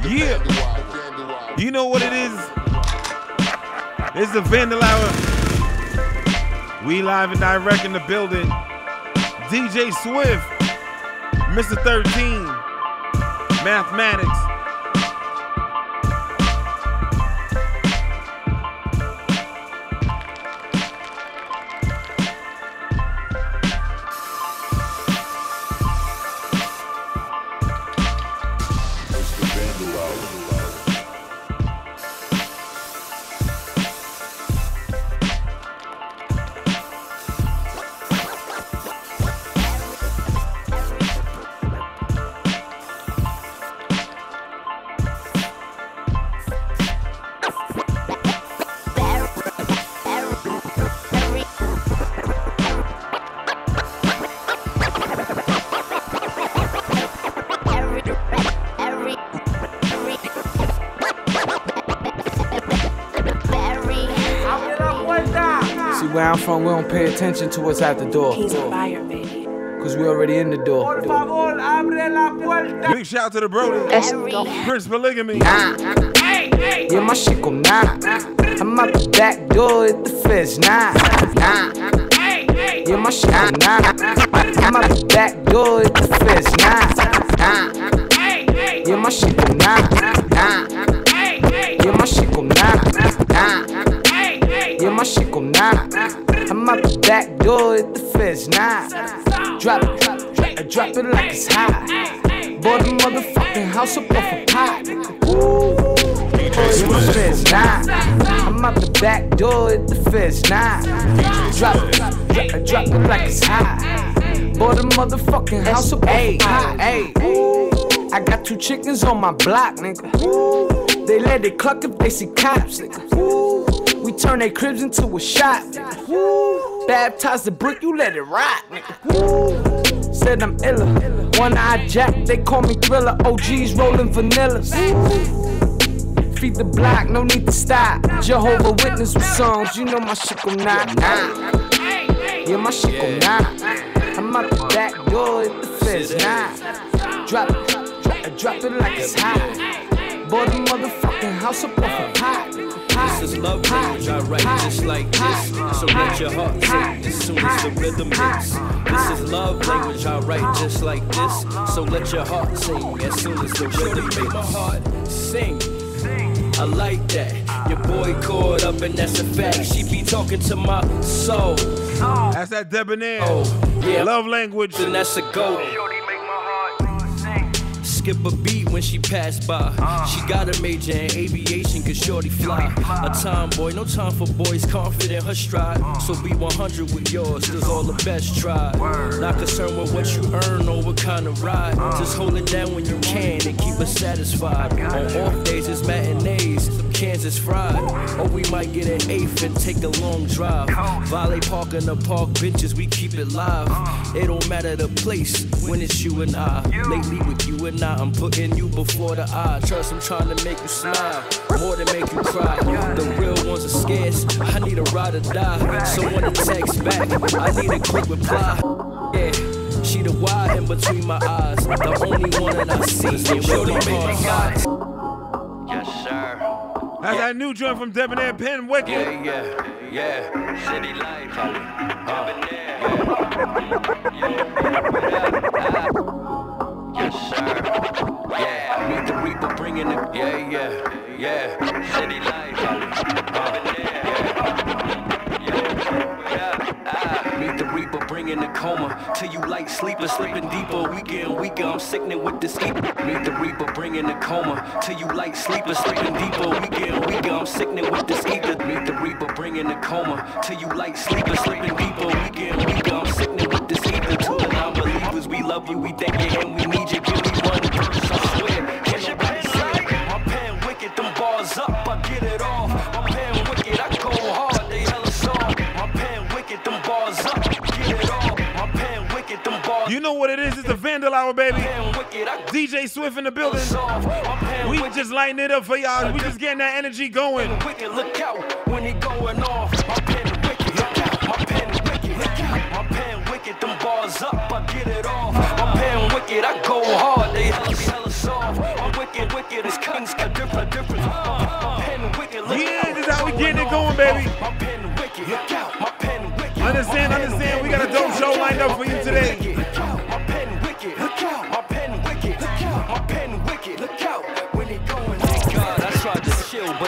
Yeah, you know what it is? It's the Vandal Hour. We live and direct in the building. DJ Swift, Mr. 13, Mathematics. Where I'm from, we don't pay attention to what's at the door. He's a fire, baby. Cause we already in the door. Big shout out to the Brody. Prince Polygamy. Yeah, my shit go nah. I'm out the back door at the fence, nah. Yeah, my shit go nah. I'm out the back door at the fence, nah. Yeah, my shit go nah. Yeah, my shit go nah. Yeah, my shit go nah. I'm out the back door at the fence, nah. Drop it like it's hot. Bought a motherfucking house up off a pot. Yeah, my fence, nah. I'm out the back door at the fence, nah. Drop it like it's hot. Bought a motherfucking house up off a pot. I got 2 chickens on my block, nigga. They let it cluck if they see cops, nigga. We turn they cribs into a shop, nigga. Baptize the brick, you let it rock, nigga. Said I'm iller. One-eyed Jack, they call me Thriller. OGs rolling vanillas. Feed the block, no need to stop. Jehovah Witness with songs, you know my shit go nah. Yeah, my shit go nah. I'm out the back door at the fence, nah. Drop it like it's hot. Bought a motherfucking house up off a pot. This is love language, I write just like this. So let your heart sing as soon as the rhythm hits. This is love language, I write just like this. So let your heart sing as soon as the rhythm hits. Make my heart sing. I like that. Your boy caught up and that's a fact. She be talking to my soul. That's that debonair. Oh, yeah. Love language. And that's a go. Skip a beat when she passed by. She got a major in aviation cause shorty fly. A tomboy, no time for boys, confident her stride. So be 100 with yours, cause all the best try. Not concerned with what you earn or what kind of ride. Just hold it down when you can and keep her satisfied. On off days it's matinees, Kansas fried. Or we might get an 8th and take a long drive. Valet park in the park, bitches, we keep it live. It don't matter the place when it's you and I. Lately with you and I, I'm putting you before the eye. Trust, I'm trying to make you smile more than make you cry. The real ones are scarce. I need a ride or die. Someone to text back. I need a quick reply. Yeah, she the wire in between my eyes. The only one that I see. And really make my heart. Yes, sir. That's that new joint from Debonair Pen Wicked. Yeah. City life. Yes, sir. Yeah. Meet the Reaper bringing it. Yeah. City life. Meet the Reaper bringing the coma. Till you light sleeper, slipping deeper. We getting weaker, I'm sickening with this heat. Meet the Reaper bringing the coma. Till you light sleeper, slipping deeper. We getting weaker, I'm sickening with this ether. Meet the Reaper bringing the coma. Till you light sleeper, slipping deeper. We getting weaker, I'm sickening with this ether. To the non-believers, we love you, we thank you, and we need you. Give me one verse, I swear. What's your pen like? My pen wicked, them bars up, I get it off. My pen wicked, I go hard, they hella soft. My pen wicked, them bars up, get it off. My pen wicked, them bars. You know what it is? It's the Vandal Hour, baby. DJ Swift in the building. We just lighting it up for y'all. We just getting that energy going. Look out when he going off. My pen wicked, look out. My pen wicked, look out. My pen wicked, them bars up, I get it off. My pen wicked, I go hard, they hella soft. I'm wicked, it's coming.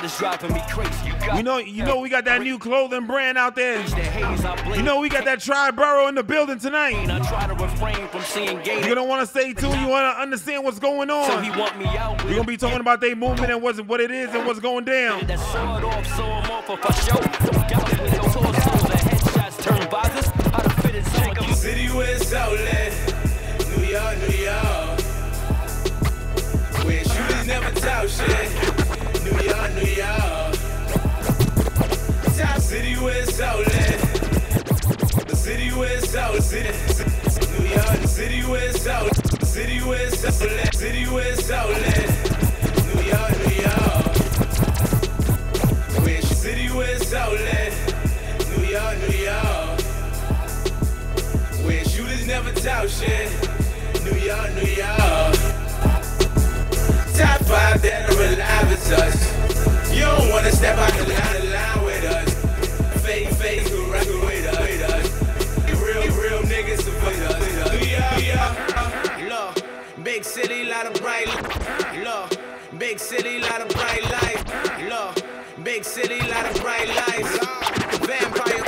is driving me crazy. You know we got that new clothing brand out there. You know we got that Tri-Borough in the building tonight. I try to refrain from seeing gay. You don't want to stay tuned. You want to understand what's going on. So he want me out. We're gonna be talking about their movement and what it is and what's going down. That sawed off, so I'm off for show. Gallons with no torsos and headshots turn visors. How to fit it, take them. City where it's outlet. New York, New York. Where shooters never talk shit. New York, New York. Top city where it's outlet. The city where it's out. New York, the city where it's out. The city where it's outlet. City where it's outlet. New York, New York. Where city where it's outlet. New York, New York. Where shooters never talk shit. New York, New York. Top 5 that are alive is us. You don't wanna step out the line with us. Fake, who rock with us. Real niggas avoid us. New York, look, big city, lot of bright lights. Look, big city, lot of bright lights. Look, big city, lot of bright lights. Vampire.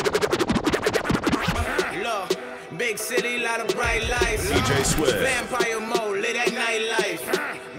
Look, big city, lot of bright lights. DJ Swift. Vampire mode, lit at nightlife.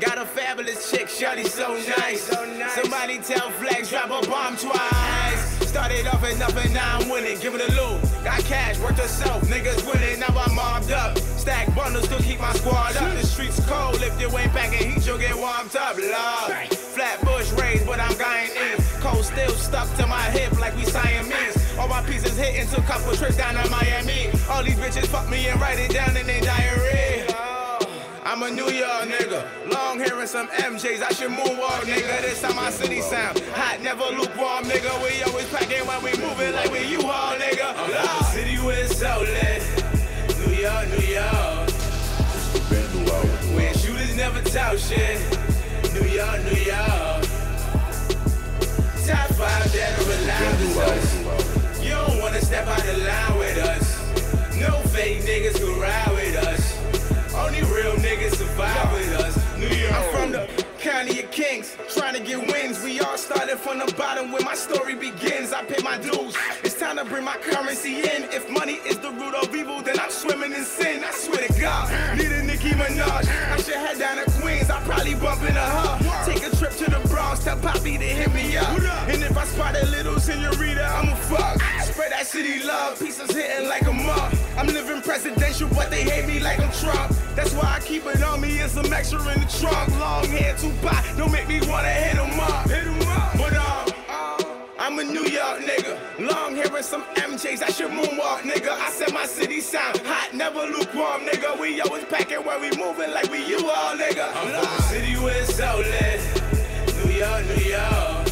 Got a fabulous chick, shawty so nice. Somebody tell Flex, drop a bomb twice. Started off at nothing, now I'm winning. Give it a loop. Got cash, worth herself. Niggas winning, now I'm mobbed up. Stack bundles to keep my squad up. The streets cold, if you ain't packing heat, you'll get warmed up. Love. Flat bush raised, but I'm going in. Cold still stuck to my hip like we Siamese. All my pieces hitting, took a couple trips down to Miami. All these bitches fuck me and write it down in their diary. I'm a New York nigga, long hair and some MJs, I should moonwalk nigga, this how my city sound. Hot, never lukewarm nigga, we always packing when we moving like we U-Haul nigga. The city where it's outlet, New York, New York. Vandal. Where shooters never talk shit, New York, New York. Top 5 that are alive is us. You don't wanna step out the line with us. No fake niggas who ride with us. Only real niggas survive with us. New York. I'm from the county of kings, trying to get wins. We all started from the bottom where my story begins. I pay my dues. It's time to bring my currency in. If money is the root of evil, then I'm swimming in sin. I swear to God, need a Nicki Minaj. I should head down to Queens. I'll probably bump into her. Take a trip to the Bronx, tell Poppy to hit me up. And if I spot a little senorita, I'ma fuck. Spread that city love, pieces hitting like a mug. I'm living presidential, but they hate me like I'm Trump. That's why I keep it on me and some extra in the trunk. Long hair, Tupac, don't make me wanna hit him up. But I'm a New York nigga, long hair and some MJs, I should moonwalk nigga. I said my city sound hot, never lukewarm nigga. We always packing where we moving like we U-Haul nigga. I'm from the city where it's outlet, New York, New York.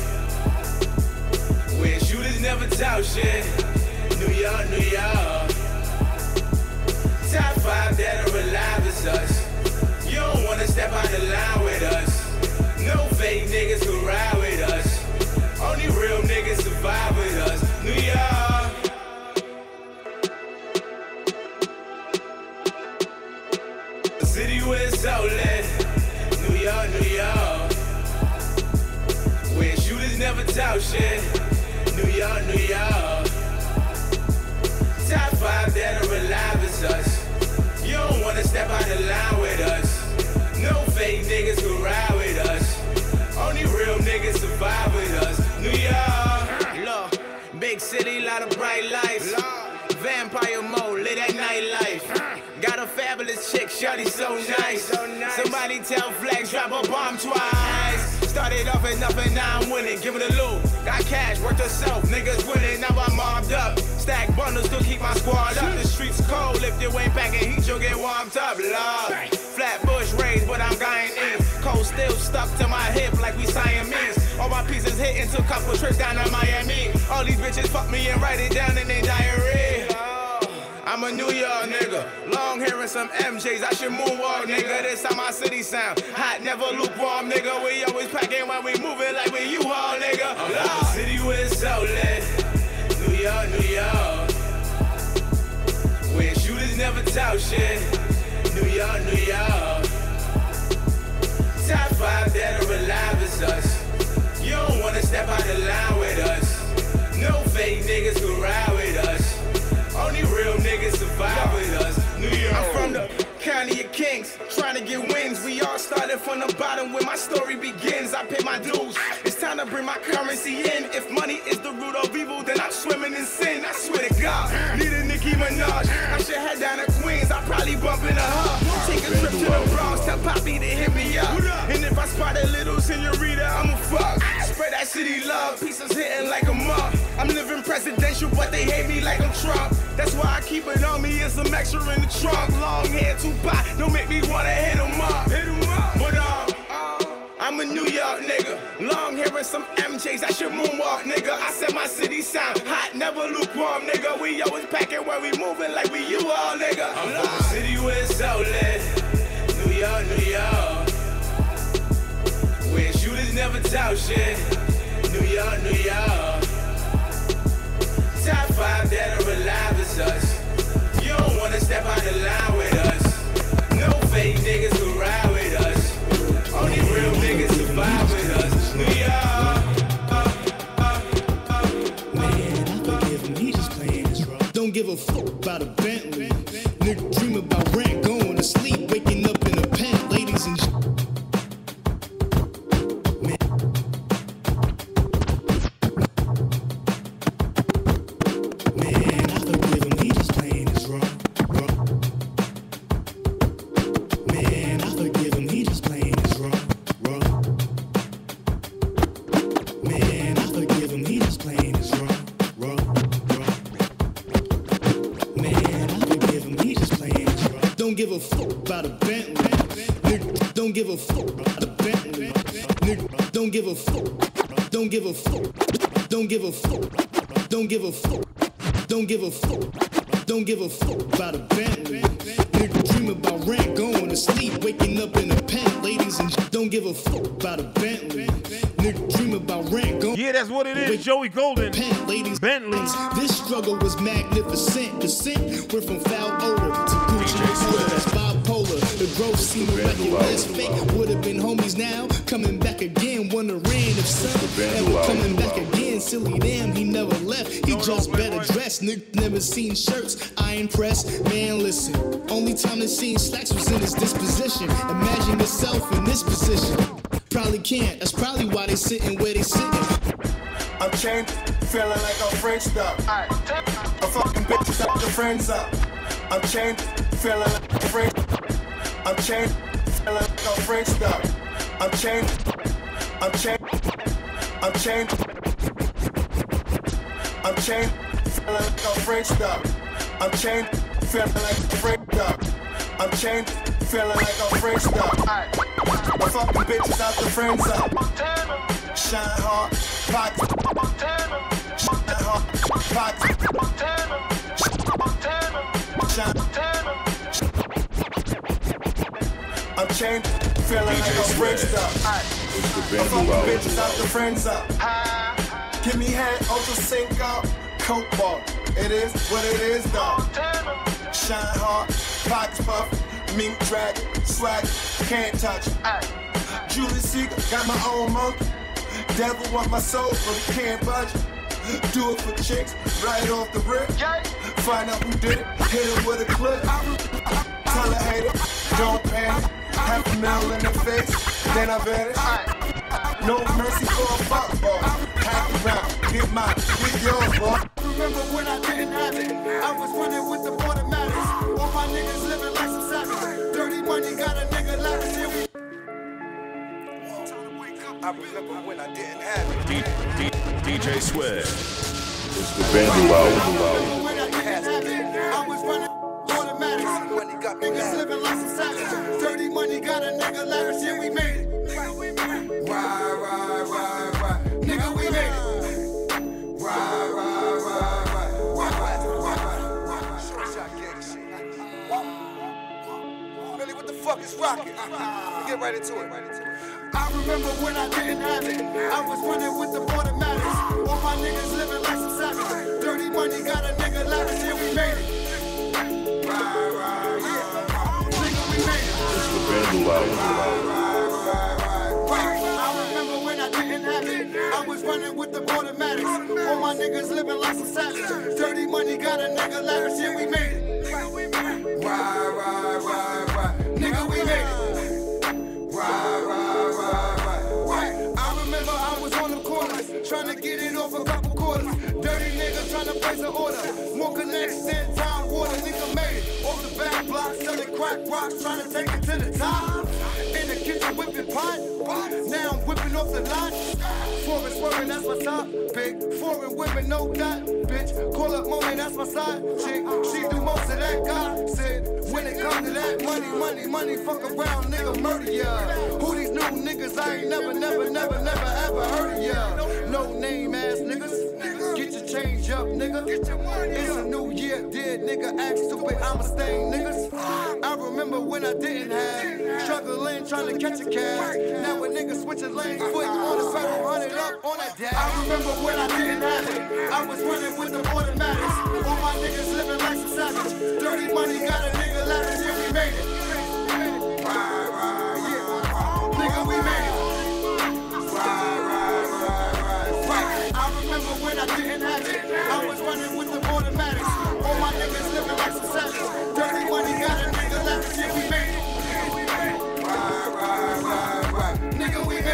Where shooters never talk shit, New York, New York. Top 5 that are alive is us. You don't wanna step out the line with us. No fake niggas who ride with us. Only real niggas survive with us. New York. The city where it's outlet. New York, New York. Where shooters never talk shit. New York, New York. Top 5 that are alive is us. You don't wanna step out the line with us. No fake niggas who ride with us. Only real niggas survive with us. New York. Look, big city, lot of bright lights. Vampire mode, lit at nightlife. Got a fabulous chick, shawty so nice. Somebody tell Flex, drop a bomb twice. Started off at nothing, now I'm winning. Give it a loop. Got cash, worth herself. Niggas winning, now I'm mobbed up. Stack bundles to keep my squad up. The streets cold, if you ain't packing heat, you'll get warmed up. Love. Flat bush raised, but I'm going in. Cold still stuck to my hip like we Siamese. All my pieces hitting, took a couple trips down to Miami. All these bitches fuck me and write it down in their diary. I'm a New York nigga, long hair and some MJs, I should moonwalk nigga. This how my city sound, hot, never lukewarm nigga. We always packing when we moving like we U-Haul nigga. I'm from the city where it's outlet, New York, New York. Where shooters never talk shit, New York, New York. Top 5 that are alive is us. You don't wanna step get wins. We all started from the bottom where my story begins. I pay my dues. It's time to bring my currency in. If money is the root of evil, then I'm swimming in sin. I swear to God, need a Nicki Minaj. I should head down to Queens. I probably bump into her. Take a trip to the Bronx, tell Poppy to hit me up. And if I spot a little senorita, I'ma fuck. Spread that city love, pieces hitting like a mug. I'm living presidential, but they hate me like I'm Trump. That's why I keep it on me and some extra in the trunk. Long hair, Tupac, don't make me wanna hit 'em up. But I'm a New York nigga. Long hair and some MJs, I should moonwalk, nigga. I said my city sound hot, never lukewarm, nigga. We always packing where we moving like we you all, nigga. I'm from the city where it's so lit. New York, New York. Where shooters never talk shit. New York, New York. Top 5 that are alive is us. You don't wanna step out the line with us. No fake niggas who ride with us. Only real niggas survive with us. New York. Man, I forgive him, he just playing his role. Don't give a fuck about a Bentley. Nigga dream about rent, going to sleep, waking up in a pen, ladies and give a fuck about a Bentley. Nigga, don't give a fuck about a Bentley. Nigga, don't give a fuck. Don't give a fuck. Don't give a fuck. Don't give a fuck. Don't give a fuck. Don't give a fuck about a Bentley. Nigga dream about rent, going to sleep, waking up in a pen. Ladies and don't give a fuck about a Bentley. Nigga dream about rent, going. Yeah, that's what it is. Joey Golden. Pen, ladies, Bentley. This struggle was magnificent. Descent went from foul odor to Gucci. That's bipolar. The growth seemed miraculous. Fake would have been homies now. Coming back again, wondering if some ever coming back again. Silly damn, he never left. He just better dressed. Nigga never seen shirts. I impressed. Man, listen. Only time they seen slacks was in his disposition. Imagine yourself in this position. Probably can't. That's probably why they sitting where they sitting. I'm chained, feeling like I'm Frenched up. I'm fucking bitches up, the friends up. I'm chained, feeling like I'm Frenched. I'm chained, feeling like I'm Frenched up. I'm chained, I'm chained, I'm chained. I'm chained, feeling like I'm Frenched up. I'm chained, feeling like I'm Frenched up. I'm chained, feeling like I'm Frenched up. I'm fucking bitches out, the friends up. Shine hard, pocket. Shine hard, pocket. Shine. I'm chained, feeling like I'm Frenched up. I'm fucking bitches out, the friends up. Give me head, Ultra Cinco, Coke ball. It is what it is, dog. Shine hard, pockets puff, mink dragon, swag, can't touch. Julie Seeger, got my own monkey. Devil want my soul, but he can't budge. Do it for chicks, right off the rip. Find out who did it, hit him with a clip. Tell a hater, don't panic. Half a mil in the face, then I vanish. No mercy for a fuck ball. Half around, get mine, get yours, boy. Remember when I didn't have it? I was running with the automatics. All my niggas living like some savages. Dirty money got a nigga lavish. I remember when I didn't have it. DJ Sweat. It's the Vandal When I didn't have it, I was running automatics. Niggas living like some savages. Dirty money got a nigga lavish. Yeah, we made it. Right. Nigga, we made it. Right. Really, what the fuck is rocking? Get right into it. I remember when I didn't have it. I was running with the automatics. All my niggas living like some savages. Dirty money got a nigga lavish. Yeah, we made it. Right. Nigga, we made it. It's the Vandal. I remember when I didn't have it. I was running with the automatics. All my niggas living like some savages. Dirty money got a nigga lavish. Yeah, we made it. Right. Nigga, we made it. crack rocks, trying to take it to the top. In the kitchen whipping pot, now I'm whipping off the lot. Foreign swerving, that's my top pick. Foreign women, no dot, bitch. Call up moment, that's my side chick. She do most of that gossip. When it comes to that money, fuck around, nigga, murder ya. Who these new niggas? I ain't never, ever heard of ya. No name ass niggas. Get your change up, nigga. It's a new year, dead nigga. Act stupid, I'm a stain, niggas. I remember when I didn't have. Struggling, trying to catch a cab. Now a nigga switching lanes, foot on the pedal, running up on that dash. I remember when I didn't have it. I was running with the automatics. All my niggas living like some savage. Dirty money got a nigga laughing when we made it. Nigga, we made it. I remember when I didn't have it. I was running with the automatics. All my niggas living like some savage. Dirty money got a nigga laughing when we made it. Nigga, we made it.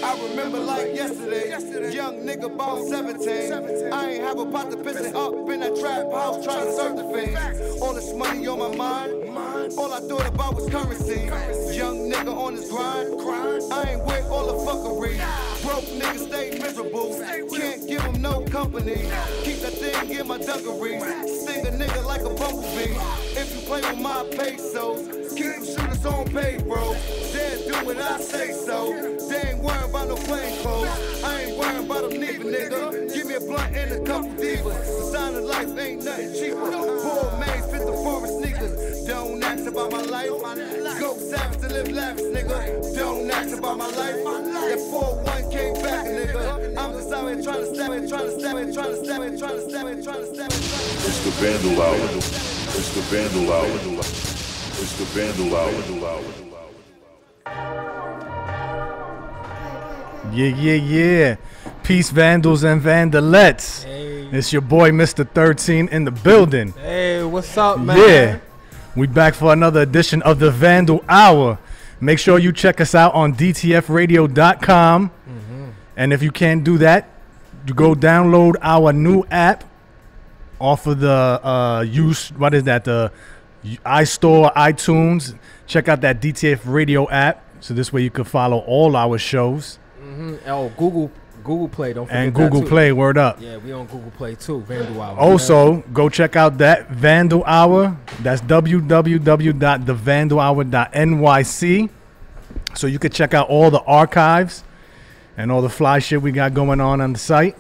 I remember like yesterday, young nigga about 17. I ain't have a pot to piss it up in that trap house trying to serve the fiends. All this money on my mind, all I thought about was currency. Young nigga on his grind, I ain't with all the fuckery. Broke niggas stay miserable, can't give them no company. Keep that thing in my dungarees, sting a nigga like a bumblebee. If you play with my pesos, keep them shooters on payroll. They'll do what I say so. They ain't worrying about no plain clothes. I ain't worrying about them neither, nigga. Give me a blunt and a couple divas. The sign of life ain't nothing cheaper. Poor man fit the forest sneakers. Don't ask about my life. Go savage to live lavish, nigga. Don't ask about my life. That 4-1 came back, nigga. I'm just out here trying to stab it, trying to stab it, trying to stab it, trying to stab it, trying to stab it. It's the Vandal Hour. It's the Vandal Hour. It's the Vandal Hour. Yeah. Peace, Vandals and Vandalettes. Hey. It's your boy, Mr. 13, in the building. Hey, what's up, man? Yeah. We back for another edition of the Vandal Hour. Make sure you check us out on dtfradio.com. And if you can't do that, you go download our new app off of the the iStore, iTunes. Check out that DTF Radio app. So this way you can follow all our shows. Oh, Google Play, don't forget and that Google too. Play, word up. Yeah, we on Google Play too, Vandal Hour. Also, go check out that Vandal Hour. That's www.thevandalhour.nyc. So you can check out all the archives and all the fly shit we got going on the site.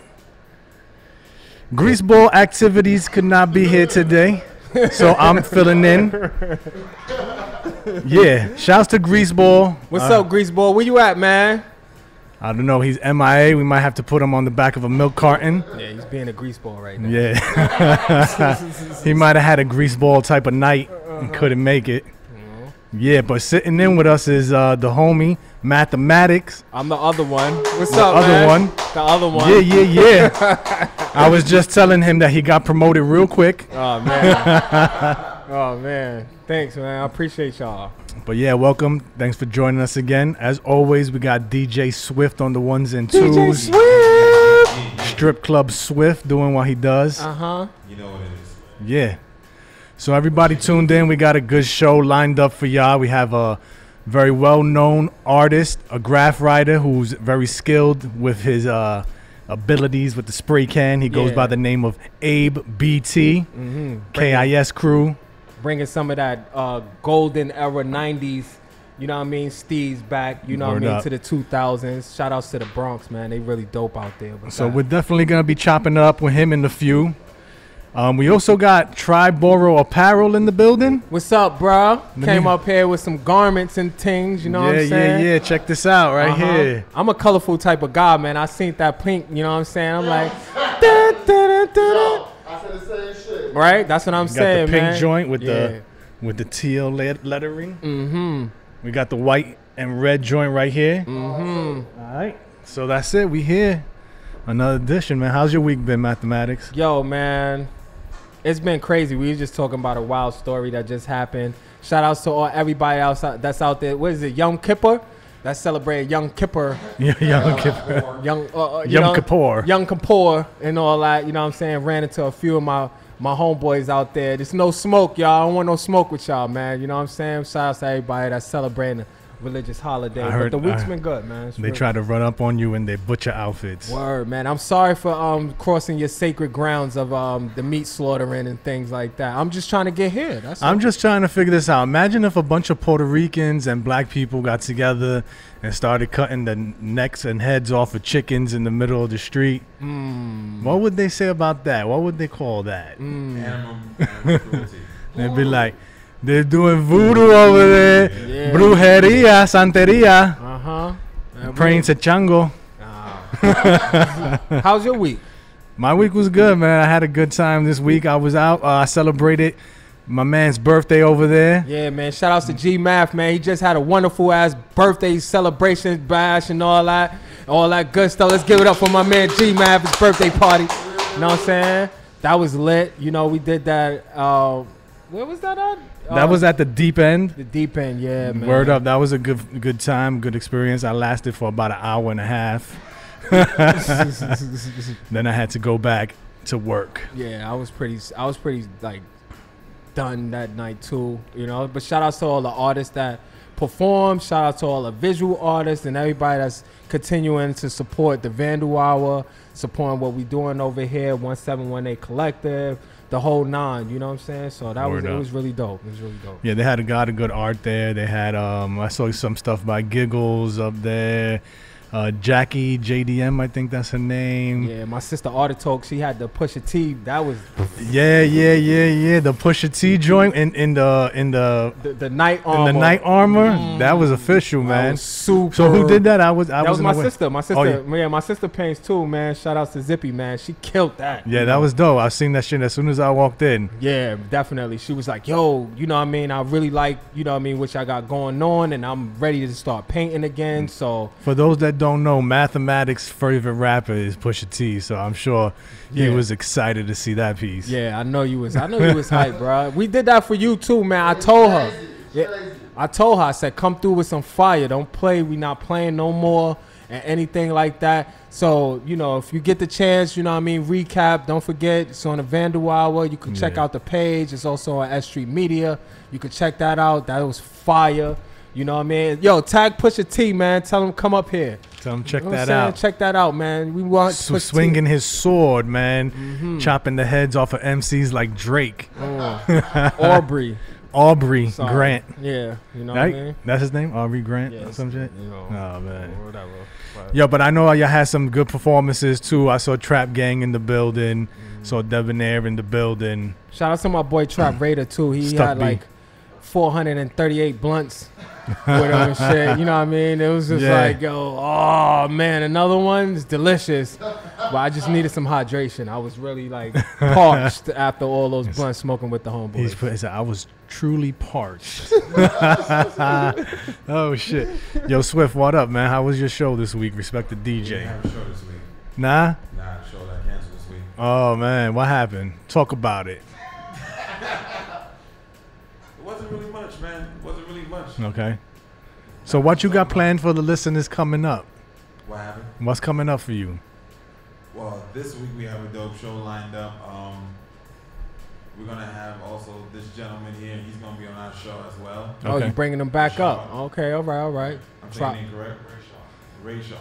Greaseball activities could not be here today, so I'm filling in. Yeah, shouts to Greaseball. What's up, Greaseball? Where you at, man? I don't know. He's MIA. We might have to put him on the back of a milk carton. Yeah, he's being a greaseball right now. Yeah. He might have had a greaseball type of night and couldn't make it. Yeah, but sitting in with us is the homie, Mathematics. I'm the other one. What's The up, other man? one. The other one. Yeah. I was just telling him that he got promoted real quick. Oh, man. Oh, man. Thanks, man. I appreciate y'all. But yeah, welcome. Thanks for joining us again. As always, we got DJ Swift on the ones and twos. DJ Swift! Strip Club Swift doing what he does. Uh-huh. You know what it is. Yeah. So everybody tuned in. We got a good show lined up for y'all. We have a very well-known artist, a graph writer who's very skilled with his abilities with the spray can. He goes by the name of Abe BT, KIS crew. Bringing some of that golden era 90s, you know what I mean, Steve's back, you know Word what I mean, up. to the 2000s. Shout outs to the Bronx, man. They really dope out there. with So that. we're definitely going to be chopping it up with him and the few. We also got Triboro Apparel in the building. What's up, bro? me- Came up here with some garments and things, you know what I'm saying? Yeah. Check this out right here. I'm a colorful type of guy, man. I seen that pink, you know what I'm saying? I'm like, da, da, da, da. I said the same shit. Right? That's what I'm Got saying, the pink man. joint with Yeah. the teal lettering. Mm-hmm. We got the white and red joint right here. Mm-hmm. All right. So that's it. We here. Another edition, man. How's your week been, Mathematics? Yo, man. It's been crazy. We were just talking about a wild story that just happened. Shout outs to everybody else that's out there. What is it? Yom Kippur? That's celebrated Yom Kippur. Yom Kippur. Yom Kippur. Yom Kippur and all that. You know what I'm saying? Ran into a few of my homeboys out there. There's no smoke, y'all. I don't want no smoke with y'all, man. You know what I'm saying? Shout out to everybody that's celebrating a religious holiday. But the week's been good, man. They try to run up on you in their butcher outfits. Word, man. I'm sorry for crossing your sacred grounds of the meat slaughtering and things like that. I'm just trying to get here. I'm just trying to figure this out. Imagine if a bunch of Puerto Ricans and black people got together and started cutting the necks and heads off of chickens in the middle of the street. What would they say about that? What would they call that? Animal cruelty. They'd be like, they're doing voodoo over there. Yeah. Brujeria, Santeria. Praying to Chango. How's your week? My week was good, man. I had a good time this week. I was out. I celebrated my man's birthday over there. Yeah, man. Shout outs to G Math, man. He just had a wonderful ass birthday celebration bash and all that good stuff. Let's give it up for my man G Math, his birthday party. You know what I'm saying? That was lit. You know, we did that. Where was that at? That was at the Deep End. The Deep End, yeah, man. Word up. That was a good time, good experience. I lasted for about an hour and a half. Then I had to go back to work. Yeah, I was pretty like done that night too, you know. But shout out to all the artists that perform. Shout out to all the visual artists and everybody that's continuing to support the Vandal Hour, supporting what we doing over here, 1718 Collective, the whole 9. You know what I'm saying? So it was really dope. It was really dope. Yeah, they had a lot of good art there. They had I saw some stuff by Giggles up there. Jackie JDM, I think that's her name. Yeah, my sister Artitalk, she had the Pusha T. That was yeah. The Pusha T joint in the night armor. In the night armor, that was official, man. Was super. So who did that? That was my sister. My sister. Oh, yeah, my sister paints too, man. Shout out to Zippy, man. She killed that. Yeah, that was dope. I seen that shit as soon as I walked in. Yeah, definitely. She was like, "Yo, you know what I mean? I really like, you know what I mean, what I got going on, and I'm ready to start painting again." So for those that don't know, Mathematics' favorite rapper is Pusha T, so I'm sure he was excited to see that piece. Yeah, I know you was hype, bro. We did that for you too, man. I told her. I said, come through with some fire. Don't play. We not playing no more and anything like that. So, you know, if you get the chance, you know what I mean, recap. Don't forget, it's on the Vandal Hour. You can check out the page. It's also on S Street Media. You can check that out. That was fire. You know what I mean? Yo, tag Pusha T, man. Tell him come up here. Tell him check that out. Check that out, man. We want swinging his sword, man. Chopping the heads off of MCs like Drake. Aubrey Grant. Yeah, you know what I mean? That's his name? Aubrey Grant or some shit? You know, oh, man. Or whatever. Yo, but I know y'all had some good performances, too. I saw Trap Gang in the building. Saw Debonair in the building. Shout out to my boy Trap Raider, too. He had like 438 blunts with him and shit. You know what I mean? It was just like, yo, oh, man, another one is delicious. But I just needed some hydration. I was really, like, parched after all those blunts smoking with the homeboys. He said, I was truly parched. Oh, shit. Yo, Swift, what up, man? How was your show this week? Respect the DJ. We didn't have a show this week. Nah? Nah, the show got canceled this week. Oh, man. What happened? Talk about it. It wasn't really much, man. It wasn't really much. Okay. So what you got planned for the listeners coming up? What happened? What's coming up for you? Well, this week we have a dope show lined up. We're going to have also this gentleman here. He's going to be on our show as well. Oh, you're bringing him back up. Okay, all right. I'm saying it correct? Ray Shaw.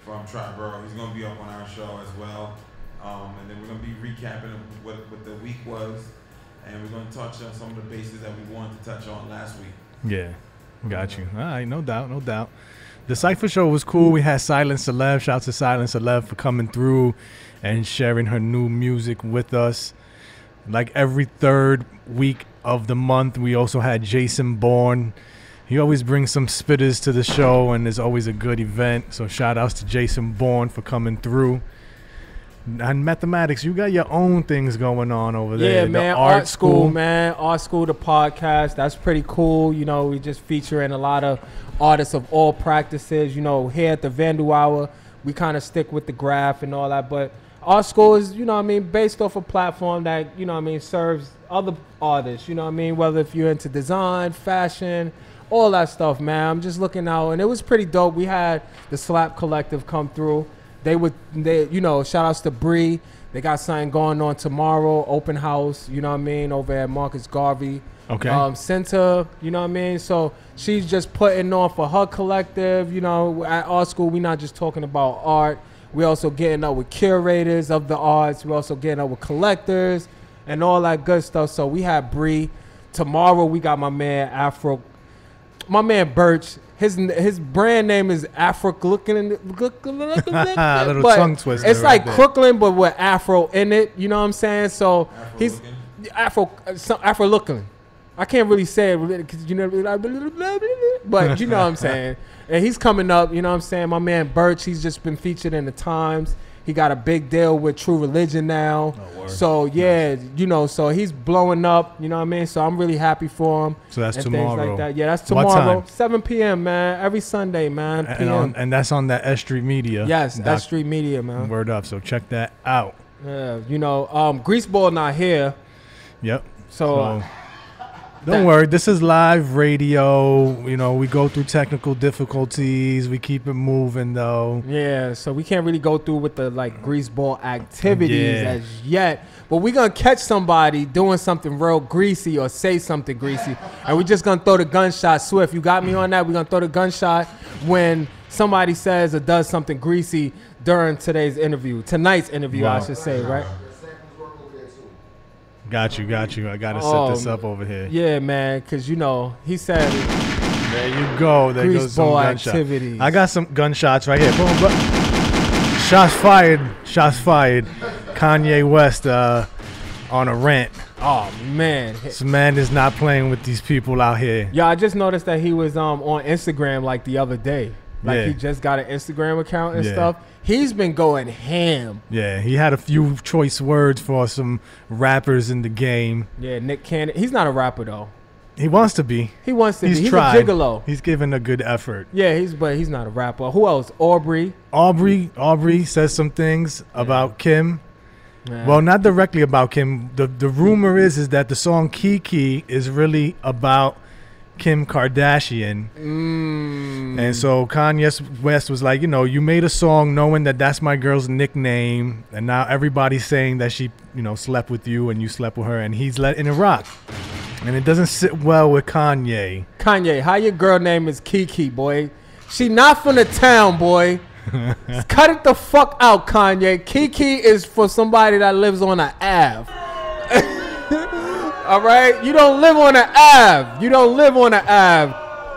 From Triborough. He's going to be up on our show as well. And then we're going to be recapping what the week was. And we're going to touch on some of the bases that we wanted to touch on last week. Yeah, got you. All right, no doubt. The Cypher show was cool. We had Silent Celeb. Shout out to Silent Celeb for coming through and sharing her new music with us. Like every third week of the month, we also had Jason Bourne. He always brings some spitters to the show, and there's always a good event. So shout outs to Jason Bourne for coming through. And Mathematics, you got your own things going on over there. Yeah, man. Art School, man. Art School, the podcast. That's pretty cool. You know, we just featuring a lot of artists of all practices. You know, here at the Vandal Hour, we kind of stick with the graph and all that. But Art School is, you know what I mean, based off a platform that, you know what I mean, serves other artists. You know what I mean? Whether if you're into design, fashion, all that stuff, man. I'm just looking out. And it was pretty dope. We had the Slap Collective come through. They you know, shout outs to Bree. They got something going on tomorrow, open house, you know what I mean, over at Marcus Garvey Center, you know what I mean? So she's just putting on for her collective, you know, at our school, we're not just talking about art. We're also getting up with curators of the arts. We're also getting up with collectors and all that good stuff. So we have Bree. Tomorrow we got my man Birch. His brand name is Afro looking, little tongue twister. It's like Crooklyn, but with Afro in it. You know what I'm saying? So he's Afro looking. I can't really say it because you know, but you know what I'm saying. And he's coming up. You know what I'm saying. My man Birch. He's just been featured in the Times. He got a big deal with True Religion now. So, yeah, you know, so he's blowing up, you know what I mean? So I'm really happy for him. So that's and tomorrow. Things like that. Yeah, that's tomorrow. 7 p.m., man. Every Sunday, man. And that's on that S Street Media. Yes, S Street Media, man. Word up. So check that out. Yeah, you know, Greaseball not here. Yep. So don't worry, this is live radio. You know, we go through technical difficulties. We keep it moving, though. Yeah, so we can't really go through with the, like, greaseball activities as yet. But we're going to catch somebody doing something real greasy or say something greasy. And we're just going to throw the gunshot. Swift, you got me on that? We're going to throw the gunshot when somebody says or does something greasy during tonight's interview, I should say, right? Got you. I got to set this up over here. Yeah, man, because, you know, he said... There you go. There goes some gunshots. Activities. I got some gunshots right here. Boom, boom. Shots fired. Kanye West on a rant. Oh, man. This man is not playing with these people out here. Yeah, I just noticed that he was on Instagram like the other day. Like he just got an Instagram account and stuff. He's been going ham. Yeah, he had a few choice words for some rappers in the game. Yeah, Nick Cannon. He's not a rapper, though. He wants to be. He's tried. a gigolo. He's given a good effort. Yeah, but he's not a rapper. Who else? Aubrey says some things about Kim. Man. Well, not directly about Kim. The rumor is that the song Kiki is really about Kim Kardashian. And so Kanye West was like, you know, you made a song knowing that that's my girl's nickname, and now everybody's saying that she, you know, slept with you and you slept with her, and he's letting it rock. And it doesn't sit well with Kanye. Kanye, how your girl name is Kiki, boy? She not from the town, boy. Cut it the fuck out, Kanye. Kiki is for somebody that lives on an Ave. All right? You don't live on an Ave.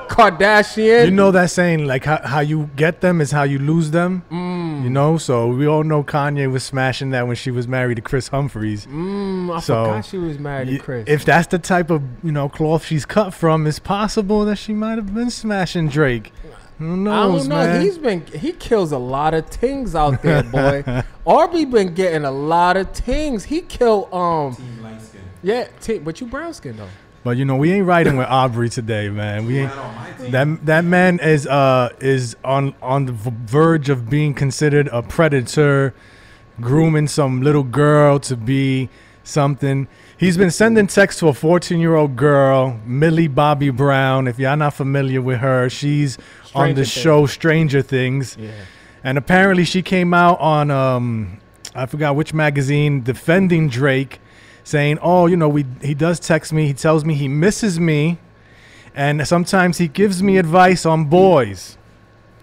Kardashian. You know that saying, like, how you get them is how you lose them? You know? So we all know Kanye was smashing that when she was married to Chris Humphries. I forgot she was married to Chris. If that's the type of, you know, cloth she's cut from, it's possible that she might have been smashing Drake. Who knows, I don't know. man? He kills a lot of things out there, boy. Arby been getting a lot of things. He killed Team light skin. Yeah, but you brown skin though. But you know, we ain't riding with Aubrey today, man. We ain't. That man is on the verge of being considered a predator, grooming some little girl to be something. He's been sending texts to a 14-year-old girl, Millie Bobby Brown. If y'all not familiar with her, she's on the show Stranger Things. Yeah. And apparently she came out on I forgot which magazine, defending Drake, saying, oh, you know, he does text me. He tells me he misses me, and sometimes he gives me advice on boys.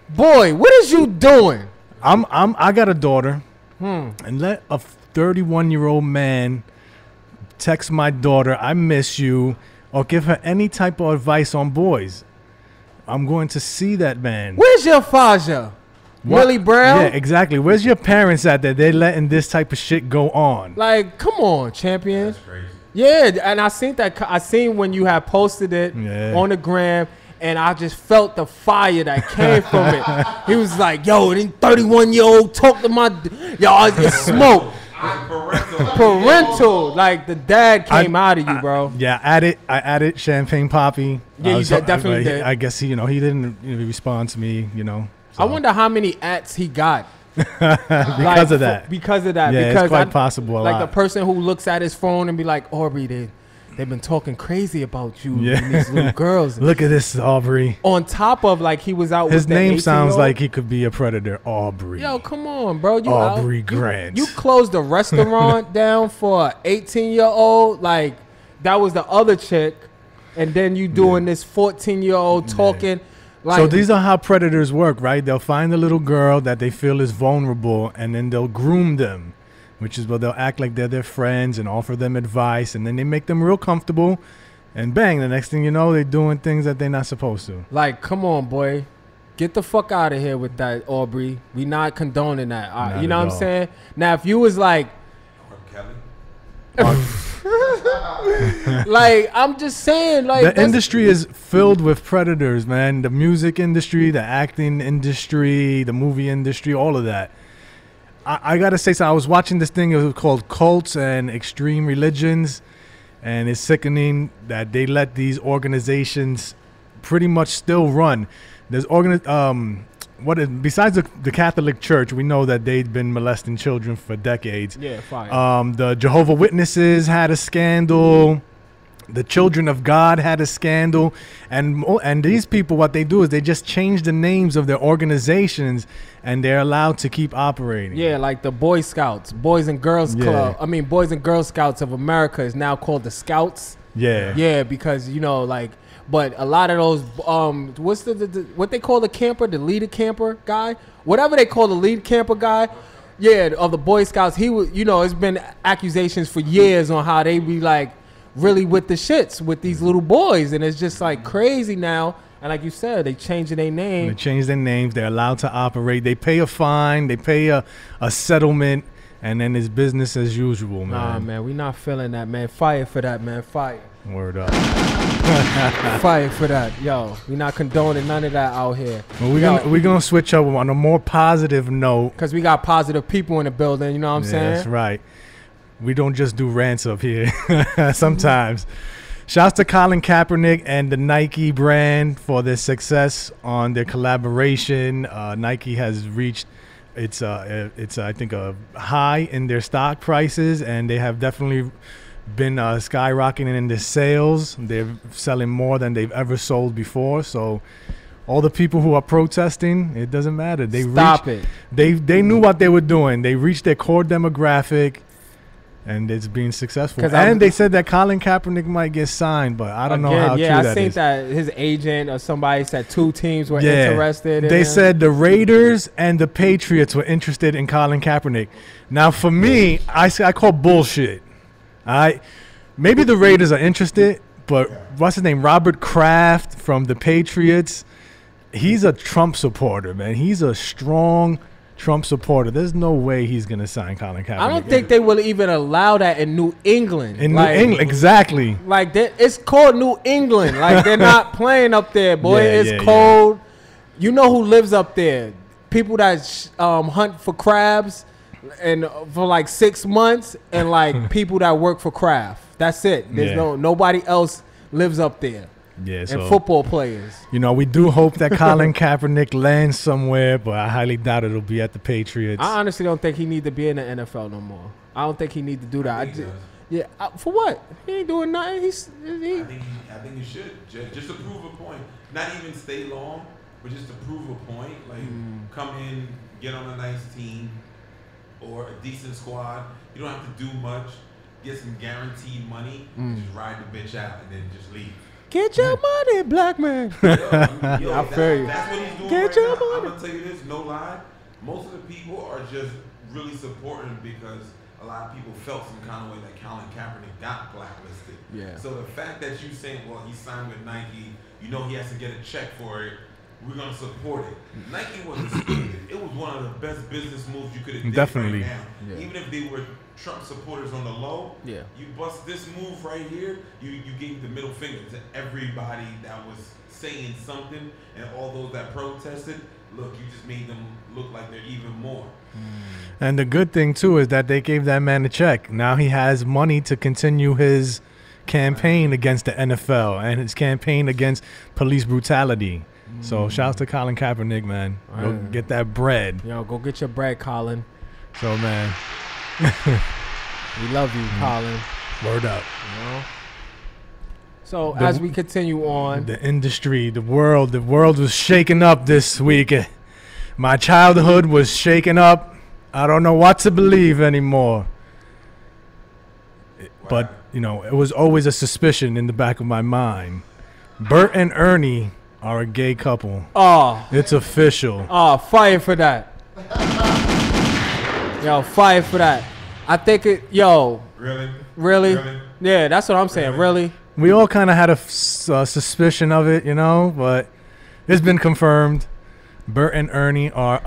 Boy, what is you doing? I got a daughter, and let a 31-year-old man text my daughter, I miss you, or give her any type of advice on boys. I'm going to see that man. Where's your father? Willie Brown? Yeah, exactly. Where's your parents at that they're letting this type of shit go on? Like, come on, champion. That's crazy. Yeah, and I seen when you had posted it on the gram, and I just felt the fire that came from it. He was like, yo, then 31-year-old talk to my, y'all, it's smoke. Parental, like the dad came out of you, bro. Yeah, I added Champagne Poppy. Yeah, you definitely did. I guess he didn't respond to me, you know. So. I wonder how many ats he got because of that. Because of that, yeah, because it's quite possible. Like the person who looks at his phone and be like, Aubrey, they've been talking crazy about you and these little girls. Look at this, Aubrey. On top of like he was out. His with name the sounds 18-year-old. like he could be a predator. Aubrey. Yo, come on, bro. You Aubrey out, Grant. You closed the restaurant down for an 18-year-old. Like that was the other chick, and then you doing this 14-year-old talking. Like, so these are how predators work, right? They'll find a little girl that they feel is vulnerable, and then they'll groom them, which is where they'll act like they're their friends and offer them advice, and then they make them real comfortable, and bang, the next thing you know, they're doing things that they're not supposed to. Like, come on, boy. Get the fuck out of here with that, Aubrey. We not condoning that. Not you know at what I'm all. saying? Now, if you was like... like, I'm just saying, like... The industry is filled with predators, man. The music industry, the acting industry, the movie industry, all of that. I got to say, so I was watching this thing. It was called Cults and Extreme Religions. And it's sickening that they let these organizations pretty much still run. There's besides the Catholic Church, we know that they've been molesting children for decades. Yeah, fine. The Jehovah Witnesses had a scandal. The Children of God had a scandal, and these people, what they do is they just change the names of their organizations, and they're allowed to keep operating. Yeah, like the Boy Scouts, Boys and Girls Club. I mean, Boys and Girl Scouts of America is now called the Scouts. Yeah. Yeah, because like, but a lot of those, what's what they call the camper, the leader camper guy, whatever they call the lead camper guy. Yeah, of the Boy Scouts, he was, it's been accusations for years on how they be like really with the shits with these little boys, and it's just like crazy now. And like you said, they changing their name. They change their names. They're allowed to operate. They pay a fine. They pay a settlement, and then it's business as usual, man. Nah, man, we not feeling that, man. Fire for that, man. Fire. Word up. Fire for that, yo. We not condoning none of that out here. Well, we're gonna switch up on a more positive note, because we got positive people in the building. You know what I'm saying? That's right. We don't just do rants up here. Sometimes. Shouts to Colin Kaepernick and the Nike brand for their success on their collaboration. Nike has reached it's I think a high in their stock prices, and they have definitely been skyrocketing in their sales. They're selling more than they've ever sold before. So all the people who are protesting, it doesn't matter. They knew what they were doing. They reached their core demographic, and it's being successful. And they said that Colin Kaepernick might get signed, but I don't know how true that is. I think that his agent or somebody said 2 teams were interested in They him. said the Raiders and the Patriots were interested in Colin Kaepernick. Now, for me, I call bullshit. Maybe the Raiders are interested, but what's his name? Robert Kraft from the Patriots. He's a Trump supporter, man. He's a strong Trump supporter. There's no way he's going to sign Colin Kaepernick. I don't think they will even allow that in New England. In New England, exactly. Like, it's called New England. Like, they're not playing up there, boy. Yeah, it's cold. You know who lives up there? People that hunt for crabs and for like 6 months, and like people that work for Kraft. That's it. There's nobody else lives up there. Yeah, and football players. We do hope that Colin Kaepernick lands somewhere, but I highly doubt it'll be at the Patriots. I honestly don't think he need to be in the NFL no more. I don't think he need to do that. For what? He ain't doing nothing. I think he should just to prove a point. Not even stay long, but just to prove a point. Like come in, get on a nice team or a decent squad. You don't have to do much. Get some guaranteed money. And just ride the bitch out and then just leave. Get your money, black man. I feel you. That's what he's doing Get right your now. money. I'm gonna tell you this, no lie. Most of the people are just really supporting because a lot of people felt some kind of way that Colin Kaepernick got blacklisted. Yeah. So the fact that you saying, well, he signed with Nike, he has to get a check for it. We're gonna support it. Nike wasn't stupid. It was one of the best business moves you could have did. Definitely. Right now. Yeah. Even if they were Trump supporters on the low, you bust this move right here. You gave the middle finger to everybody that was saying something, and all those that protested. Look, you just made them look like they're even more. And the good thing too is that they gave that man a check. Now he has money to continue his campaign against the NFL and his campaign against police brutality. So shouts to Colin Kaepernick, man. Go get that bread. Yo, go get your bread, Colin. So, man. We love you, Colin. Word up. So as we continue on, the industry, the world was shaken up this week. My childhood was shaken up. I don't know what to believe anymore. But, you know, it was always a suspicion in the back of my mind. Bert and Ernie are a gay couple. Oh. It's official. Oh, fire for that. Yo, fire for that. I think it, yo. Really? Yeah, that's what I'm saying, really? We all kind of had a suspicion of it, you know, but it's been confirmed. Bert and Ernie are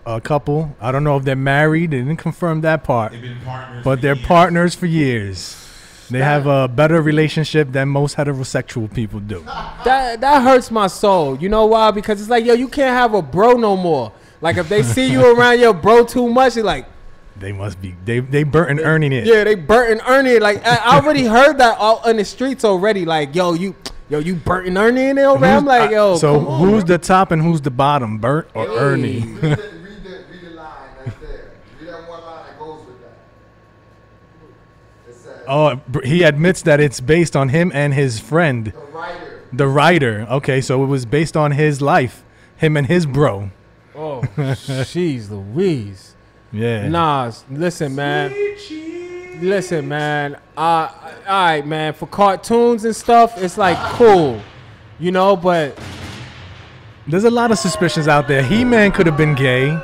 a couple. I don't know if they're married. They didn't confirm that part. They've been partners, but they're partners for years. They have a better relationship than most heterosexual people do. That hurts my soul. You know why? Because it's like, yo, you can't have a bro no more. Like, if they see you around your bro too much, it's like, they must be. They Bert and Ernie it. Yeah, they Bert and Ernie it. Like, I already heard that all in the streets already. Like, you Bert and Ernie in there already? I'm like, yo. So who's the top and who's the bottom, Bert or Ernie? Read the line right there. Read that one line that goes with that. It says, Oh, he admits that it's based on him and his friend. The writer. Okay, so it was based on his life. Him and his bro. Oh, jeez Louise. Yeah. Nah, listen, man. Listen, man. All right, man. For cartoons and stuff, it's like cool, you know. But there's a lot of suspicions out there. He-Man could have been gay.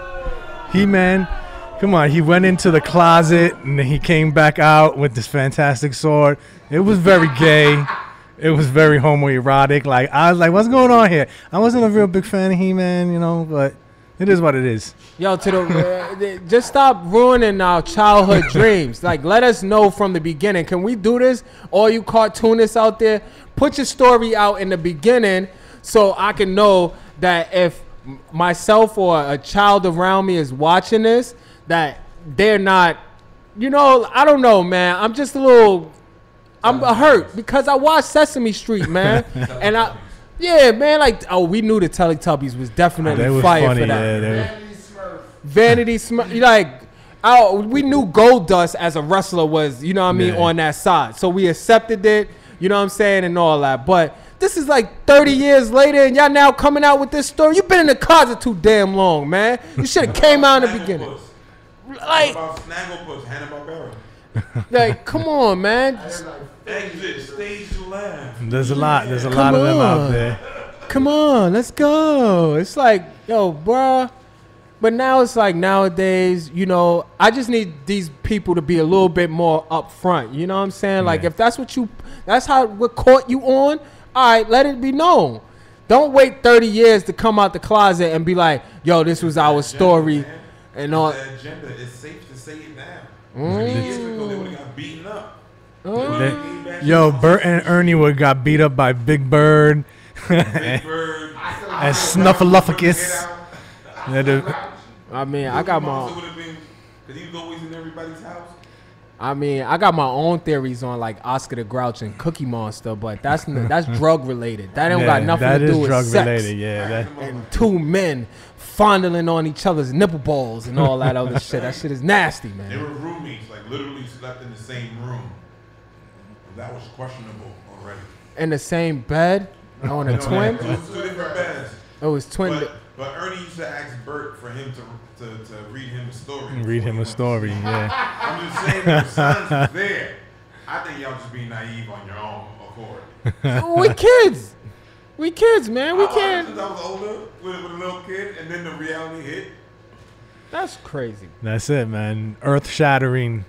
He-Man, come on. He went into the closet and then he came back out with this fantastic sword. It was very gay. It was very homoerotic. Like, I was like, what's going on here? I wasn't a real big fan of He-Man, you know, but it is what it is. Yo, just stop ruining our childhood dreams. Like, let us know from the beginning. Can we do this? All you cartoonists out there, put your story out in the beginning so I can know that if myself or a child around me is watching this, that they're not, you know, I don't know, man. I'm just a little, I'm hurt because I watched Sesame Street, man. And yeah, man, like, oh, we knew the Teletubbies was definitely fire funny, for that. Yeah, Vanity Smurf, like, we knew Goldust as a wrestler was, you know what I mean, on that side. So we accepted it, you know what I'm saying, and all that. But this is like 30 years later, and y'all now coming out with this story. You've been in the closet too damn long, man. You should have came out in the beginning. Like, Snagglepuss, Hanna-Barbera. Like, come on, man. Exit stage left. There's a lot of them out there. Come on, let's go. It's like, yo, bruh. But now it's like nowadays, you know, I just need these people to be a little bit more upfront. You know what I'm saying? Like, if that's what caught you on, all right, let it be known. Don't wait 30 years to come out the closet and be like, yo, this was our story. And all. The agenda is safe to say it now. 30 years ago, they would have got beaten up. Yo, Bert and Ernie would got beat up by Big Bird. And Snuffleupagus. I mean, I got my. Because he was always in everybody's house. I mean, I got my own theories on like Oscar the Grouch and Cookie Monster, but that's drug related. That don't got nothing to do with sex. That is drug related, yeah. And two men fondling on each other's nipple balls and all that other shit. That shit is nasty, man. They were roommates, like literally slept in the same room. That was questionable already. In the same bed? On a twin? It was two different beds. It was twin. But Ernie used to ask Bert for him to read him a story. Read him a story, yeah. I'm just saying, the signs was there. I think y'all just be naive on your own accord. We kids. We kids, man. We can't. Since I was older with a little kid, and then the reality hit. That's crazy. That's it, man. Earth-shattering.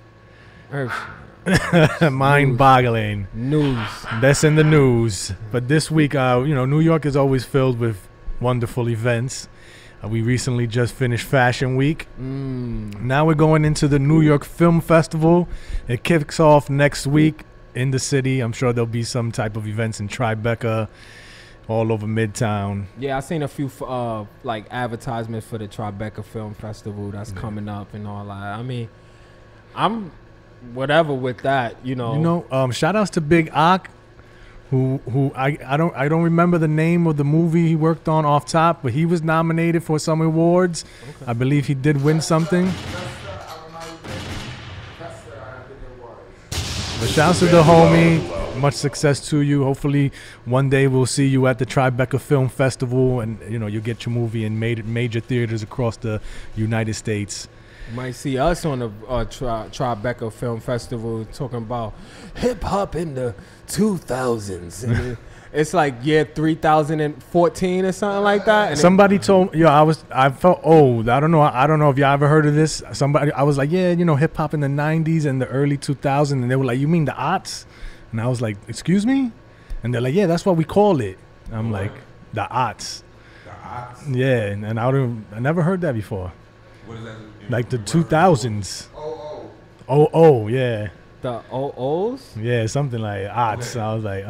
Mind-boggling. News. That's in the news. But this week, New York is always filled with wonderful events. We recently just finished Fashion Week. Now we're going into the New York Film Festival. It kicks off next week in the city. I'm sure there'll be some type of events in Tribeca, all over Midtown. Yeah, I seen a few like advertisements for the Tribeca Film Festival that's coming up and all that. I mean, I'm whatever with that, you know. Shout outs to Big Ock, who I don't remember the name of the movie he worked on off top, but he was nominated for some awards. Okay. I believe he did win something. But shouts to the homie, much success to you. Hopefully, one day we'll see you at the Tribeca Film Festival, and you'll get your movie in major theaters across the United States. You might see us on the Tribeca Film Festival talking about hip hop in the 2000s. And it's like year 3014 or something like that. And somebody told I felt old. I don't know if y'all ever heard of this. I was like, yeah, hip hop in the 90s and the early 2000s, and they were like, you mean the aughts? And I was like, excuse me? And they're like, yeah, that's what we call it. And I'm like, the aughts. The aughts? Yeah, and I never heard that before. What is that? Like the 2000s. Oh, yeah. The OOs? Yeah, something like aughts. Okay. I was like,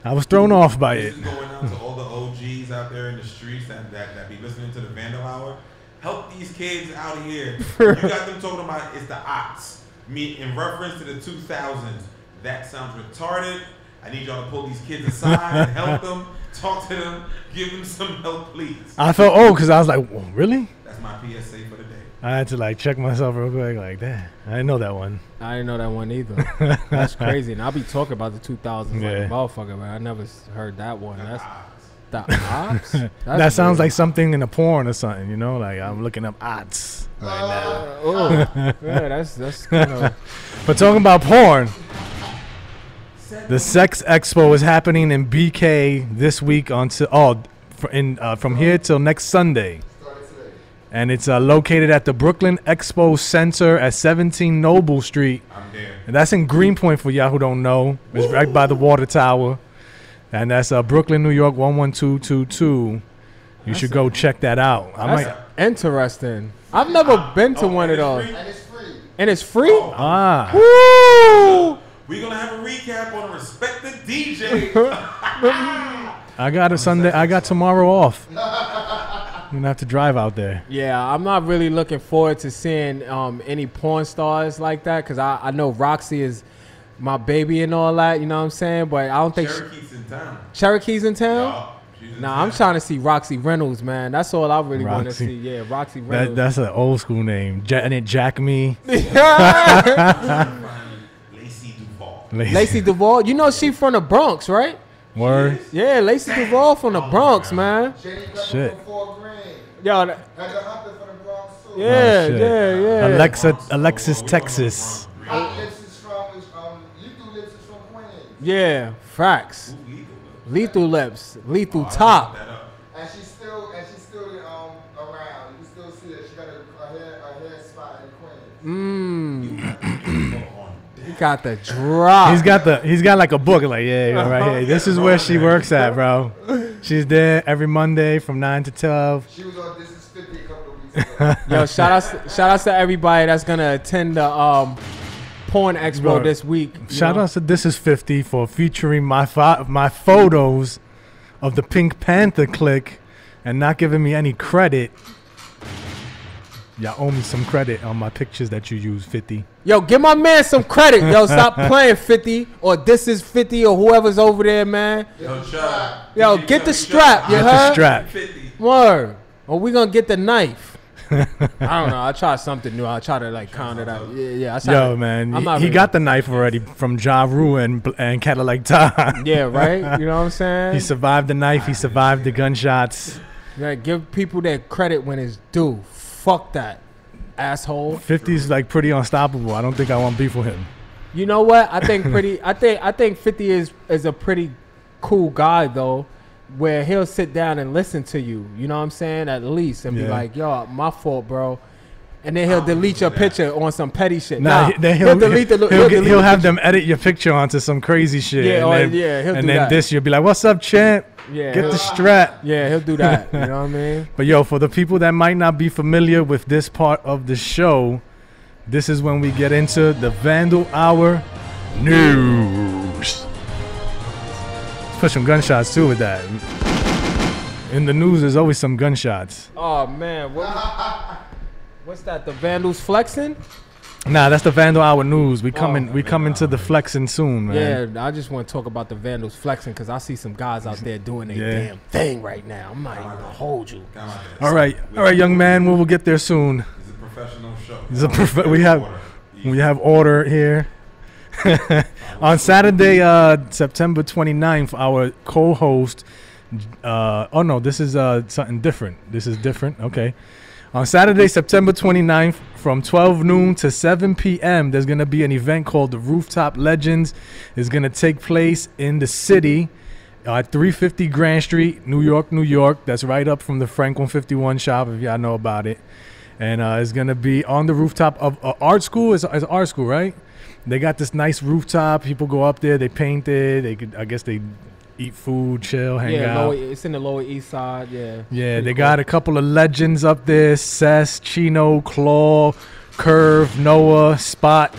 I was thrown off by it. This is going out to all the OGs out there in the streets that be listening to the Vandal Hour. Help these kids out of here. You got them talking about it's the aughts. In reference to the 2000s. That sounds retarded. I need y'all to pull these kids aside and help them. Talk to them. Give them some help, please. I felt old because I was like, well, really? That's my PSA for the day. I had to check myself real quick like that. I didn't know that one. I didn't know that one either. That's crazy. And I'll be talking about the 2000s like a motherfucker, man. I never heard that one. That's the ops? That sounds like something in a porn or something, like I'm looking up odds right now. Oh, yeah, that's kind of. But talking about porn, the Sex Expo is happening in BK this week from here till next Sunday. And it's located at the Brooklyn Expo Center at 17 Noble Street. I'm there. And that's in Greenpoint for y'all who don't know. It's right by the water tower. And that's Brooklyn, New York, 11222. You should go check that out. That's interesting. I've never been to one of those. And it's free. And it's free? Ah. Woo! We're going to have a recap on Respect the DJ. I got a Sunday. I got tomorrow off. I'm going to have to drive out there. Yeah, I'm not really looking forward to seeing any porn stars like that because I know Roxy is my baby and all that, you know what I'm saying? But I don't think... Cherokee's in town. Cherokee's in town? Yeah, nah, I'm trying to see Roxy Reynolds, man. That's all I really want to see. Yeah, Roxy Reynolds. That's an old school name. And it Jack Me. Lacey Duvall. Lacey Duvall? You know she from the Bronx, right? Word? Yeah, Lacey Duvall from the Bronx, man. Shit. Yo, yeah. Yeah. Alexis, Texas. Yeah, facts. Lethal Lips, Lethal Top. And she's still around. You still see that she got a hair spot in Queens. He got the drop. He's got like a book like right here. This is where she works at, bro. She's there every Monday from 9 to 12. She was on This Is 50 a couple of weeks ago. Yo, shout outs to everybody that's gonna attend the porn expo this week. Shout outs to This Is 50 for featuring my photos of the Pink Panther clique and not giving me any credit. Y'all owe me some credit on my pictures that you use, 50. Yo, give my man some credit. Yo, stop playing 50 or This Is 50 or whoever's over there, man. Yo, get the strap. You heard? The strap. Word. Or we gonna get the knife. I don't know. I try something new. I try to count it out. Yeah. Yo, man, he got the knife already from Ja Rule and Cadillac Todd. Yeah, right. You know what I'm saying? He survived the knife. He survived the gunshots. Yeah, give people their credit when it's due. Fuck that, asshole. 50's pretty unstoppable. I don't think I want beef with him. You know what? I think 50 is a pretty cool guy though, where he'll sit down and listen to you. You know what I'm saying? At least and be like, "Yo, my fault, bro." And then he'll delete your picture on some petty shit. Then he'll have them edit your picture onto some crazy shit. Yeah, and then this you'll be like, "What's up, champ? Yeah, get the strap." Yeah, he'll do that. You know what I mean? But yo, for the people that might not be familiar with this part of the show, this is when we get into the Vandal Hour news. Let's put some gunshots too with that. In the news, there's always some gunshots. Oh man, what's that? The Vandals flexing? Nah, that's the Vandal Hour news. We coming to the flexing soon, man. Yeah, I just want to talk about the Vandals flexing because I see some guys out there doing their damn thing right now. I'm not even gonna hold you. All right, young man. We will get there soon. It's a professional show. We have order here. On Saturday, September 29th, our co-host. Oh no, this is something different. This is different. Okay. On Saturday, September 29th, from 12 noon to 7 p.m., there's going to be an event called the Rooftop Legends. It's going to take place in the city at 350 Grand Street, New York, New York. That's right up from the Frank 151 shop, if y'all know about it. And it's going to be on the rooftop of art school. It's art school, right? They got this nice rooftop. People go up there. They paint it. I guess they eat food, chill, hang out. It's in the Lower East Side, yeah. Yeah, they got a couple of legends up there. Cess, Chino, Claw, Curve, Noah, Spot,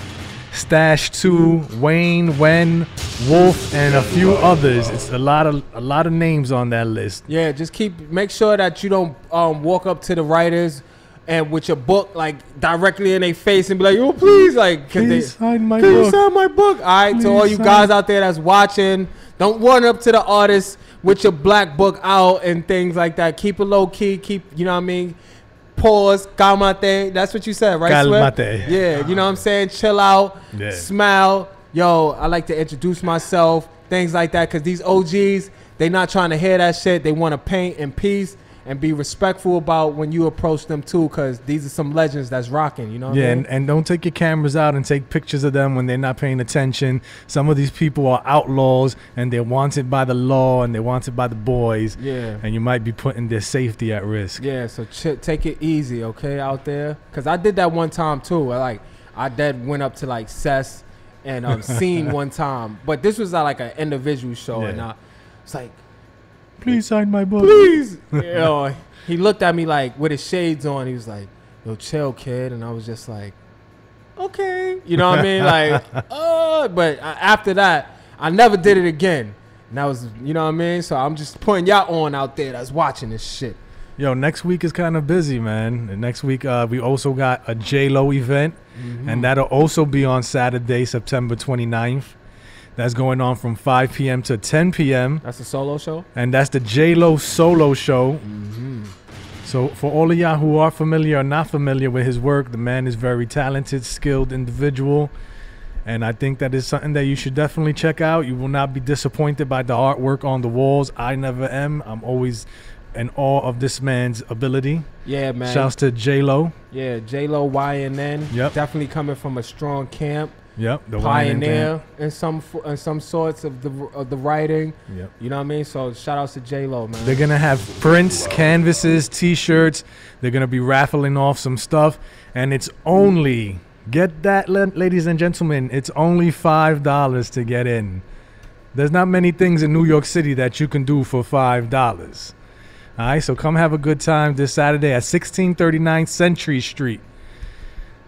Stash 2, Wayne, Wen, Wolf, and a few others. It's a lot of names on that list. Yeah, just make sure that you don't walk up to the writers and with your book like directly in their face and be like, "Oh, please, like, please sign my can book. you sign my book?" All right, to all you guys out there that's watching, don't run up to the artist with your black book out and things like that. Keep it low key. Keep, you know what I mean? Pause. Calmate. That's what you said, right, Calmate. Swift? Yeah, you know what I'm saying? Chill out. Yeah. Smile. Yo, I like to introduce myself. Things like that. Because these OGs, they not trying to hear that shit. They want to paint in peace and be respectful about when you approach them too, because these are some legends that's rocking, you know what I mean? and don't take your cameras out and take pictures of them when they're not paying attention. Some of these people are outlaws and they're wanted by the law and they're wanted by the boys. Yeah. And you might be putting their safety at risk. Yeah, so take it easy, okay, out there? Because I did that one time too. I went up to like Cess and Scene one time. But this was like an individual show. Yeah. And it's like, please sign my book. Please. You know, he looked at me like with his shades on. He was like, "Yo, chill, kid." And I was just like, okay. You know what I mean? Like, but after that, I never did it again. And that was, you know what I mean? So I'm just putting y'all on out there that's watching this shit. Yo, next week is kind of busy, man. And next week, we also got a J-Lo event. Mm-hmm. And that'll also be on Saturday, September 29th. That's going on from 5 p.m. to 10 p.m. That's a solo show? And that's the J-Lo solo show. Mm-hmm. So for all of y'all who are familiar or not familiar with his work, the man is very talented, skilled individual. And I think that is something that you should definitely check out. You will not be disappointed by the artwork on the walls. I never am. I'm always in awe of this man's ability. Yeah, man. Shouts to J-Lo. Yeah, J-Lo, YNN. Yep. Definitely coming from a strong camp. Yep, the pioneer in some sorts of the writing. Yep. You know what I mean? So shout outs to J-Lo, man. They're gonna have prints, canvases, t-shirts. They're gonna be raffling off some stuff, and it's only, get that, ladies and gentlemen, it's only $5 to get in. There's not many things in New York City that you can do for $5. All right, so come have a good time this Saturday at 1639 Century Street.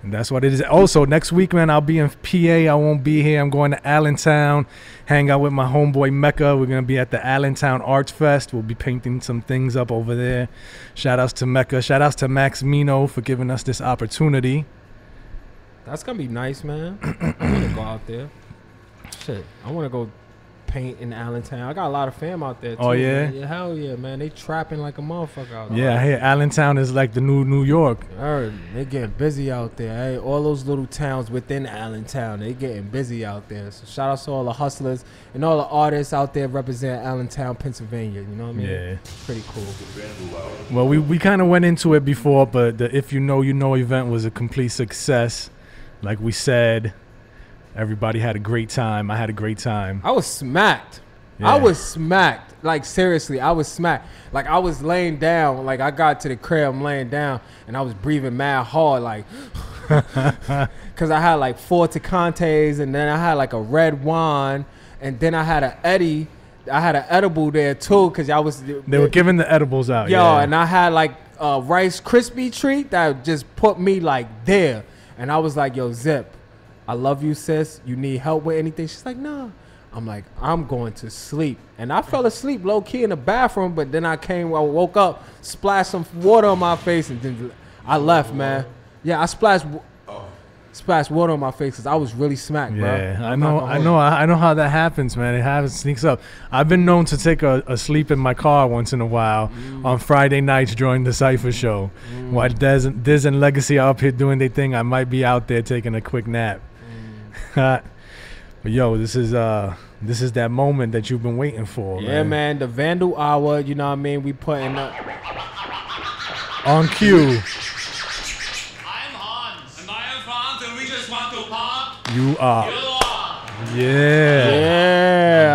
And that's what it is. Also, next week, man, I'll be in PA. I won't be here. I'm going to Allentown, hang out with my homeboy Mecca. We're going to be at the Allentown Arts Fest. We'll be painting some things up over there. Shout outs to Mecca. Shout outs to Max Mino for giving us this opportunity. That's going to be nice, man. I want to go out there. Shit, I want to go paint in Allentown. I got a lot of fam out there, too. Oh, yeah? Man. Yeah, hell yeah, man. They trapping like a motherfucker out there. Yeah, I hear Allentown is like the new New York. They getting busy out there. Hey, all those little towns within Allentown, they getting busy out there. So shout out to all the hustlers and all the artists out there represent Allentown, Pennsylvania. You know what I mean? Yeah. Pretty cool. Well, we kind of went into it before, but the If You Know, You Know event was a complete success. Like we said, everybody had a great time. I had a great time. I was smacked. Yeah. I was smacked. Like, seriously, I was smacked. Like, I was laying down. Like, I got to the crib, I'm laying down, and I was breathing mad hard, like, because I had, like, 4 Tecantes, and then I had, like, a red wine, and then I had an Eddie. I had an edible there, too, because I was... They were giving the edibles out, and I had, like, a Rice Krispie treat that just put me, like, there. And I was like, yo, Zip, I love you, sis. You need help with anything? She's like, nah. I'm like, I'm going to sleep. And I fell asleep low-key in the bathroom, but then I woke up, splashed some water on my face, and then I left, man. Yeah, I splashed water on my face because I was really smacked, bro. Yeah, I know how that happens, man. It sneaks up. I've been known to take a sleep in my car once in a while on Friday nights during the Cypher show. While Diz and Legacy are up here doing their thing, I might be out there taking a quick nap. But yo, this is that moment that you've been waiting for. Yeah, man. The Vandal Hour. You know what I mean? We putting up on cue. I'm Hans, and I am Franz, and we just want to pop. You are. You are. Yeah.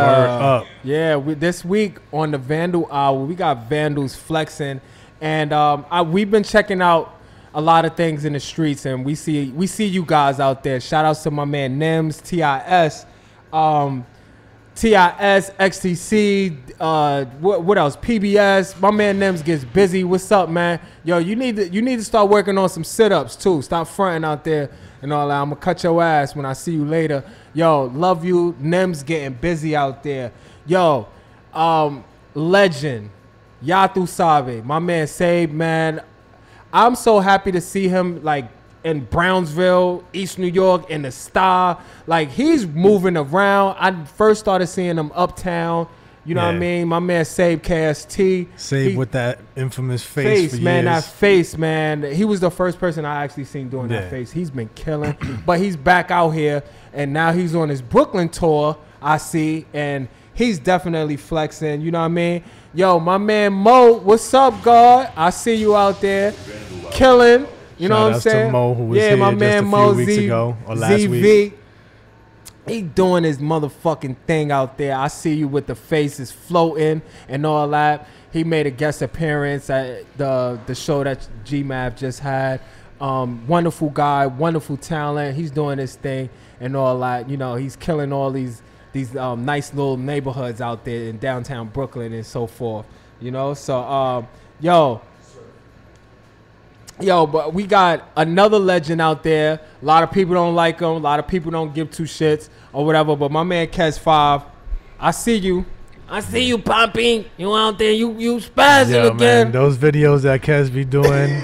Word up. Yeah. This week on the Vandal Hour, we got Vandals flexing, and we've been checking out a lot of things in the streets, and we see you guys out there. Shout out to my man Nims, TIS, XTC, what else? PBS. My man Nims gets busy. What's up, man? Yo, you need to start working on some sit-ups too. Stop fronting out there and all that. I'm gonna cut your ass when I see you later. Yo, love you. Nims getting busy out there. Yo, legend, Yatu Sabe, my man Sabe, man. I'm so happy to see him like in Brownsville, East New York, in the Star. Like, he's moving around. I first started seeing him uptown. You know what I mean? My man Sabe KST. Sabe with that infamous face for man, years. that face, man. He was the first person I actually seen doing that face. He's been killing. But he's back out here, and now he's on his Brooklyn tour, I see, and he's definitely flexing. You know what I mean? Yo, my man Mo, what's up, God? I see you out there killing. You know what I'm saying? Shout out to Mo, who was here my just man a few Mo weeks ago, or last ZV. week. He doing his motherfucking thing out there. I see you with the faces floating and all that. He made a guest appearance at the show that GMAV just had. Wonderful guy, wonderful talent. He's doing his thing and all that. You know, he's killing all these nice little neighborhoods out there in downtown Brooklyn and so forth. You know, so Yo, but we got another legend out there. A lot of people don't like him. A lot of people don't give two shits or whatever. But my man Kes 5, I see you. I see you popping. You out there. You spazzing again. Man, those videos that Kes be doing,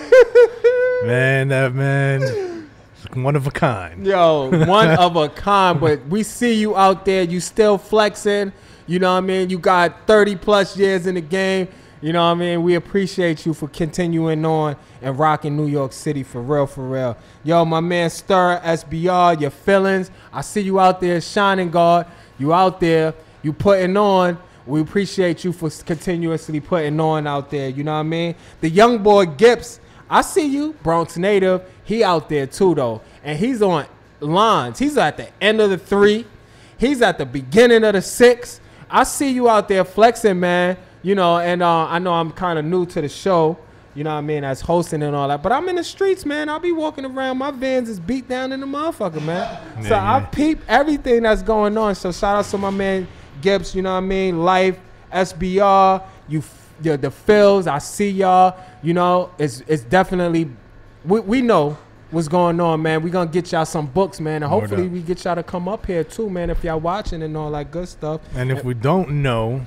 man, that man, one of a kind. Yo, one of a kind. But we see you out there. You still flexing. You know what I mean? You got 30 plus years in the game. You know what I mean? We appreciate you for continuing on and rocking New York City for real, for real. Yo, my man Stir, SBR, your feelings. I see you out there shining, God. You out there. You putting on. We appreciate you for continuously putting on out there. You know what I mean? The young boy Gibbs, I see you. Bronx native. He out there too, though. And he's on lines. He's at the end of the 3. He's at the beginning of the 6. I see you out there flexing, man. You know, and I know I'm kind of new to the show, you know what I mean, as hosting and all that. But I'm in the streets, man. I'll be walking around. My Vans is beat down in the motherfucker, man. So I peep everything that's going on. So shout out to my man Gibbs, you know what I mean, Life, SBR, the Phils. I see y'all. You know, it's definitely, we know what's going on, man. We going to get y'all some books, man. And hopefully we get y'all to come up here, too, man, if y'all watching and all that good stuff. And if we don't know,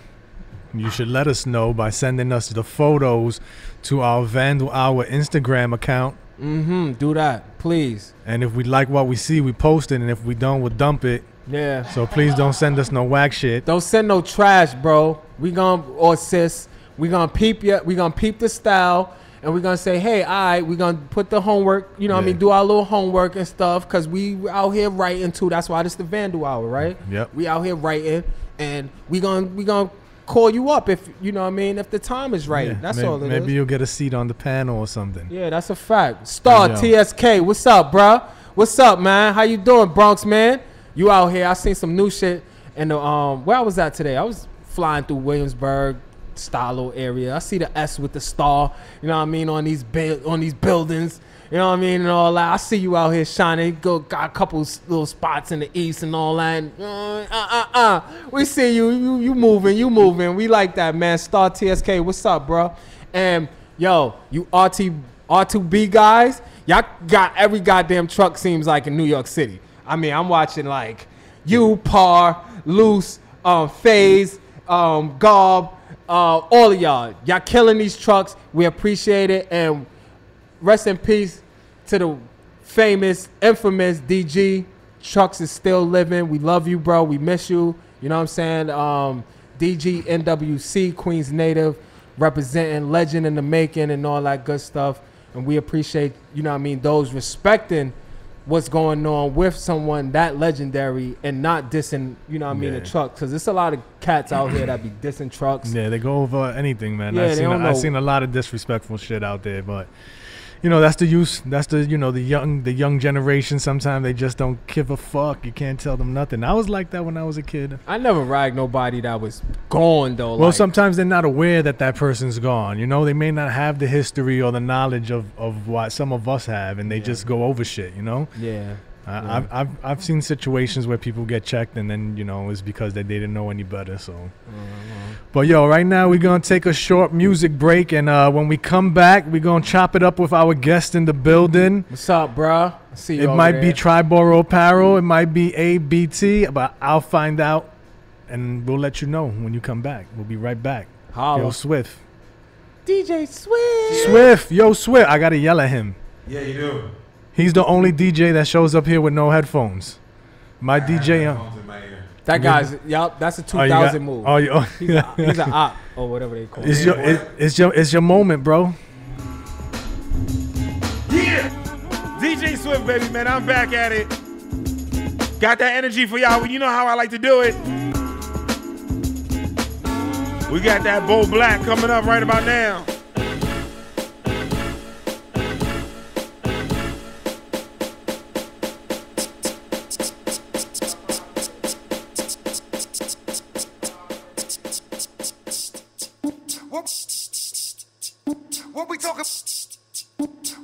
you should let us know by sending us the photos to our Vandal Hour Instagram account. Do that, please. And if we like what we see, we post it. And if we don't, we'll dump it. Yeah. So please don't send us no whack shit. Don't send no trash, bro. Or sis, we gonna peep you. We gonna peep the style. And we're going to say, hey, all right, we're going to put the homework, you know what I mean, do our little homework and stuff, because we out here writing, too. That's why this the Vandal Hour, right? Yep. We out here writing, and we gonna call you up if, you know what I mean, if the time is right. Yeah, that's all it is. Maybe you'll get a seat on the panel or something. Yeah, that's a fact. Star, TSK, what's up, bro? What's up, man? How you doing, Bronx, man? You out here. I seen some new shit. And where I was at today, I was flying through Williamsburg, Stalo area. I see the S with the star, you know what I mean, on these buildings, you know what I mean, and all that. I see you out here shining. Got a couple little spots in the east and all that. We see you moving. We like that, man. Star TSK, what's up, bro? And yo, you R2B guys, y'all got every goddamn truck seems like in New York City. I mean, I'm watching like you, Par, Loose, FaZe, Garb. All of y'all killing these trucks. We appreciate it, and rest in peace to the famous, infamous DG. Trucks is still living. We love you, bro. We miss you. You know what I'm saying? DG NWC, Queens native, representing, legend in the making, and all that good stuff. And we appreciate, you know what I mean, those respecting what's going on with someone that legendary and not dissing, you know what I mean, the truck. Because there's a lot of cats out here that be dissing trucks. Yeah, they go over anything, man. Yeah, I've seen a lot of disrespectful shit out there, but you know, that's the use. That's the, you know, the young generation. Sometimes they just don't give a fuck. You can't tell them nothing. I was like that when I was a kid. I never ragged nobody that was gone though. Well, sometimes they're not aware that that person's gone. You know, they may not have the history or the knowledge of what some of us have, and they just go over shit. You know. Yeah. I've seen situations where people get checked and then, you know, it's because they didn't know any better. So, but yo, right now we're gonna take a short music break, and when we come back, we're gonna chop it up with our guest in the building. What's up, bro? I see you. It might be Triborough Apparel, it might be ABT, but I'll find out, and we'll let you know when you come back. We'll be right back. Holla. Yo, Swift. DJ Swift. Swift, yo, Swift. I gotta yell at him. Yeah, you do. He's the only DJ that shows up here with no headphones. My DJ. That guy's, yup, that's a 2000 move. He's an op or whatever they call it. It's your moment, bro. Yeah, DJ Swift, baby, man, I'm back at it. Got that energy for y'all. You know how I like to do it. We got that Bo Black coming up right about now.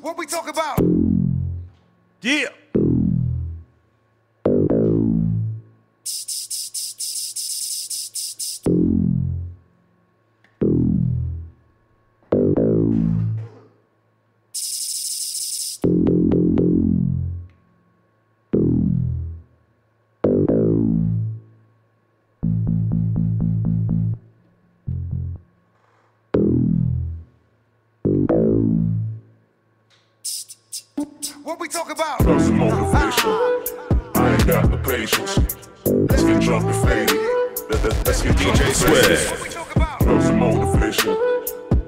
What we talk about? Yeah. What we talk about? Plus motivation. I ain't got the patience. Let's get drunk and faded. Let's get drunk and faded. Plus motivation.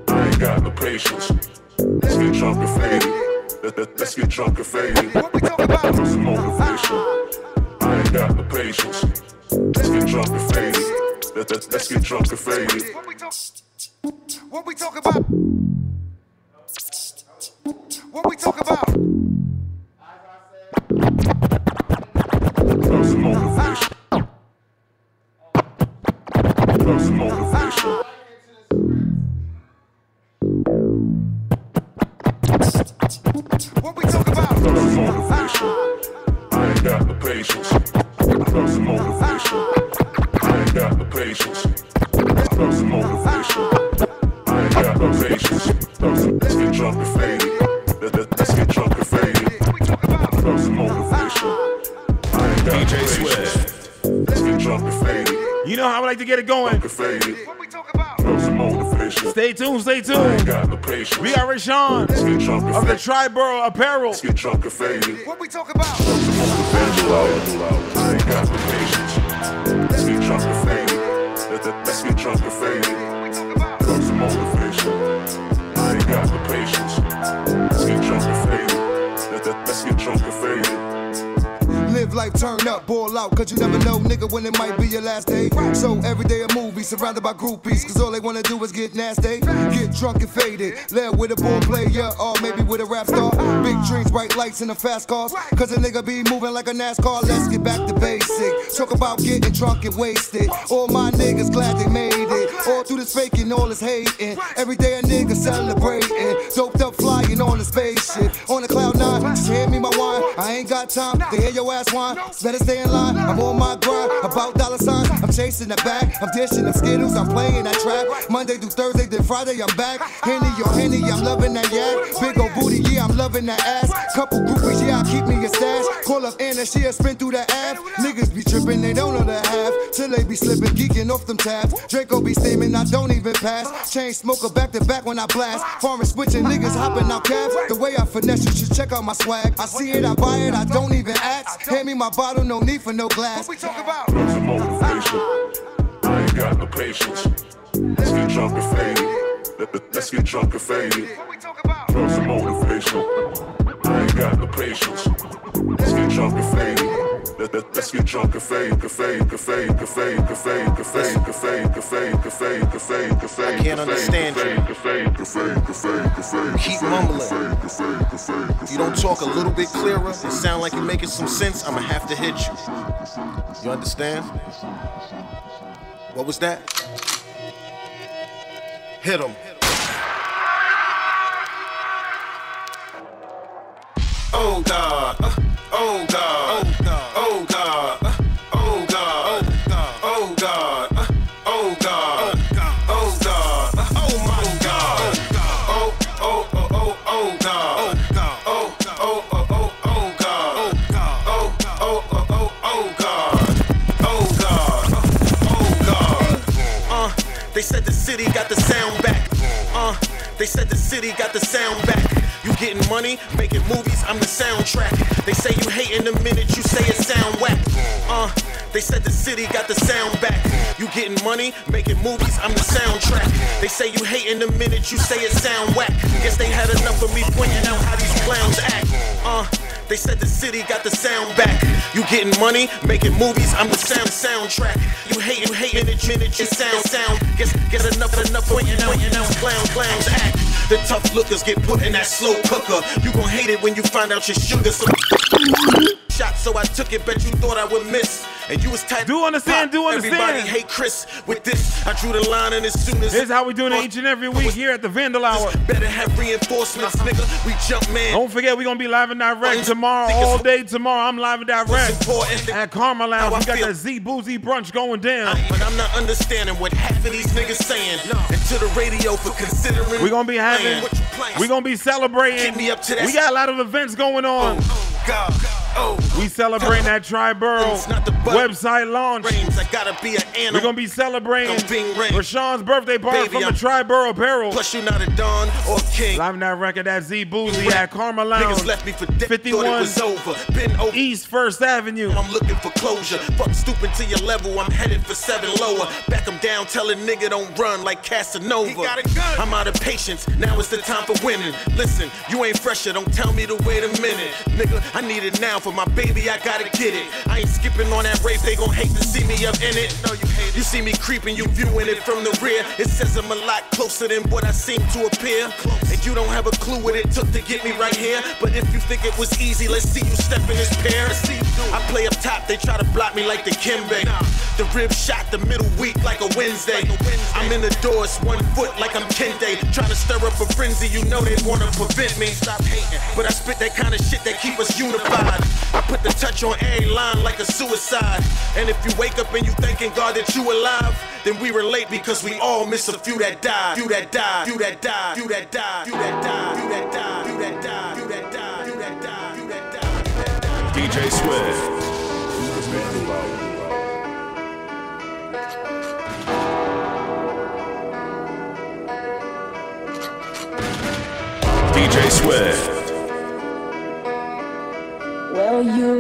I ain't got the patience. Let's get drunk and faded. Let's get drunk and faded. Plus motivation. I ain't got the patience. Let's get drunk and faded. Let's get drunk and faded. What we talk about? What we talk about? Plus motivation. Plus motivation. What we talk about? Plus motivation. I ain't got the patience. Plus motivation. I ain't got the patience. Plus motivation. I ain't got the patience. Let's get drunk and faded. Let's get drunk and faded. Plus motivation. I ain't got DJ Swift. Let's get drunk and faded. You know how I like to get it going. Stay tuned, stay tuned. We got Rashawn of the Triborough Apparel. Let's get drunk and faded. What we talk about? I ain't got the patience. Let's get drunk and faded. Let's get drunk and faded. Plus motivation. I ain't got the patience. Let's get drunk and faded. Let's get drunk and faded. Live life, turn up, ball out, cause you never know, nigga, when it might be your last day. So every day a movie, surrounded by groupies, cause all they wanna do is get nasty. Get drunk and faded, live with a ball player, or maybe with a rap star. Big dreams, bright lights, and the fast cars, cause a nigga be moving like a NASCAR. Let's get back to basic, talk about getting drunk and wasted. All my niggas glad they made it, all through this faking, all this hating. Every day a nigga celebrating, doped up flying on the spaceship. On the cloud nine, just hand me my wine, I ain't got time to hear your ass whine. Better stay in line, I'm on my grind, about dollar signs, I'm chasing the bag, I'm dishing them Skittles, I'm playing that track. Monday through Thursday, then Friday I'm back. Henny or Henny, I'm loving that yak. Big ol' booty, yeah, I'm loving that ass. Couple groupies, yeah, I keep me a stash. Call up Anna, she'll spin through the app. Niggas be tripping, they don't know the half. Till they be slipping, geeking off them tabs. Draco be steaming, I don't even pass. Chain smoker back to back when I blast. Foreign switching, niggas hopping out cabs. The way I finesse, you should check out my swag. I see it, I buy it, I don't even ask. Hand me my bottle, no need for no glass. What we talk about? Plus motivation. I ain't got the patience. Let's get drunk and faded. Let's get drunk and faded. What we talk about? Plus motivation. I ain't got the patience. Let's get drunk and fade. Let's get drunk and fade. I can't understand you. Keep mumbling. You don't talk a little bit clearer and sound like you're making some sense, I'ma have to hit you. You understand? What was that? Hit him. Oh God, oh God, oh God, oh God, oh God, oh God, oh God, oh my God, oh oh oh oh oh God, oh oh oh oh oh God, oh oh oh oh oh God, oh God, oh God. They said the city got the sound back. They said the city got the sound back. You getting money, making movies, I'm the soundtrack. They say you hating the minute you say it sound whack. They said the city got the sound back. You getting money, making movies, I'm the soundtrack. They say you hating the minute you say it sound whack. Guess they had enough of me pointing out how these clowns act. They said the city got the sound back. You getting money, making movies, I'm the soundtrack. You hating the minute you sound. Guess enough pointing out clowns act. The tough lookers get put in that slow cooker. You gon' hate it when you find out your sugar. Shot, so I took it, bet you thought I would miss. And you was tight. Do understand. Everybody hate Chris. With this, I drew the line, and as soon as this is how we doing it each and every week here at the Vandal Hour. Better have reinforcements, nigga. We jump, man. Don't forget, we gonna be live and direct tomorrow, all day tomorrow. I'm live and direct at Karma Lounge. We got that Z Boozy brunch going down. But I'm not understanding what half of these niggas saying. And to the radio for considering. We gonna be having. We gonna be celebrating. Me up to that. We got a lot of events going on. God. We celebrating that Tri-Borough website launch. I gotta be an animal. We're gonna be celebrating Rashawn's birthday party from the Tri-Borough Apparel. Plus you not a Don or King. Live in that record at Z Boozy at Karma Lounge. Niggas left me for dead. 51 it was over. Been over. East 1st Avenue. I'm looking for closure. Fuck stooping to your level. I'm headed for 7 lower. Back him down, tell a nigga don't run like Casanova. He got a gun. I'm out of patience. Now it's the time for winning. Listen, you ain't fresher. Don't tell me to wait a minute. Nigga, I need it now for my baby. I gotta get it. I ain't skipping on that rape. They gon' hate to see me up in it. No, you hate it. You see me creeping, you viewing it from the rear. It says I'm a lot closer than what I seem to appear. And you don't have a clue what it took to get me right here. But if you think it was easy, let's see you step in this pair. I play up top, they try to block me like the Kimbe. The rib shot, the middle weak like a Wednesday. I'm in the doors, 1 foot like I'm Kente. Trying to stir up a frenzy, you know they wanna prevent me. Stop hating, but I spit that kind of shit that keep us unified. I put the touch on every line like a suicide. And if you wake up and you thanking God that you alive, then we relate because we all miss a few that died. You that died, you that died, you that died, you that died, you that died, you that died, you that died, you that died, you that died. DJ Swift. DJ Swift. Well, you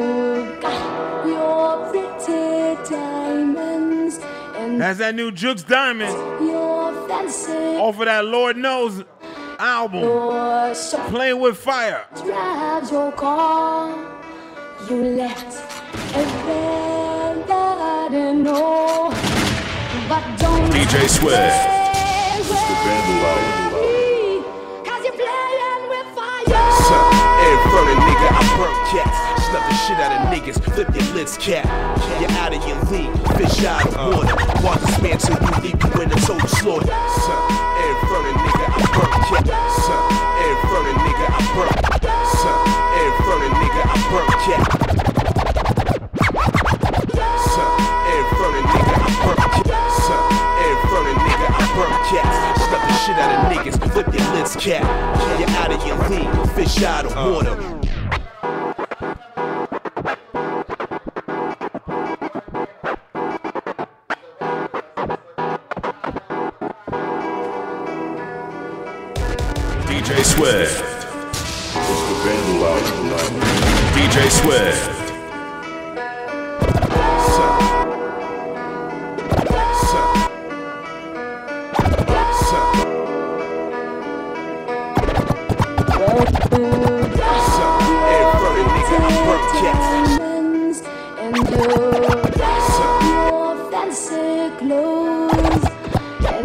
got your pretty diamonds and that's that new Jukes Diamond your fancy off of that Lord Knows album. Playing with Fire. Drives your car. You left everything that I didn't know, but don't DJ Swift. Burning nigga, I burn cats. Slap the shit out of niggas, flip your lids cap. You're out of your league, fish out of water. Watch this man till you leave you in the total slaughter. And burning nigga, I burn cats. And burning nigga, I burn. And burning nigga, I burn cat. And burning nigga, I burn cat. And burning nigga, I burn cats. Slap the shit out of niggas, flip your lids cap. You're out of your league, fish out of water. DJ Swift. It's the Vandal Hour tonight. DJ Swift.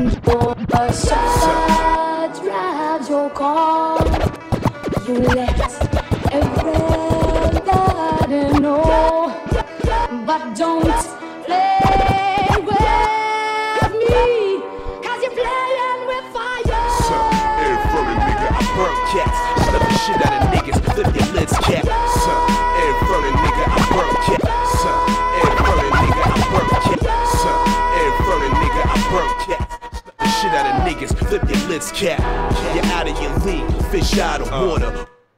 and your chauffeur drives your car. You let everybody know, but don't play with me, 'cause you're playing with fire. Hey, furry nigga, I burn cats. Slap the shit out of niggas, flip your lids cap. Hey, furry nigga, I burn cats. Hey, furry nigga, I burn cats. Hey, furry nigga, I burn cats. Slap the shit out of niggas, flip your lids cap. You're out of your league, fish out of water.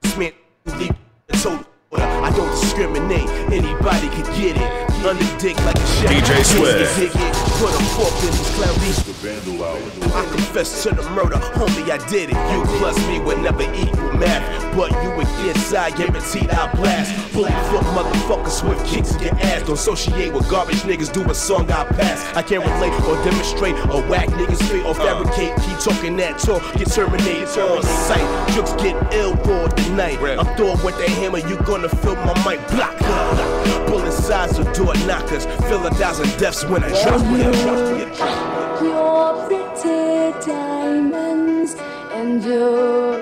Smith, leave total. I don't discriminate, anybody can get it. Under dick like a chef. DJ Swift. Put a fork in these cloudies. The Vandal Hour. I confess to the murder, homie, I did it. You plus me would never equal math, but you would get side, guaranteed I'll blast. Fully foot motherfuckers with kicks in your ass. Don't associate with garbage niggas, do a song I pass. I can't relate or demonstrate or whack niggas fate or fabricate. Keep talking that talk, get terminated on sight. Jokes get ill for tonight. I'm throwing with the hammer, you gonna feel my mic block. Bullet sides of door knockers, fill 1,000 deaths when I drop it. Your pretty diamonds and your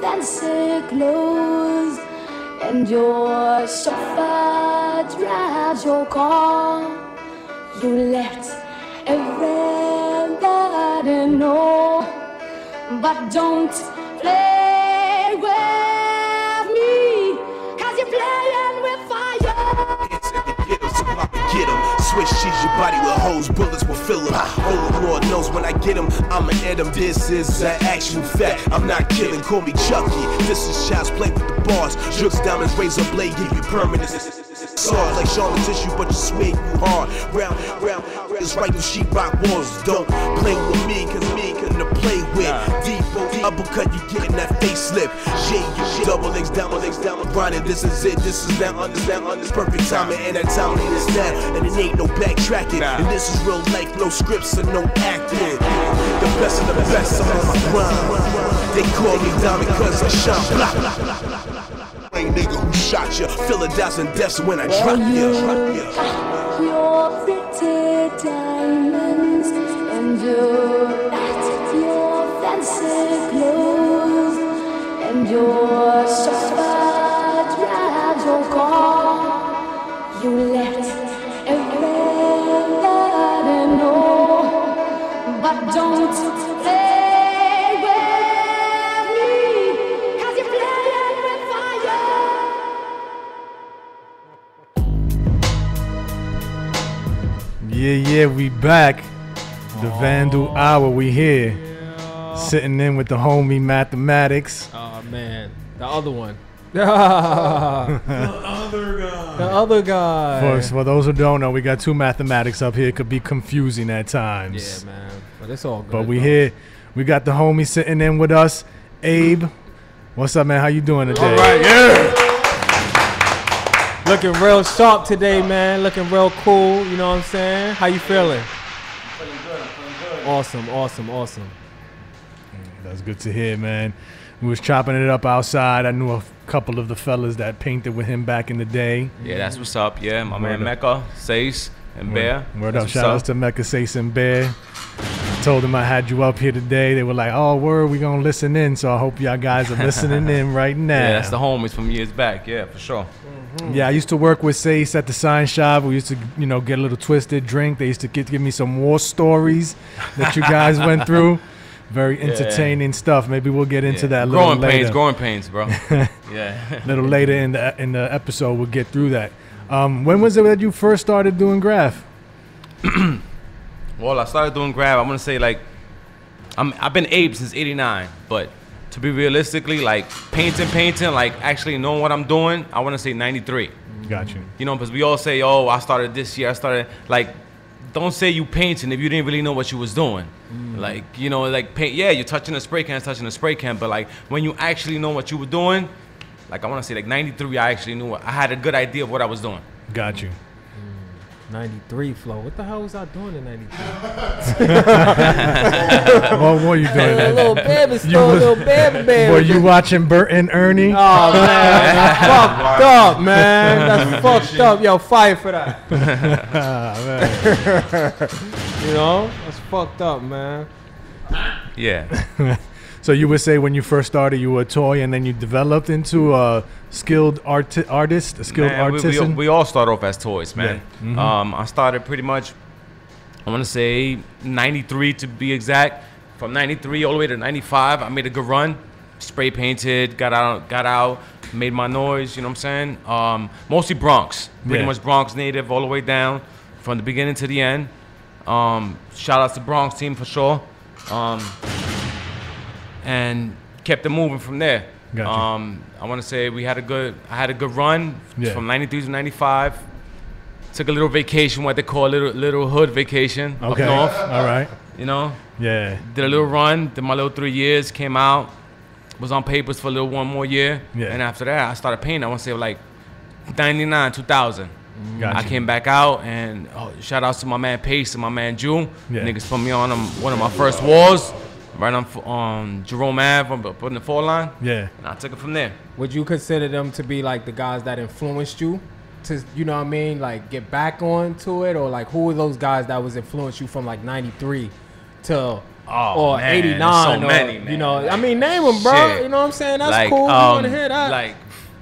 fancy clothes and your chauffeur drives your car. You let everybody know, but don't play with me, 'cause you're playing with fire. Get 'em, switch cheese your body with hoes, bullets will fill 'em. Oh Lord knows when I get 'em, I'ma end 'em. This is an actual fact, I'm not kidding, call me Chucky. This is child's play with the bars, Drooks, diamonds, razor blade, give you permanence. Soft like Charlotte tissue, but you swear you hard. Round, it's right through sheetrock walls. Don't play with me, 'cause me couldn't play with. Deep uppercut, you getting that facelift. Yeah, you double X down, grinding. This is it, this is now, understand, perfect timing, and that timing is now. And it ain't no backtracking, and this is real life, no scripts and no acting. The best of the best, I'm on my grind. They call me Diamond 'cause I shine. Blah, blah, blah, blah. Nigga who shot you, fill 1,000 deaths when I drop you. Your pretty diamonds and your fancy clothes and your chauffeur drives your car. You let everybody know, but don't play with me, 'cause you're playing with fire. Yeah, we back. The Vandal Hour, we here. Sitting in with the homie Mathematics. Oh man, the other one. The other guy. For those who don't know, we got two Mathematics up here. It could be confusing at times. Yeah, man. But it's all good. But we here. We got the homie sitting in with us, Abe. What's up, man? How you doing today? All right, yeah. Looking real sharp today, man. Looking real cool. You know what I'm saying? How you feeling? Feeling good. Awesome. That's good to hear, man. We was chopping it up outside. I knew a couple of the fellas that painted with him back in the day. Yeah, that's what's up. Yeah, my man Mecca, Sace, and Bear. Word up. Shout outs to Mecca, Sace, and Bear. Told them I had you up here today. They were like, oh, word, we going to listen in. So I hope y'all guys are listening in right now. Yeah, that's the homies from years back. Yeah, for sure. Yeah, I used to work with Sace at the sign shop. We used to, get a litlittle twisted, drink. They used to give me some war stories that you guys went through. Very entertaining stuff. Maybe we'll get into that a little later. Growing pains, bro. Yeah. A little later in the episode, we'll get through that. When was it that you first started doing graph? Well, I started doing graph. I'm gonna say I've been Abe since '89, but to be realistically, painting, actually knowing what I'm doing, I want to say '93. Got you. Because we all say, oh, I started this year. Don't say you painting if you didn't really know what you was doing. Paint. Yeah, you're touching a spray can, but when you actually know what you were doing, I want to say '93, I actually knew I had a good idea of what I was doing. Got you. 93 flow. What the hell was I doing in 93? What were you doing? A little baby store, little baby. Were you watching Bert and Ernie? Oh, man. That's fucked up, man. That's fucked up. Yo, fire for that. You know, that's fucked up, man. Yeah. So you would say when you first started, you were a toy, and then you developed into a skilled artist, a skilled Man, artisan? we all start off as toys, man. Yeah. Mhm. I started pretty much, I want to say 93 to be exact. From 93 all the way to 95, I made a good run. Spray painted, got out, made my noise, you know what I'm saying? Mostly Bronx. Pretty Yeah. much Bronx native all the way down from the beginning to the end. Shout out to Bronx team for sure. And kept it moving from there. Gotcha. I want to say I had a good run from 93 to 95. Took a little vacation, what they call a little hood vacation Okay. up north. All right. You know? Yeah. Did a little run, did my little 3 years, came out, was on papers for a little 1 more year. Yeah. And after that, I started painting. I want to say like 99, 2000. Gotcha. I came back out, and shout outs to my man Pace and my man Jew. Yeah. Niggas put me on one of my first walls, right on Jerome Ave, up on the 4 line. Yeah. And I took it from there. Would you consider them to be like the guys that influenced you to, you know what I mean, like get back onto it? Or like who were those guys that was influenced you from like 93 to or man, 89? so or, many, man. You know, I mean, name them, bro. Shit. You know what I'm saying? That's Like, cool. You want to hear that? Like,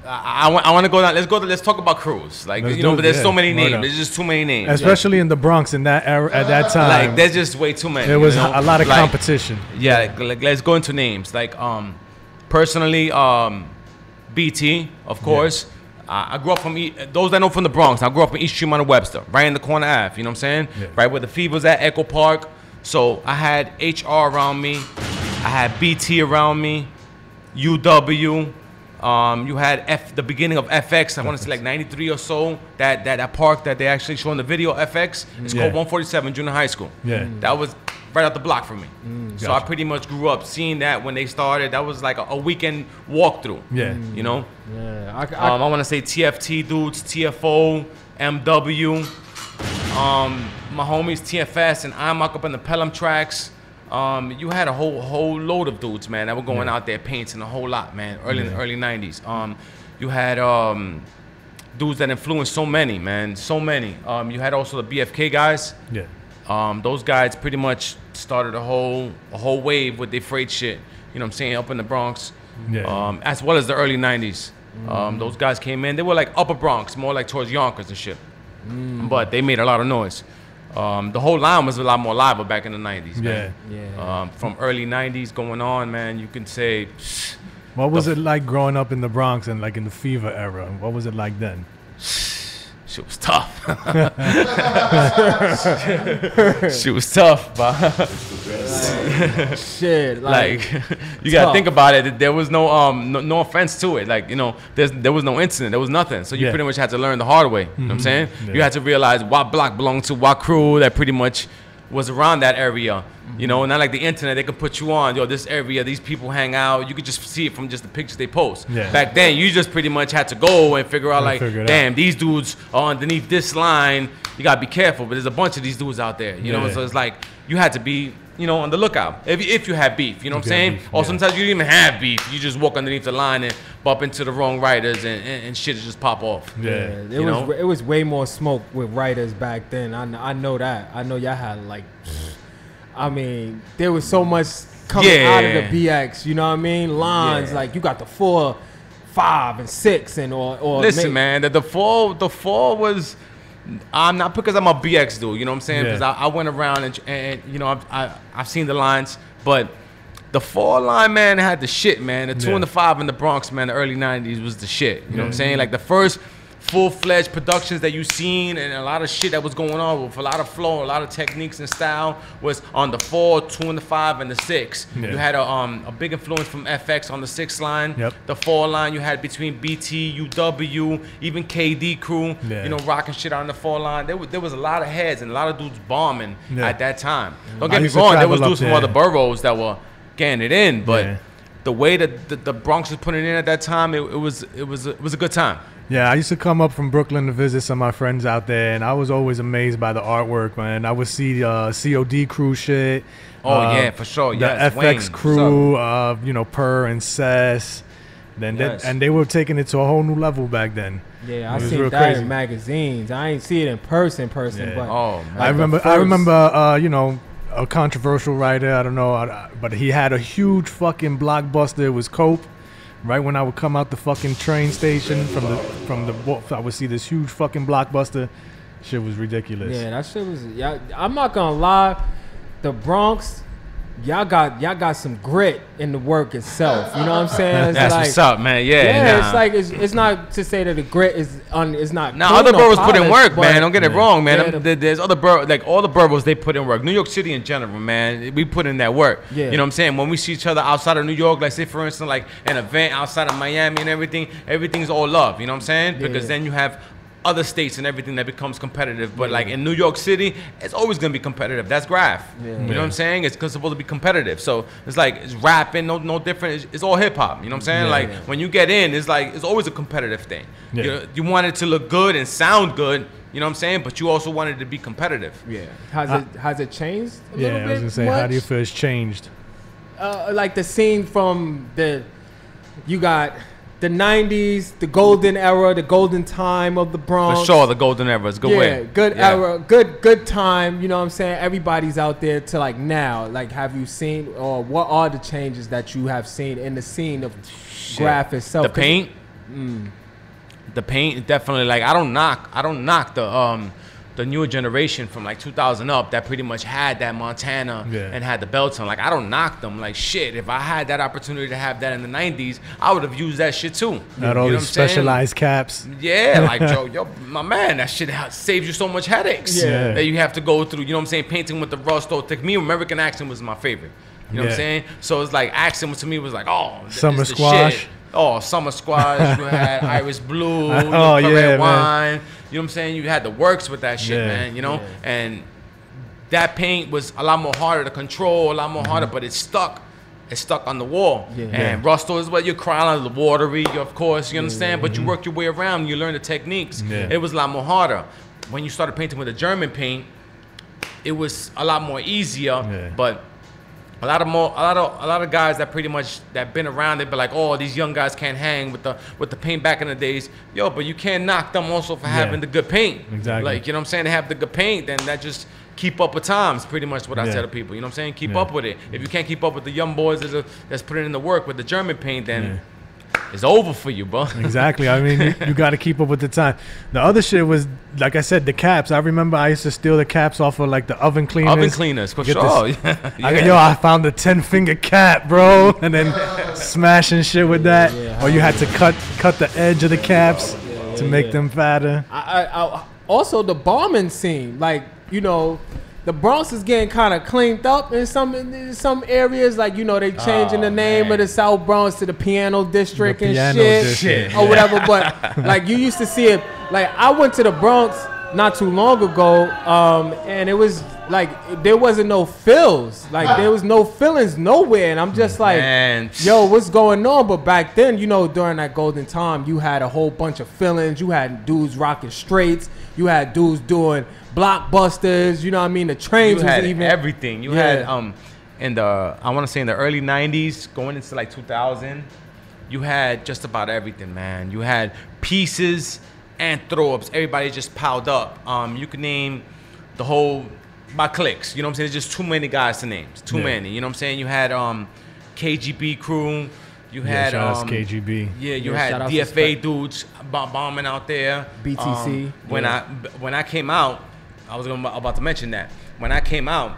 I want to go down. Let's talk about crews. Like, Let's you know, do but it, there's so yeah. many Word names. up. There's just too many names. Especially in the Bronx in that era, at that time. Like, there's just way too many. There was you know? a lot of Like, competition. Yeah, like let's go into names. Like, personally, BT, of course. I grew up from those that know from the Bronx. I grew up in East Tremont and Webster, right in the corner Ave. You know what I'm saying? Yeah. Right where the Fever's at, Echo Park. So I had HR around me. I had BT around me. UW. You had the beginning of FX. I want to say like 93 or so. That park that they actually show in the video, FX. It's Yeah. called 147 Junior High School. Yeah. That was right out the block for me. So I Gotcha. pretty much grew up seeing that when they started. That was like a weekend walkthrough. Yeah. You know? Yeah. I want to say TFT dudes, TFO, MW. My homies TFS and IMOC up in the Pelham tracks. You had a whole load of dudes, man, that were going out there painting a whole lot, man. Early 90s. You had dudes that influenced so many, man, so many. You had also the BFK guys. Yeah. Those guys pretty much started a whole wave with their freight shit. You know what I'm saying? Up in the Bronx. Yeah. As well as the early 90s. Those guys came in. They were like upper Bronx, more like towards Yonkers and shit. But they made a lot of noise. The whole line was a lot more lively back in the 90s, man. Yeah. From early 90s going on, man, you can say... What was it like growing up in the Bronx and like in the Fever era? What was it like then? Shit was tough. Shit was tough, but shit, like you gotta think about it. There was no offense to it. Like, you know, there was no incident. There was nothing. So you pretty much had to learn the hard way. You know what I'm saying? Yeah. You had to realize what block belonged to what crew that pretty much was around that area. You know, not like the internet, they could put you on, yo, this area, these people hang out. You could just see it from just the pictures they post. Yeah. Back then, you just pretty much had to go and figure out, like, figure it damn, these dudes are underneath this line. You gotta be careful, but there's a bunch of these dudes out there, you know? Yeah. So it's like, you had to be, you know, on the lookout. If you had beef, you know what I'm saying? Beef, Or yeah. sometimes you didn't even have beef. You just walk underneath the line and bump into the wrong writers and shit just pop off. Yeah. It was way more smoke with writers back then. I know that. I know y'all had like, I mean, there was so much coming out of the BX. You know what I mean? Lines like you got the 4, 5, and 6, and or listen, man, the fall was. I'm not because I'm a BX dude. You know what I'm saying? Because I went around and you know I've seen the lines, but the 4 line, man, had the shit, man. The 2 and the 5 in the Bronx, man, the early 90s was the shit. You know what I'm saying? Like the first full-fledged productions that you seen and a lot of shit that was going on with a lot of flow, a lot of techniques and style was on the 4, 2 and the 5 and the 6. Yeah. You had a big influence from FX on the 6 line. Yep. The 4 line you had between BT, UW, even KD crew, Yeah. you know, rocking shit on the 4 line. There was a lot of heads and a lot of dudes bombing at that time. Don't I get me used to wrong, there was travel dudes up from there. other boroughs that were getting it in, but Yeah. the way that the Bronx was putting it in at that time, it was a good time. Yeah, I used to come up from Brooklyn to visit some of my friends out there, and I was always amazed by the artwork, man. I would see COD crew shit. Oh, yeah, for sure. The Yes, FX Wayne, crew, you know, Purr and Cess. And they were taking it to a whole new level back then. Yeah, I It was seen real that crazy. in magazines. I ain't see it in person, Yeah. but I remember, you know, a controversial writer. I don't know, but he had a huge fucking blockbuster. It was Cope. Right when I would come out the fucking train station from the, I would see this huge fucking blockbuster. Shit was ridiculous. Yeah, that shit was. Yeah, I'm not gonna lie, the Bronx. Y'all got some grit in the work itself. You know what I'm saying? It's That's like, what's up, man. Yeah, yeah. nah. It's like it's not to say that the grit is not. Now cool, other no boroughs put in polish, work, but- man. Don't get it wrong, man. Yeah, There's other boroughs, like all the boroughs, they put in work. New York City in general, man, we put in that work. Yeah. You know what I'm saying? When we see each other outside of New York, like say for instance, like an event outside of Miami and everything's all love. You know what I'm saying? Yeah, Because yeah. then you have other states and everything that becomes competitive. But like in New York City, it's always gonna be competitive. That's graph. Yeah. You know what I'm saying? It's supposed to be competitive. So it's like it's rapping, no different. It's all hip hop. You know what I'm saying? Yeah. Like when you get in, it's like it's always a competitive thing. Yeah. You want it to look good and sound good. You know what I'm saying? But you also want it to be competitive. Yeah. Has it changed? A Yeah, little I was bit gonna say, much? how do you feel it's changed? Like the scene from you got the 90s, the golden era, the golden time of the Bronx. For sure, the golden era is a good yeah, way. good Yeah. era, good time. You know what I'm saying? Everybody's out there to like now. Like, have you seen or what are the changes that you have seen in the scene of graph itself? The paint. The paint definitely, like I don't knock the newer generation from like 2000 up that pretty much had that Montana and had the belts on. Like I don't knock them. Like shit, if I had that opportunity to have that in the 90s, I would have used that shit too. Not all You know these what I'm saying? specialized caps. Yeah, like yo, my man, that shit saves you so much headaches Yeah. that you have to go through. You know what I'm saying? Painting with the rust. Or to me, American accent was my favorite. You know what I'm Yeah. saying? So it's like accent to me was like, oh, Summer it's the squash. shit. Oh, summer squash. You had Iris Blue. Oh, the yeah, red man. wine. You know what I'm saying? You had the works with that shit, Yeah. man. You know, and that paint was a lot more harder to control, a lot more harder, but it stuck. It's stuck on the wall. Yeah. And Rusto is what you're crying out of the watery, of course, you understand? But you work your way around and you learn the techniques. Yeah. It was a lot more harder. When you started painting with the German paint, it was a lot more easier. Yeah. But a lot of guys that pretty much that been around, they'd be like, oh, these young guys can't hang with the paint back in the days. Yo, but you can't knock them also for having the good paint. Exactly. Like, you know what I'm saying? They have the good paint, then that just keep up with times, pretty much what I Yeah. tell people. You know what I'm saying? Keep Yeah. up with it. If you can't keep up with the young boys that's putting in the work with the German paint, then it's over for you, bro. Exactly. I mean, you got to keep up with the time. The other shit was, like I said, the caps. I remember I used to steal the caps off of like the oven cleaners. Oven cleaners, for Get sure. this- Yo, I found the 10-finger cap, bro, and then smashing shit with that. Or you had to cut the edge of the caps to make them fatter. I also the bombing scene, like, you know, the Bronx is getting kind of cleaned up in some areas. Like, you know, they changing the name of the South Bronx to the Piano District The and Piano shit, District. or whatever. But like, you used to see it. Like, I went to the Bronx not too long ago, and it was like there wasn't no fills. Like, there was no fillings nowhere, and I'm just like, Man. yo, what's going on? But back then, you know, during that golden time, you had a whole bunch of fillings. You had dudes rocking straights. You had dudes doing blockbusters. You know what I mean? The trains You had was even everything. You had in the, I want to say in the early 90s going into like 2000, you had just about everything, man. You had pieces and throw-ups. Everybody just piled up. You could name the whole by clicks. You know what I'm saying? There's just too many guys to name. It's too many. You know what I'm saying? You had KGB crew. You had shout out to KGB. Yeah, you Yeah, had shout out to DFA Spec. dudes bombing out there. BTC. When I came out, I was about to mention that when I came out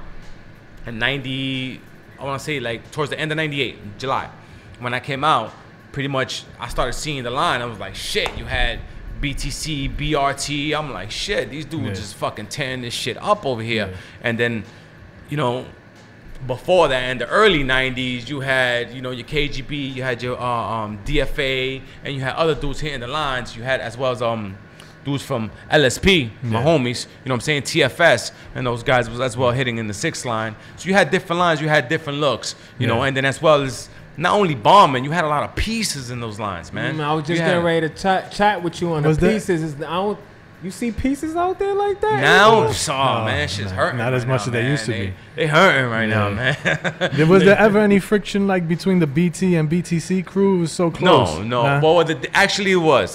in 90, I want to say like towards the end of 98, July, when I came out, pretty much I started seeing the line. I was like, shit, you had BTC, BRT. I'm like, shit, these dudes just fucking tearing this shit up over here. And then, you know, before that, in the early 90s, you had, you know, your KGB, you had your DFA, and you had other dudes hitting the lines. You had as well as dudes from LSP, my homies, you know what I'm saying, TFS, and those guys was as well hitting in the 6th line. So you had different lines, you had different looks, you know, and then as well as not only bombing, you had a lot of pieces in those lines, man. I was just You had- getting ready to chat with you on the Was that- pieces. You see pieces out there like that? Now, man, shit's hurting. Not as much as they used to be. They hurting right now, man. Was there ever any friction like between the BT and BTC crew? It was so close. No. Nah? Well, actually, it was.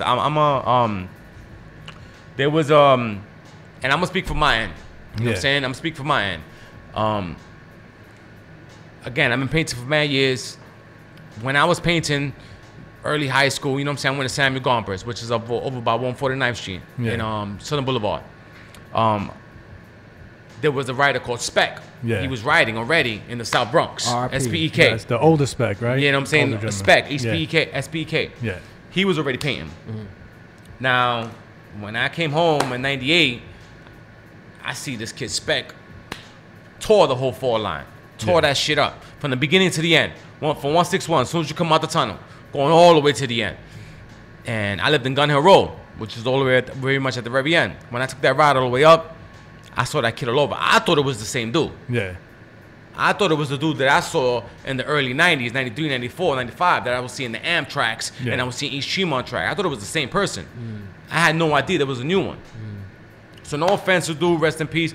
There was and I'm gonna speak for my end. You know what I'm saying? I'm gonna speak for my end. Again, I've been painting for mad years. When I was painting early high school, you know what I'm saying, I went to Samuel Gompers, which is over by 149th Street in Southern Boulevard. There was a writer called Spec. Yeah. He was writing already in the South Bronx. SPEK. That's the older Spec, right? You know what I'm saying? Spec, SPEK. Yeah. He was already painting. Now, when I came home in 98, I see this kid Spec tore the whole 4 line. Tore that shit up from the beginning to the end. From 161, as soon as you come out the tunnel, going all the way to the end. And I lived in Gun Hill Road, which is all the way very much at the very end. When I took that ride all the way up, I saw that kid all over. I thought it was the same dude. Yeah. I thought it was the dude that I saw in the early 90s, 93, 94, 95, that I was seeing the Am tracks and I was seeing East Tremont track. I thought it was the same person. I had no idea there was a new one. So no offense to dude, rest in peace.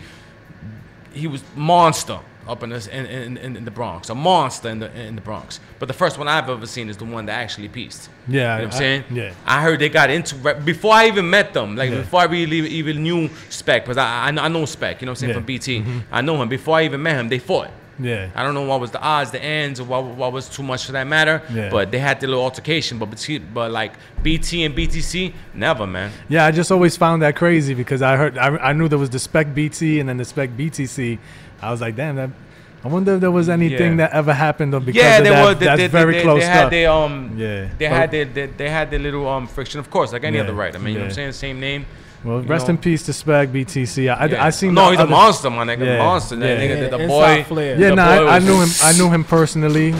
He was monster up in the Bronx, a monster in the Bronx. But the first one I've ever seen is the one that actually pieced. Yeah, you know what I'm saying? Yeah. I heard they got into before I even met them, like before I really even knew Spec, because I know Spec, you know what I'm saying, from BT. I know him. Before I even met him, they fought. Yeah. I don't know what was the odds, the ends, or what was too much for that matter. Yeah. But they had their little altercation. But like BT and BTC, never, man. Yeah, I just always found that crazy because I knew there was the Spec BT and then the Spec BTC. I was like, damn, I wonder if there was anything that ever happened because of that. That's very close stuff. They had their little friction, of course, like any other right. I mean, you know what I'm saying, same name. Well, rest in peace to Spec BTC. I seen. No, he's a monster, my nigga. Monster, that nigga. The boy. Yeah, I knew him personally.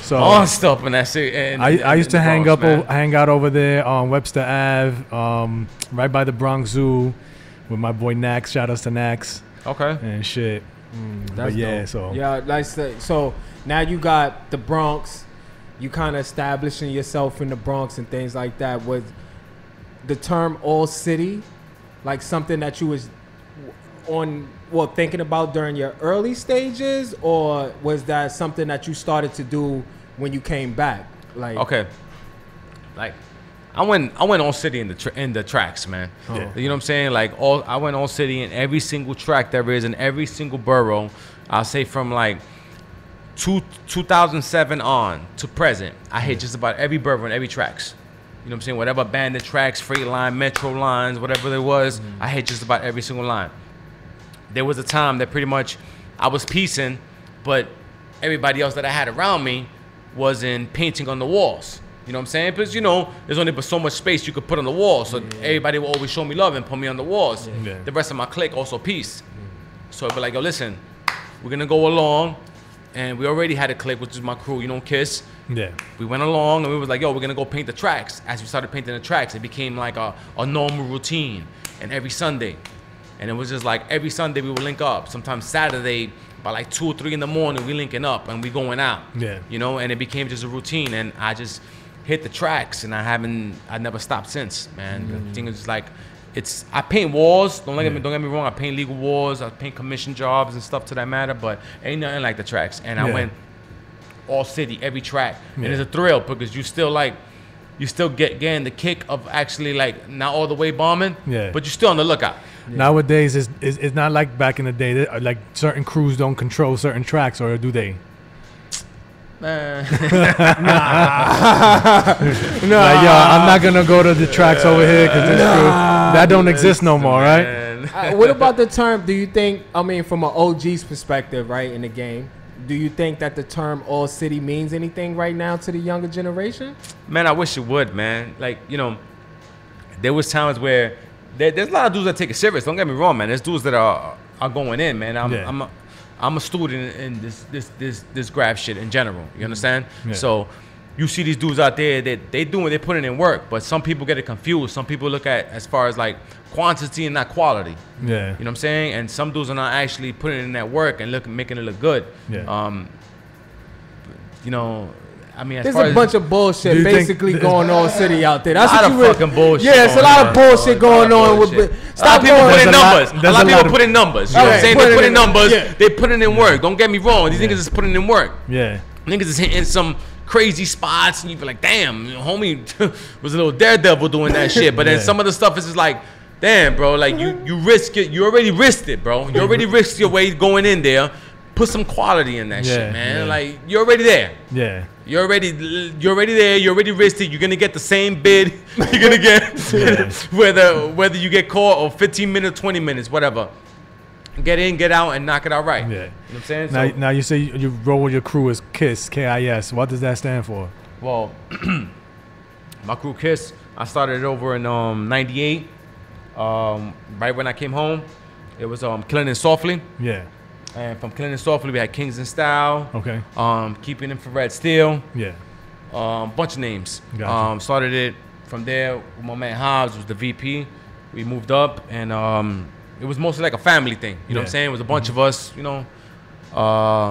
So monster up in that city. I used to hang out over there on Webster Ave, right by the Bronx Zoo, with my boy Nax. Shout outs to Nax. Okay. And shit. That's dope. Like so now you got the Bronx. You kind of establishing yourself in the Bronx and things like that. Was the term all city like something that you was thinking about during your early stages, or was that something that you started to do when you came back? Like, okay, like I went all city in the tracks, man. You know what I'm saying? Like I went all city in every single track there is in every single borough. I'll say from like 2007 on to present, I hit just about every borough and every tracks. You know what I'm saying? Whatever bandit tracks, freight line, metro lines, whatever there was, I hit just about every single line. There was a time that pretty much I was piecing, but everybody else that I had around me was in painting on the walls. You know what I'm saying? Because, you know, there's only but so much space you could put on the wall. So everybody will always show me love and put me on the walls. The rest of my clique also piece. So I'd be like, yo, listen, we're going to go along. And we already had a clique, which is my crew, you know, Kiss. Yeah. We went along and we was like, yo, we're going to go paint the tracks. As we started painting the tracks, it became like a normal routine. And every Sunday. And it was just like every Sunday we would link up. Sometimes Saturday, by like 2 or 3 in the morning, we linking up and we going out. Yeah. You know, and it became just a routine. And I just hit the tracks and I never stopped since, man. The thing is like, I paint walls. Don't get me wrong. I paint legal walls. I paint commission jobs and stuff to that matter. But ain't nothing like the tracks. And I went all city, every track. And it's a thrill because you still getting the kick of actually like not all the way bombing. Yeah. But you're still on the lookout. Nowadays, it's not like back in the day. Like certain crews don't control certain tracks, or do they? Nah. Like, yo, I'm not gonna go to the tracks over here because this crew that don't exist no more, right? What about the term? Do you think? I mean, from an OG's perspective, right, in the game, do you think that the term all city means anything right now to the younger generation? Man, I wish it would, man. Like, you know, there was times where there's a lot of dudes that take it serious. Don't get me wrong, man. There's dudes that are going in, man. I'm a student in this grab shit in general. You understand? Yeah. So you see these dudes out there that they're putting in work, but some people get it confused. Some people look at as far as like quantity and not quality. Yeah. You know what I'm saying? And some dudes are not actually putting in that work and making it look good. Yeah. You know, I mean, as There's far a as bunch of bullshit basically going on city out there. That's a lot what of you really- fucking bullshit. Yeah, it's a lot of bullshit going on with. Stop a lot of people going. put in There's a lot- numbers. A there's lot of people of- put in numbers. You know what I'm Okay, saying? put They it put in in the- numbers. yeah. They put it in work. Don't get me wrong. These niggas is putting in work. Yeah. Niggas is hitting some crazy spots, and you be like, damn, homie was a little daredevil doing that shit. But then Yeah. some of the stuff is just like, damn, bro, like you risk it. You already risked it, bro. You already risked your way going in there. Put some quality in that Yeah, shit, man. yeah. Like you're already there. Yeah. You're already there. You already risked it. You're gonna get the same bid. You're gonna get whether you get caught or 15 minutes, 20 minutes, whatever. Get in, get out, and knock it out right. Yeah. You know what I'm saying? Now, So- now you say you roll with your crew as KISS, K-I-S. What does that stand for? Well, my crew KISS, I started it over in '98. Right when I came home, it was Killing It Softly. Yeah. And from Killing It Softly, we had Kings in Style. Okay. Keeping Infrared Steel. Yeah. Bunch of names. Gotcha. Started it from there with my man Hobbs, was the VP. We moved up, and it was mostly like a family thing. You know what I'm Yeah. saying? It was a bunch of us, you know,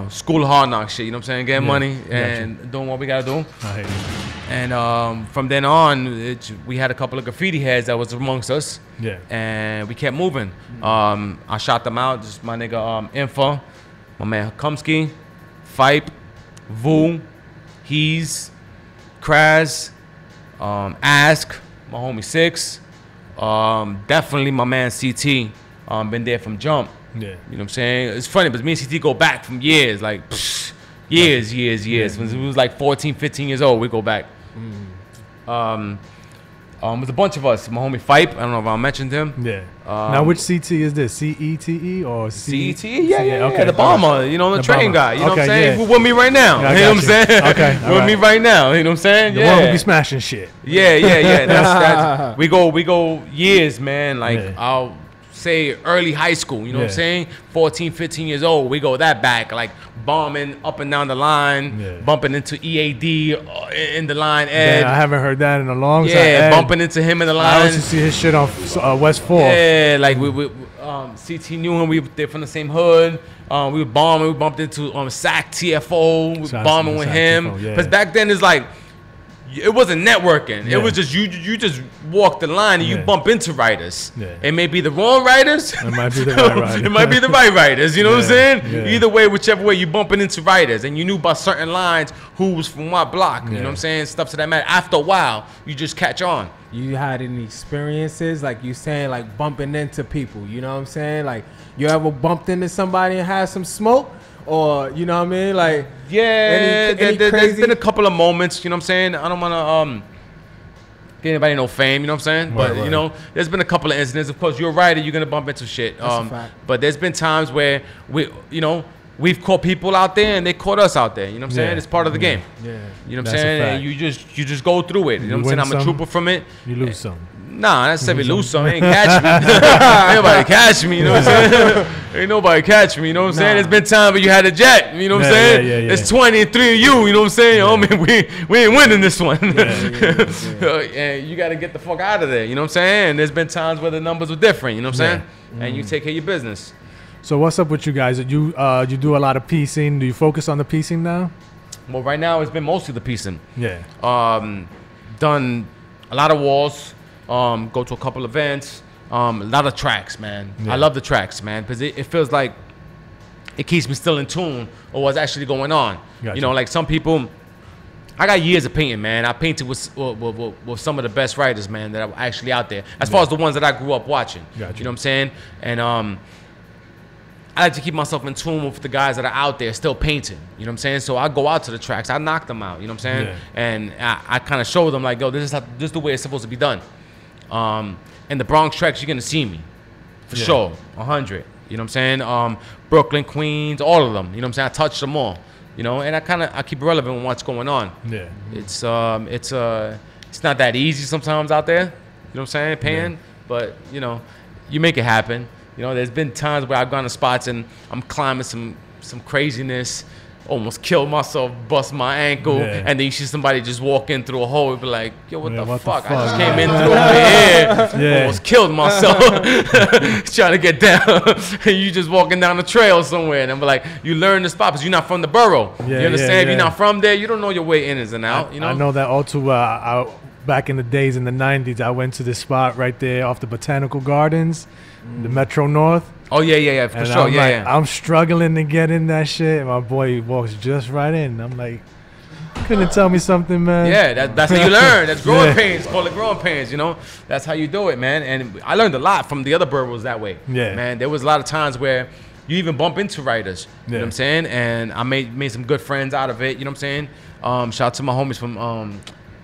school of hard knock shit. You know what I'm saying? Getting Yeah. money Gotcha. and doing what we gotta do. I hate it. And from then on, we had a couple of graffiti heads that was amongst us. Yeah. And we kept moving. I shot them out. Just my nigga Infa, my man Kumsky, Fipe, Vu, He's, Kraz, Ask, my homie Six. Definitely my man CT. Been there from jump. Yeah. You know what I'm saying? It's funny, but me and CT go back from years, like years. When we was like 14, 15 years old, we go back. There's a bunch of us. My homie Fipe, I don't know if I mentioned him. Yeah. Now, which CT is this? CETE or CET? Yeah, Okay. the bomber, you know, the train bomber. guy. You know what I'm Okay, saying? yeah. With me right now. Yeah, I You know got what I'm saying? Okay, all With me right. right now. You know what I'm saying? The Yeah. one who be smashing shit. Yeah. That's we go years, man. Like Yeah. I'll say early high school. You know what I'm Yeah. saying? 14, 15 years old. We go that back, like bombing up and down the line, Yeah. bumping into EAD in the line. Ed. Yeah, I haven't heard that in a long time. Yeah, Ed, bumping into him in the I line. used to see his shit on West 4th. Yeah, like we CT knew him. We were there from the same hood. We were bombing. We bumped into SAC TFO. We were Shout out bombing to with SAC him. TFO, yeah. Because back then it's like it wasn't networking. Yeah. It was just you just walk the line and you Yeah. bump into writers. Yeah. It may be the wrong writers. It might be the right writer. It might be the right writers. You know what I'm Yeah, saying? yeah. Either way, whichever way, you bumping into writers, and you knew by certain lines who was from what block. You Yeah. know what I'm saying? Stuff to that matter. After a while, you just catch on. You had any experiences, like you saying, like bumping into people? You know what I'm saying? Like, you ever bumped into somebody and had some smoke? Or, you know what I mean? Like, Yeah, any there's crazy- been a couple of moments, you know what I'm saying? I don't want to get anybody no fame, you know what I'm saying? Right, But, you right. know, there's been a couple of incidents. Of course, you're a writer, you're going to bump into shit. That's a fact. But there's been times where, we've caught people out there and they caught us out there. You know what I'm saying? Yeah, It's part of the yeah, game. yeah. You know what I'm That's a saying? fact. And you just go through it. You know what I'm saying? win I'm a some, trooper from it. You lose some. Nah, that's if we lose some. Ain't catch me. Ain't nobody catch me. You know what I'm saying? Ain't nobody catch me. You know what I'm saying? Nah. There's been times where you had a jet. You know what I'm Yeah, saying? yeah, yeah. There's 23 of you. You know what I'm saying? Oh man, we ain't winning this one. And you got to get the fuck out of there. You know what I'm saying? And there's been times where the numbers were different. You know what I'm saying? And you take care of your business. So what's up with you guys? You do a lot of piecing. Do you focus on the piecing now? Well, right now it's been mostly the piecing. Yeah. Done a lot of walls. Go to a couple events. A lot of tracks, man. Yeah. I love the tracks, man, because it feels like it keeps me still in tune of what's actually going on. Gotcha. You know, like some people. I got years of painting, man. I painted with some of the best writers, man, that are actually out there. As far as the ones that I grew up watching. Gotcha. You know what I'm saying? And I like to keep myself in tune with the guys that are out there still painting. You know what I'm saying? So I go out to the tracks. I knock them out. You know what I'm saying? Yeah. And I kind of show them like, yo, this is the way it's supposed to be done. In the Bronx tracks, you're gonna see me, for Yeah. sure, 100. You know what I'm saying? Brooklyn, Queens, all of them. You know what I'm saying? I touch them all. You know, and I keep it relevant with what's going on. Yeah. It's not that easy sometimes out there. You know what I'm saying? Paying, but you know, you make it happen. You know, there's been times where I've gone to spots and I'm climbing some craziness, almost killed myself, bust my ankle, Yeah. and then you see somebody just walk in through a hole, and be like, yo, what, Yeah, the, what the fuck? I fuck? just came in through here, Yeah. almost killed myself, trying to get down, and you just walking down the trail somewhere, and I'm like, you learn the spot, because you're not from the borough. Yeah, You understand? yeah, If you're yeah. not from there, you don't know your way in and out, you know? I know that all too well. Back in the days in the 90s, I went to this spot right there off the Botanical Gardens, the Metro North. Oh, yeah, for And sure, I'm like, yeah. I'm struggling to get in that shit. And my boy walks just right in. I'm like, couldn't tell me something, man. Yeah, that's how you learn. That's growing Yeah. pains. Call it growing pains, you know? That's how you do it, man. And I learned a lot from the other boroughs that way. Yeah. Man, there was a lot of times where you even bump into writers. You know Yeah. what I'm saying? And I made some good friends out of it. You know what I'm saying? Shout out to my homies from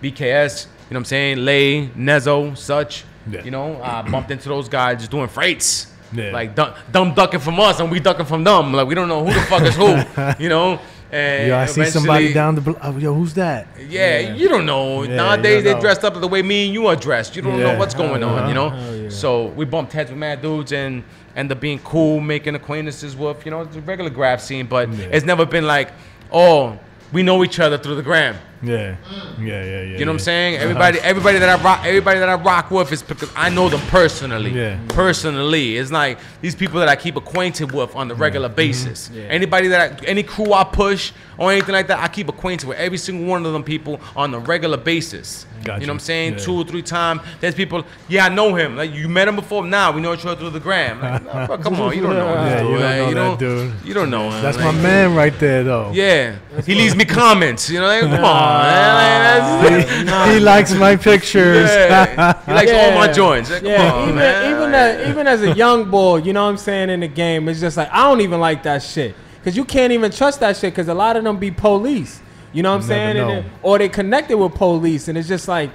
BKS. You know what I'm saying? Lay, Nezzo, such. Yeah. You know, I bumped into those guys just doing freights. Yeah. Like them ducking from us and we ducking from them. Like we don't know who the fuck is who. You know? And Yo, I see somebody eventually- down the block. Oh, yo, who's that? Yeah, you don't know. Yeah, Nowadays, you they don't know. dressed up the way me and you are dressed. You don't Yeah. know what's going on, you know? Hell yeah. So we bumped heads with mad dudes and end up being cool, making acquaintances with, you know, the regular grab scene. But Yeah. it's never been like, oh, we know each other through the gram. Yeah. Yeah. You know what I'm saying? Everybody that I rock with is because I know them personally. Yeah. Personally, it's like these people that I keep acquainted with on a regular basis. Yeah. Any crew I push or anything like that, I keep acquainted with every single one of them people on a regular basis. Gotcha. You know what I'm saying? Yeah. 2 or 3 times. There's people. Yeah, I know him. Like you met him before. Nah, we know each other through the gram. Like, no, bro, come on, you don't know. Yeah, this you dude. don't Like, know you that dude. You don't know him. That's Like, my man right there, though. Yeah, he leaves me comments. You know, like, come on, man. Like, that's, He likes my pictures. yeah. He likes all my Yeah. joints. Like, come Yeah, on, man. even as a young boy, you know what I'm saying, in the game, it's just like, I don't even like that shit. Because you can't even trust that shit because a lot of them be police. You know what I'm You never saying? know. Or they connected with police. And it's just like,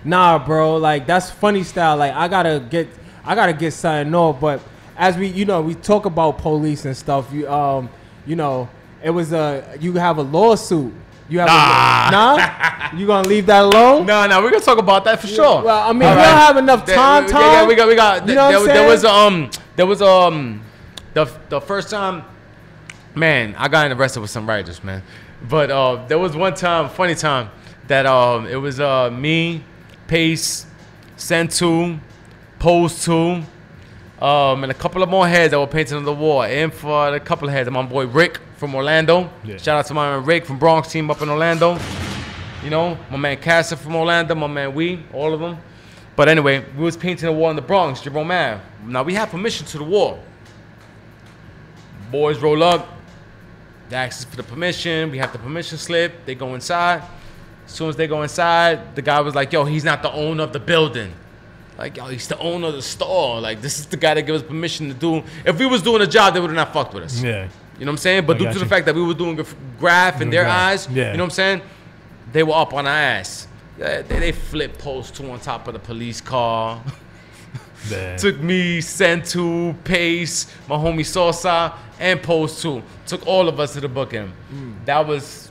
nah, bro, like, that's funny style. Like, I gotta get something off. But as we talk about police and stuff, you know, it was you have a lawsuit. You have nah? You gonna leave that alone? No, we're gonna talk about that for sure. Well, I mean, All we don't right. have enough time. Yeah, we got. You know what I'm There was the first time, man, I got arrested with some writers, man. But there was one time, funny time, that it was me, Pace, Sentu, Pose 2, and a couple of more heads that were painted on the wall. And for a couple of heads, my boy Rick from Orlando. Yeah. Shout out to my man Rick from Bronx team up in Orlando. You know, my man Cassie from Orlando, my man all of them. But anyway, we was painting a wall in the Bronx, Jerome Ave. Now we have permission to the wall. Boys roll up, they ask us for the permission. We have the permission slip. They go inside. As soon as they go inside, the guy was like, yo, he's not the owner of the building. Like, yo, he's the owner of the store. Like, this is the guy that gave us permission to do. If we was doing a job, they would have not fucked with us. Yeah. You know what I'm saying? But I due got to the you. fact that we were doing graph in their graph. eyes, Yeah. you know what I'm saying? They were up on our ass. Yeah, they flipped Post 2 on top of the police car. Yeah. Took me, Sentu, Pace, my homie Sosa, and Post 2. Took all of us to the booking. That was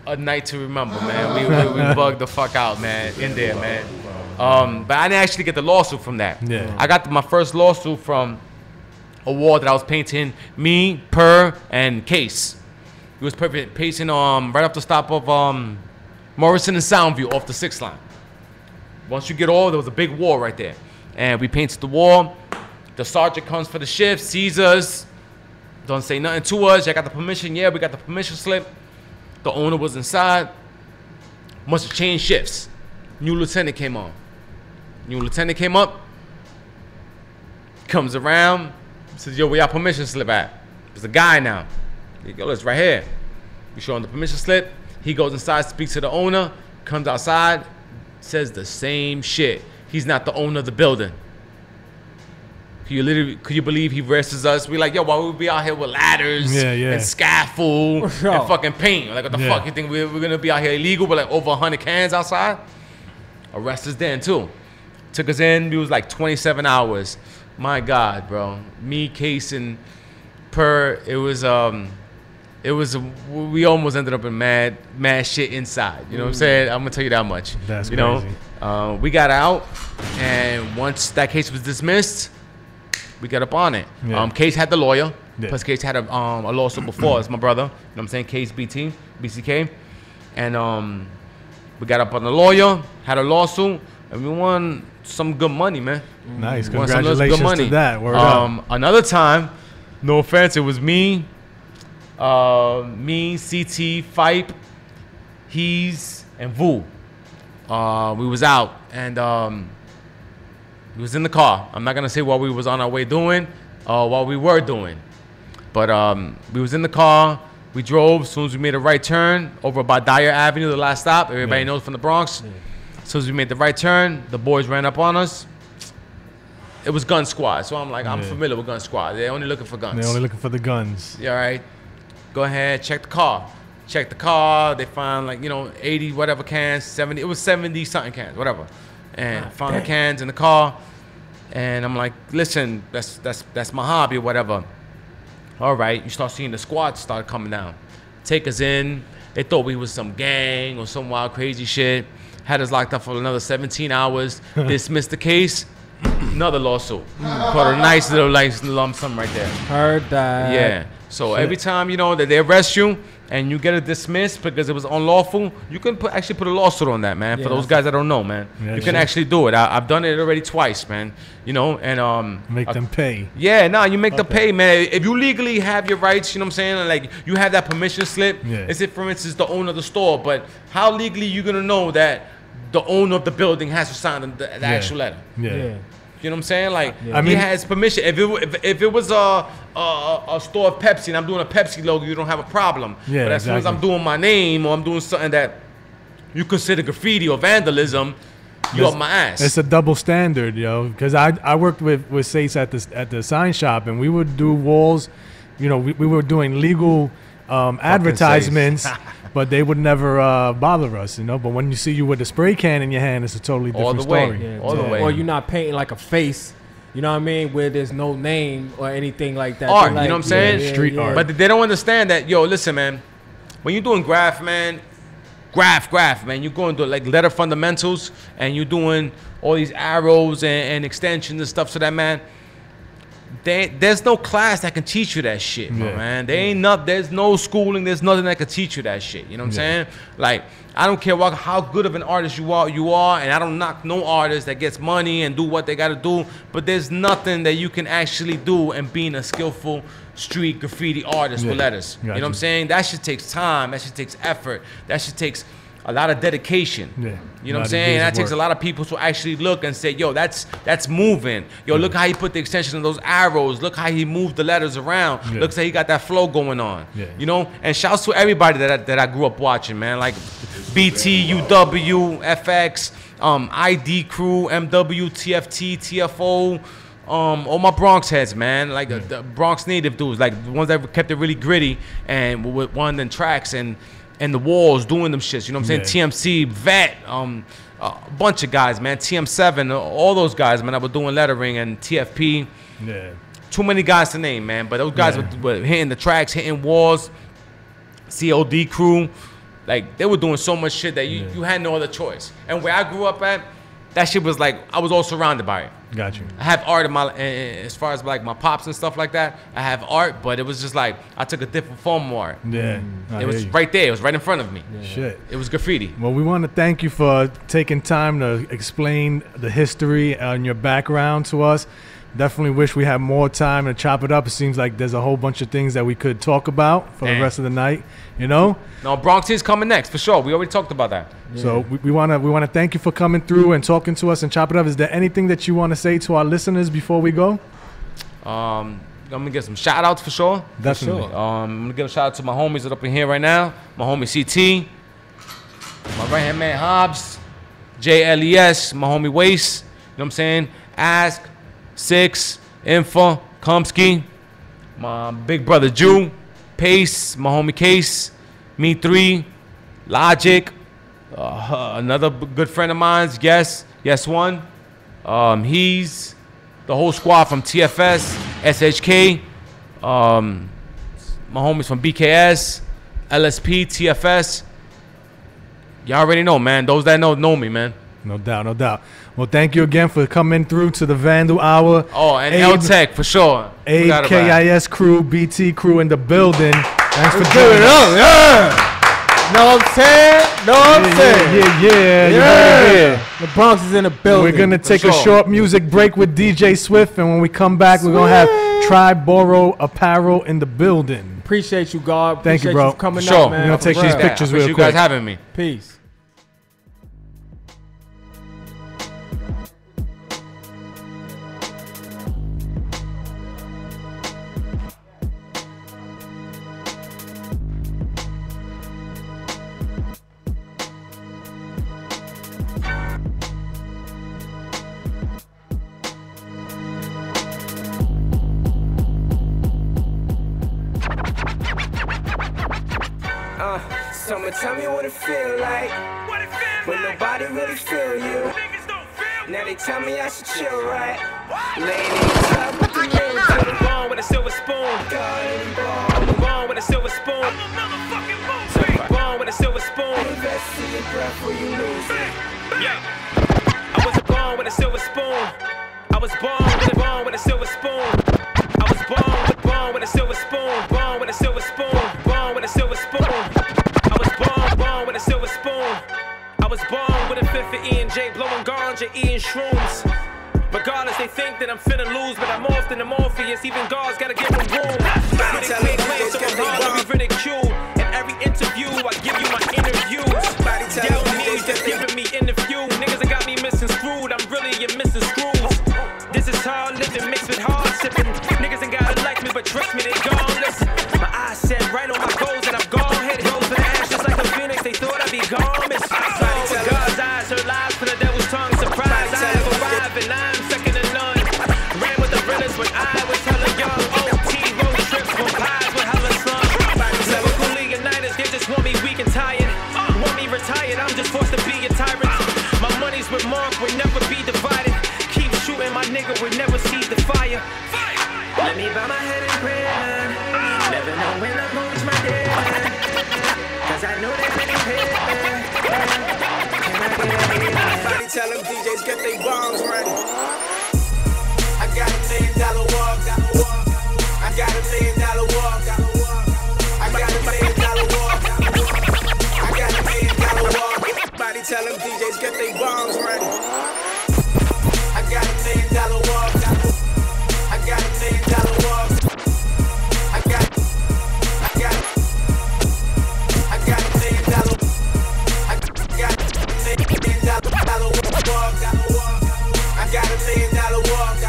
a night to remember, man. We bugged the fuck out, man, in there, man. But I didn't actually get the lawsuit from that. Yeah. I got my first lawsuit from a wall that I was painting, me, Per, and Case. He was painting right off the stop of Morrison and Soundview off the 6th line. Once you get all, there was a big wall right there. And we painted the wall. The sergeant comes for the shift, sees us, don't say nothing to us. I got the permission. Yeah, we got the permission slip. The owner was inside. Must have changed shifts. New lieutenant came on. New lieutenant came up. Comes around. Says, yo, where y'all permission slip at? There's a guy now. Yo, it's right here. We show him the permission slip. He goes inside, speaks to the owner, comes outside, says the same shit. He's not the owner of the building. Could you believe he arrests us? We like, yo, why would we be out here with ladders and scaffold and fucking paint? Like, what the fuck? You think we're gonna be out here illegal with like over 100 cans outside? Arrest us then too. Took us in. We was like 27 hours. My God, bro. Me, Case, and Per. We almost ended up in mad shit inside. You know what I'm saying? I'm gonna tell you that much. That's you crazy. know, we got out, and once that case was dismissed, we got up on it. Yeah. Case had the lawyer. Yeah. Plus, Case had a lawsuit before. It's my brother. You know what I'm saying? Case BCK. And we got up on the lawyer, had a lawsuit, and we won some good money, man. Nice. We won some good Congratulations to that. Word up. Another time, no offense, it was me, CT, Fipe, He's, and Vu. We was out, and we was in the car. I'm not going to say what we was on our way doing, what we were doing. But we was in the car. We drove. As soon as we made a right turn over by Dyer Avenue, the last stop. Everybody knows from the Bronx. As soon as we made the right turn, the boys ran up on us. It was gun squad. So I'm like, I'm familiar with gun squad. They're only looking for guns. They're only looking for the guns. Yeah, all right. Go ahead, check the car. Check the car. They found 80 whatever cans, 70. It was 70 something cans, whatever. And found the cans in the car. And I'm like, listen, that's my hobby or whatever. All right, you start seeing the squad start coming down. Take us in. They thought we was some gang or some wild crazy shit. Had us locked up for another 17 hours. Dismissed the case. Another lawsuit. Caught a nice little lump sum right there. Heard that. Yeah. So every time, that they arrest you and you get it dismissed because it was unlawful, you can actually put a lawsuit on that, man. For those guys that don't know, man. Yeah, you can actually do it. I've done it already twice, man. And make them pay. Yeah, you make them pay, man. If you legally have your rights, you know what I'm saying? Like you have that permission slip. Yeah. It's if, for instance, the owner of the store. But how legally you gonna know that the owner of the building has to sign the actual letter? Yeah. You know what I'm saying? Like I mean, he has permission. If it was a store of Pepsi and I'm doing a Pepsi logo, you don't have a problem. Yeah, but as soon as I'm doing my name or I'm doing something that you consider graffiti or vandalism, you up my ass. It's a double standard, yo. Because I worked with Sace at the sign shop, and we would do walls. We were doing legal advertisements. But they would never bother us, But when you see you with a spray can in your hand, it's a totally different story. Yeah, all the way. Or you're not painting like a face, you know what I mean, where there's no name or anything like that. Art, like, you know what I'm saying? Street art. But they don't understand that, listen, man. When you're doing graph, man, you're going to like letter fundamentals and you're doing all these arrows and extensions and stuff. So that, man, there's no class that can teach you that shit, man. There's no schooling, there's nothing that can teach you that shit. You know what I'm saying? Like, I don't care how good of an artist you are, and I don't knock no artist that gets money and do what they gotta do, but there's nothing that you can actually do and being a skillful street graffiti artist with letters. You know what I'm saying? That shit takes time, that shit takes effort, that shit takes a lot of dedication. Yeah. You know what I'm saying? And that takes a lot of people to actually look and say, yo, that's moving. Yo, look how he put the extension of those arrows. Look how he moved the letters around. Yeah. Looks like he got that flow going on. Yeah. And shouts to everybody that I grew up watching, man. Like BT, UW, FX, ID Crew, MW, TFT, TFO. All my Bronx heads, man. Like the Bronx native dudes. Like the ones that kept it really gritty and with one of them tracks and the walls doing them shits, you know what I'm saying? TMC, Vet, a bunch of guys, man. TM7, all those guys, man, that were doing lettering and TFP. Yeah. Too many guys to name, man. But those guys were hitting the tracks, hitting walls. COD crew, like they were doing so much shit that you had no other choice. And where I grew up at, that shit was like I was all surrounded by it. Got you. I have art in my, as far as like my pops and stuff like that. I have art, but it was just like I took a different form of art. Yeah, it was right there. It was right in front of me. Yeah. Shit. It was graffiti. Well, we want to thank you for taking time to explain the history and your background to us. Definitely wish we had more time to chop it up. It seems like there's a whole bunch of things that we could talk about for the rest of the night. No, Bronx is coming next for sure. We already talked about that. Yeah. So we want to thank you for coming through and talking to us and chop it up. Is there anything that you want to say to our listeners before we go? I'm gonna get some shout outs for sure. Definitely. For sure. I'm gonna give a shout out to my homies that up in here right now. My homie CT, my right hand man Hobbs, JLES, my homie Waste. You know what I'm saying? Ask, Six, Infa, Kumsky, my big brother Jew, Pace, my homie Case, Me 3, Logic, another good friend of mine's, Yes One. He's the whole squad from TFS, SHK, my homies from BKS, LSP, TFS. Y'all already know, man. Those that know me, man. No doubt, no doubt. Well, thank you again for coming through to the Vandal Hour. Oh, and L-Tech for sure. Abe, KIS crew, BT crew in the building. Thanks for Give joining it us. up, yeah. Know what I'm saying? Know what I'm saying? Yeah. You heard it here. The Bronx is in the building. We're going to take a short music break with DJ Swift, and when we come back, we're going to have Triboro Apparel in the building. Appreciate you, God. Thank you, bro. For coming Sure. up, man. We're going to take these pictures real quick. You guys having me. Peace. Someone tell me what it feel like. When nobody really feel you. Now they tell me I should chill, right? Laying in the tub with the mirror to the wall with a silver spoon. I'm born with a silver spoon. Born with a silver spoon. Invest in your breath before you lose it. Yeah. I wasn't born with a silver spoon. I was born with a silver spoon. I was born with a silver spoon. Born with a silver spoon. Born with a silver spoon. I was born with a silver spoon. I was born with a fifth of E&J, blowing ganja, eating shrooms. Regardless, they think that I'm finna lose, but I'm often the Morpheus. Even God's gotta give them room. Critics make claims, so I'm hard to be ridiculed. In every interview, I give you my interviews. Yell me, just giving me interview. Niggas that got me missing screwed. I'm really a missing screws. This is hard living mixed with hard sipping. Niggas ain't gotta like me, but trust me, they gon' listen. My eyes set right on my goals, and I'm gone headed. Goes for the ash just like a phoenix. They thought I'd be gone missing. With God's eyes, heard lies from the devil's tongue. Surprise, I have arrived, and I'm second to none. Ran with the realest when I was hella young. OT road trips from pies with hella sun. Lyrical Leonidas, they just want me weak and tired. Want me retired, I'm just forced to be a tyrant. My money's with Mark, will never be divided. Keep shooting, my nigga will never cease the fire. Let me bow my head in prayer. Never know when I'm gonna reach my deadline. Cause I know that many pay. Somebody tell them DJs get they bombs ready. I got $1 million walk. I got $1 million walk. I got $1 million walk. I got $1 million walk. Somebody tell them DJs get they bombs ready. I got $1 million walk. I got $1 million walk. I got $1 million. I got $1 million walk. I got $1 million walk.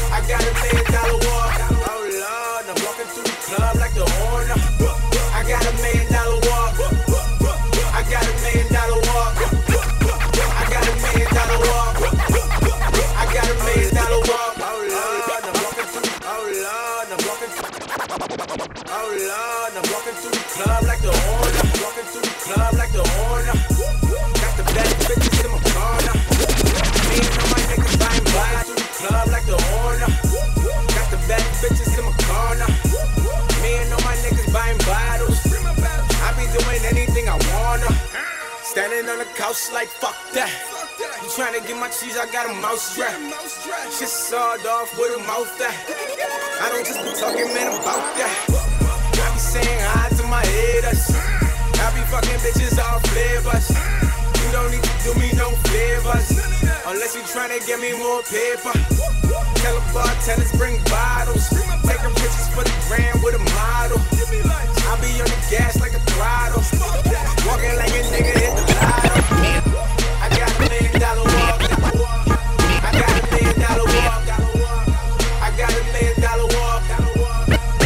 I got $1 million walk. Oh Lord, I'm walking through the club like the owner. I got $1 million walk. I got $1 million walk. I got $1 million walk. I got $1 million walk. Oh Lord, I'm walking through. Oh Lord, I'm walking through. Oh Lord, I'm walking through the club like the owner. Walking through the club like the owner. Got the best bitches in my corner. Me and all my niggas buying by through the club like the owner. Got the best bitches in my corner. Me and all my niggas buying bottles. I be doing anything I wanna. Standing on the couch like fuck that. You tryna get my cheese, I got a mouse trap. Shit sawed off with a mouth that. I don't just be talking, man, about that. I be saying hi to my haters. I be fucking bitches all flavors. You don't need to do me no favors. Unless you tryna get me more paper. Tell the bartenders bring bottles. Taking pictures for the gram with a model. I be on the gas like a throttle. Walking like a nigga hit the lotto. I got $1 million walk. I got $1 million walk. I got $1 million walk.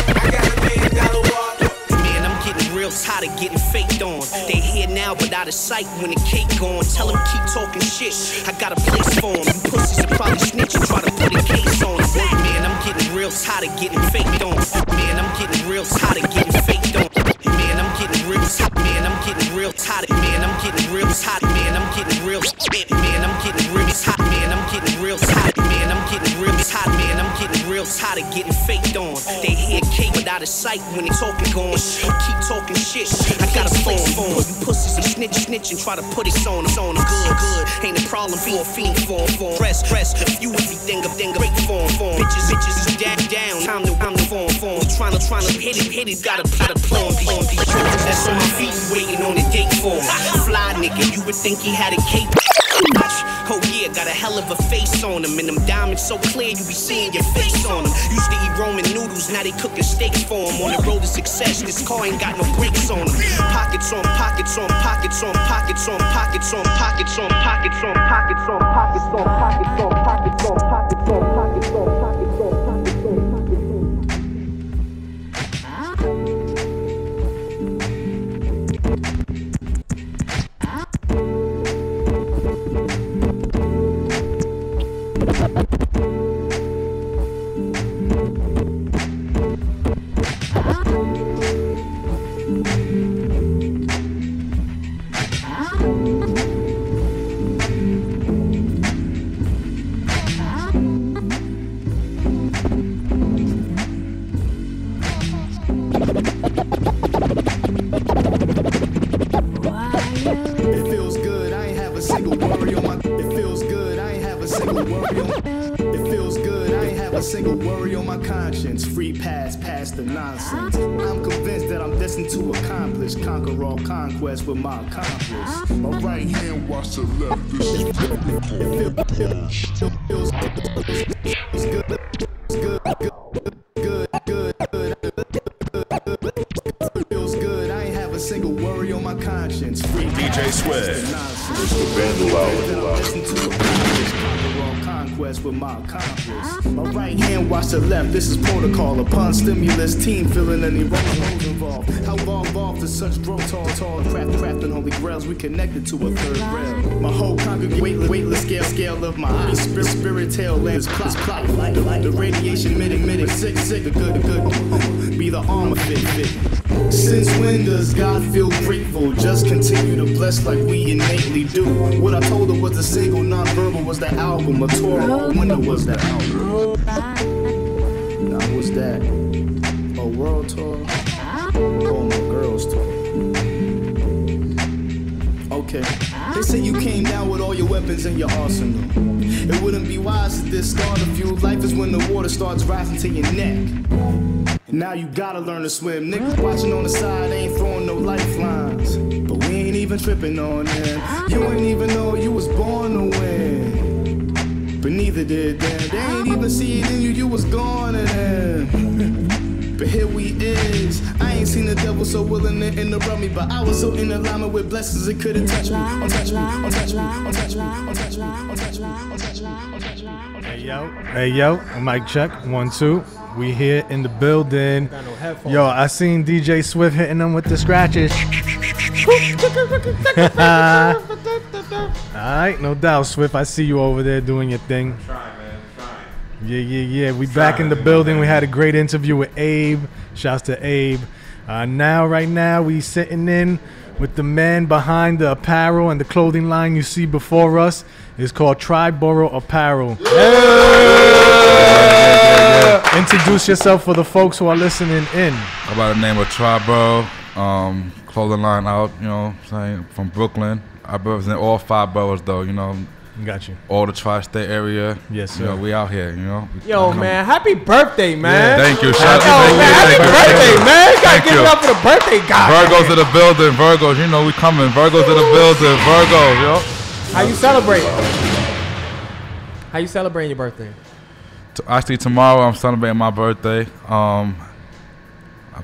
I got $1 million walk. Man, I'm getting real tired of getting faked on. They here now, but out of sight when the cake gone. Tell them keep talking shit. I got a place for them. You pussies will probably snitch and try to put a case on. Man, I'm getting real tired of getting faked on. Man, I'm getting real tired of getting faked on. Man, I'm getting real tired. Man, I'm getting real tired. Man, I'm getting real tired. Man, I'm getting real. Man, I'm getting real tired. Man, I'm getting real tired. Man, I'm getting real tired. Man, I'm getting real tired of getting faked on. They hear cake, but out of sight when they talking gone. Keep talking shit, I got a place for 'em. You pussies and snitch and try to put it on them. Good, ain't a problem for a fiend form. Press, if you everything great form. Bitches is down, time to form. Tryna hit it, gotta plumb. That's on my feet, waiting on the date for 'em. Fly nigga, you would think he had a cape. Oh yeah, got a hell of a face on him. And them diamonds so clear, you be seeing your face on them. Used to eat Roman noodles, now they cooking steaks for him. On the road to success, this car ain't got no brakes on him. Pockets on pockets on pockets on pockets on pockets on pockets on pockets on pockets on pockets on pockets on pockets on pockets on pockets on pockets on. Single worry on my conscience, free pass past the nonsense. I'm convinced that I'm destined to accomplish, conquer all conquest with my accomplice. My right hand watch the left. This is feels good. I ain't have a single worry on my conscience. Free DJ Sweat. It's the Vandal Quest with my accomplice. My right hand watch the left, this is protocol. Upon stimulus, team feeling any roles involved. How evolved to such growth, tall, crafting holy grails, we connected to a third rail. My whole congregation, weightless scale of my eyes. Spirit tail lamps, plot, light. The radiation emitting, sick, the good, be the armor fit. Since when does God feel grateful? Just continue to bless like we innately do. What I told her was a single, non-verbal was the album. A tour, when was that album? Now what's that? A world tour? Oh, my girls tour. Okay. They say you came down with all your weapons in your arsenal. It wouldn't be wise to discard a few. Life is when the water starts rising to your neck. Now you gotta learn to swim. Niggas watching on the side ain't throwing no lifelines. But we ain't even tripping on them. You ain't even know you was born to win. But neither did them. They ain't even see it in you, you was gone in them. But here we is. I ain't seen the devil so willing to interrupt me. But I was so in alignment with blessings it couldn't touch me. Untouch me, untouch me, untouch me, untouch me, untouch me, untouch me, untouch me. Hey yo, mic check, 1, 2. We here in the building. Yo, I seen DJ Swift hitting them with the scratches. Alright, no doubt, Swift. I see you over there doing your thing. I'm trying, man. I'm trying. Yeah. We back in the building. We had a great interview with Abe. Shouts to Abe. Right now, we sitting in with the man behind the apparel and the clothing line you see before us. It's called Triborough Apparel. Yeah. Introduce yourself for the folks who are listening in. I by the name of Triborough, clothing line out, you know what I'm saying, from Brooklyn. I represent all 5 boroughs though, you know. Got you. All the tri-state area. Yes, sir. You know, we out here, you know. Yo, man, happy birthday, man. Yeah, thank you. Happy birthday, man. You gotta give it up for the birthday guy. Virgos to the building. Virgos, you know we coming. Virgos to the building. Virgos, yo. How you celebrating? How you celebrating your birthday? Actually, tomorrow I'm celebrating my birthday. I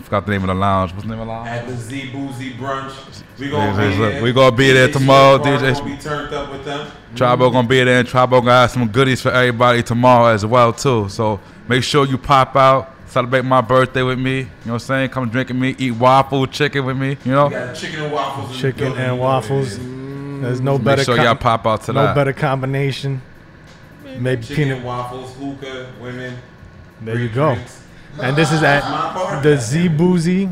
forgot the name of the lounge. What's the name of the lounge? At the Z Boozy Brunch. We gonna gonna be there tomorrow. DJ gonna be turned up with them. Tribo gonna be there, and Tribo gonna have some goodies for everybody tomorrow as well too. So make sure you pop out, celebrate my birthday with me. You know what I'm saying? Come drink with me, eat waffle chicken with me. You know? We got chicken and waffles. Chicken and waffles. There's no better. Make sure y'all pop out to that. No better combination. Maybe chicken peanut and waffles, hookah, women. There you go. And this is at the Z Boozy.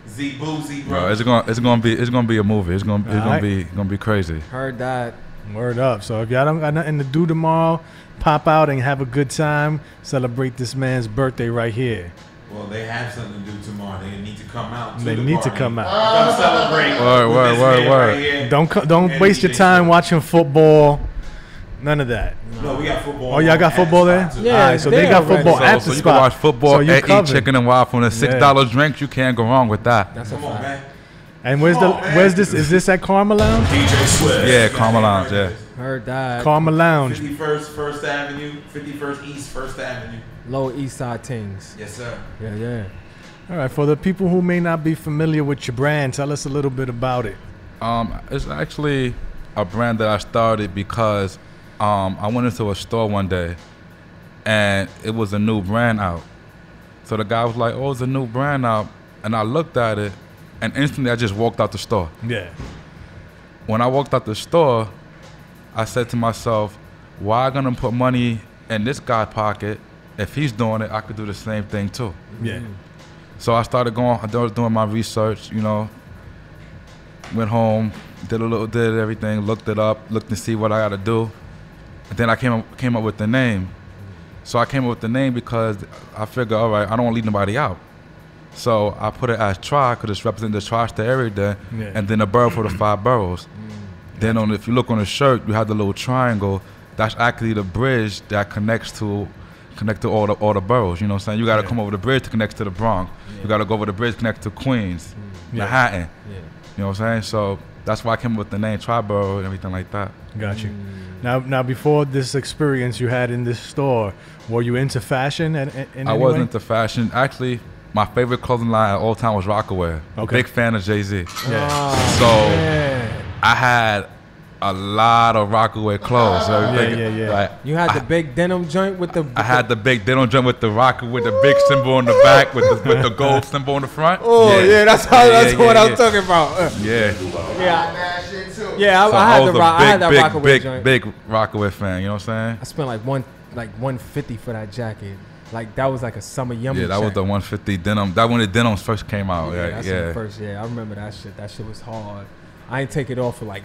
Z Boozy, bro. Bro, it's gonna be a movie. It's gonna be crazy. Heard that. Word up. So if y'all don't got nothing to do tomorrow, pop out and have a good time. Celebrate this man's birthday right here. Well, they have something to do tomorrow. They need to come out. They need to come out. Come celebrate. Word. Don't waste your time watching football. None of that. No, we got football. Oh, y'all got football there? Yeah, all right, so they got football at the so you spot. can watch football So you and covered. eat chicken and waffle and a $6 drink. You can't go wrong with that. That's a Come on, man. And where's this? Is this at Karma Lounge? DJ Swift. Yeah, Karma Lounge. Yeah. Heard that. Karma Lounge. 51st First Avenue, 51st East First Avenue. Lower East Side things. Yes, sir. Yeah. All right, for the people who may not be familiar with your brand, tell us a little bit about it. It's actually a brand that I started because I went into a store one day and it was a new brand out. So the guy was like, "Oh, it's a new brand out," and I looked at it, and instantly I just walked out the store. Yeah. When I walked out the store, I said to myself, "Why am I gonna put money in this guy's pocket? If he's doing it, I could do the same thing too." Yeah. So I started going. I was doing my research. Went home, did everything, looked it up, looked to see what I got to do, and then I came up with the name. So I came up with the name because I figured, all right, I don't want to leave nobody out. So I put it as Tri because it's representing the tri-state area there, and then a borough for the 5 boroughs. Then if you look on the shirt, you have the little triangle. That's actually the bridge that connects to all the boroughs. You know what I'm saying? You got to come over the bridge to connect to the Bronx. You got to go over the bridge to connect to Queens, Manhattan. You know what I'm saying? So that's why I came up with the name Tri-Borough and everything like that. Got you. Now, before this experience you had in this store, were you into fashion? I wasn't into fashion. Actually, my favorite clothing line at all time was Rockaware. Okay. Big fan of Jay-Z. Yeah. So I had a lot of Rockaway clothes. Yeah. Like, You had the big denim joint with the. I had the big denim joint with the Rockaway, with the big symbol on the back, with the gold symbol on the front. Oh yeah, that's what I'm talking about. Yeah. Yeah, So I had was the I had that Rockaway joint. big Rockaway fan. You know what I'm saying? I spent like $150 for that jacket. Like that was like a summer yummy. Yeah, that was the 150 denim. That when the denims first came out. Yeah, Yeah, that's yeah. the first. Yeah, I remember that shit. That shit was hard. I ain't take it off for like,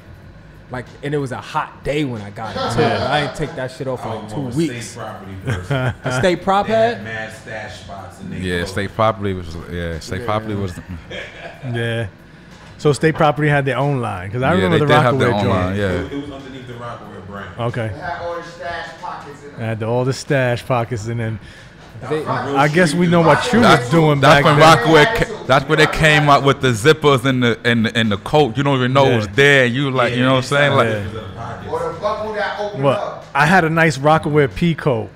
and it was a hot day when I got it too. I ain't take that shit off for like 2 weeks. State property first. A state prop They had had? mad stash spots in their Yeah, clothes. state property was. Yeah, state property was. Yeah. So State Property had their own line because I Yeah, remember they the did have Rockaway their own joint. line, yeah. It was underneath the Rockaway brand. Okay. Had all the stash pockets in them. I had all the stash pockets and then. I guess we know what you was doing That's back when then. Rockaway. That's when they came out with the zippers and the coat. You don't even know it was there. You like, you know what I'm saying? Like, Or the buckle that opened Well, up. I had a nice Rockaway pea coat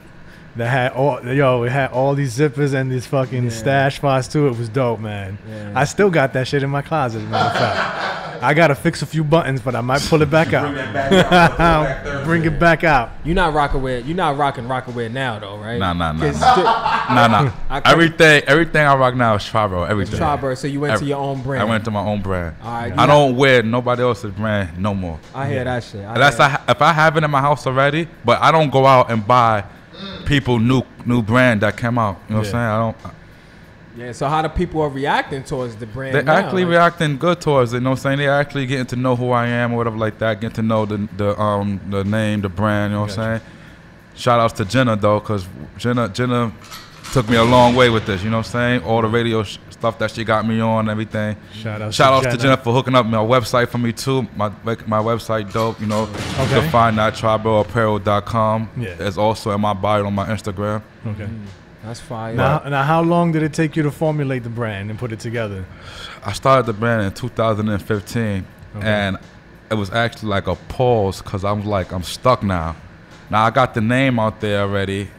that had it had all these zippers and these fucking stash spots too. It was dope, man. Yeah. I still got that shit in my closet, as a matter of fact. I gotta fix a few buttons, but I might pull it back out. Bring that back out. Bring it back out. You're not rocking Rockaway now though, right? nah. 'Cause Nah. Everything I rock now is Tri-Borough. Everything. Tri-Borough, so you went to your own brand. I went to my own brand. All right, I don't wear nobody else's brand no more. I hear that shit. If I have it in my house already, but I don't go out and buy people new brand that came out. You know what I'm saying? Yeah, so how the people are reacting towards the brand They're now? actually Like, reacting good towards it. You know what I'm saying? They're actually getting to know who I am or whatever like that. Getting to know the name, the brand. You know what I'm saying? Shout outs to Jenna though, cause Jenna took me a long way with this. You know what I'm saying? All the radio stuff that she got me on, and everything. Shout outs to Jenna for hooking up my website for me too. My website dope. You know, you can find that triboroapparel.com. Yeah. It's also in my bio on my Instagram. Okay. That's fire. Now, how long did it take you to formulate the brand and put it together? I started the brand in 2015, and it was actually like a pause because I'm stuck now. Now I got the name out there already,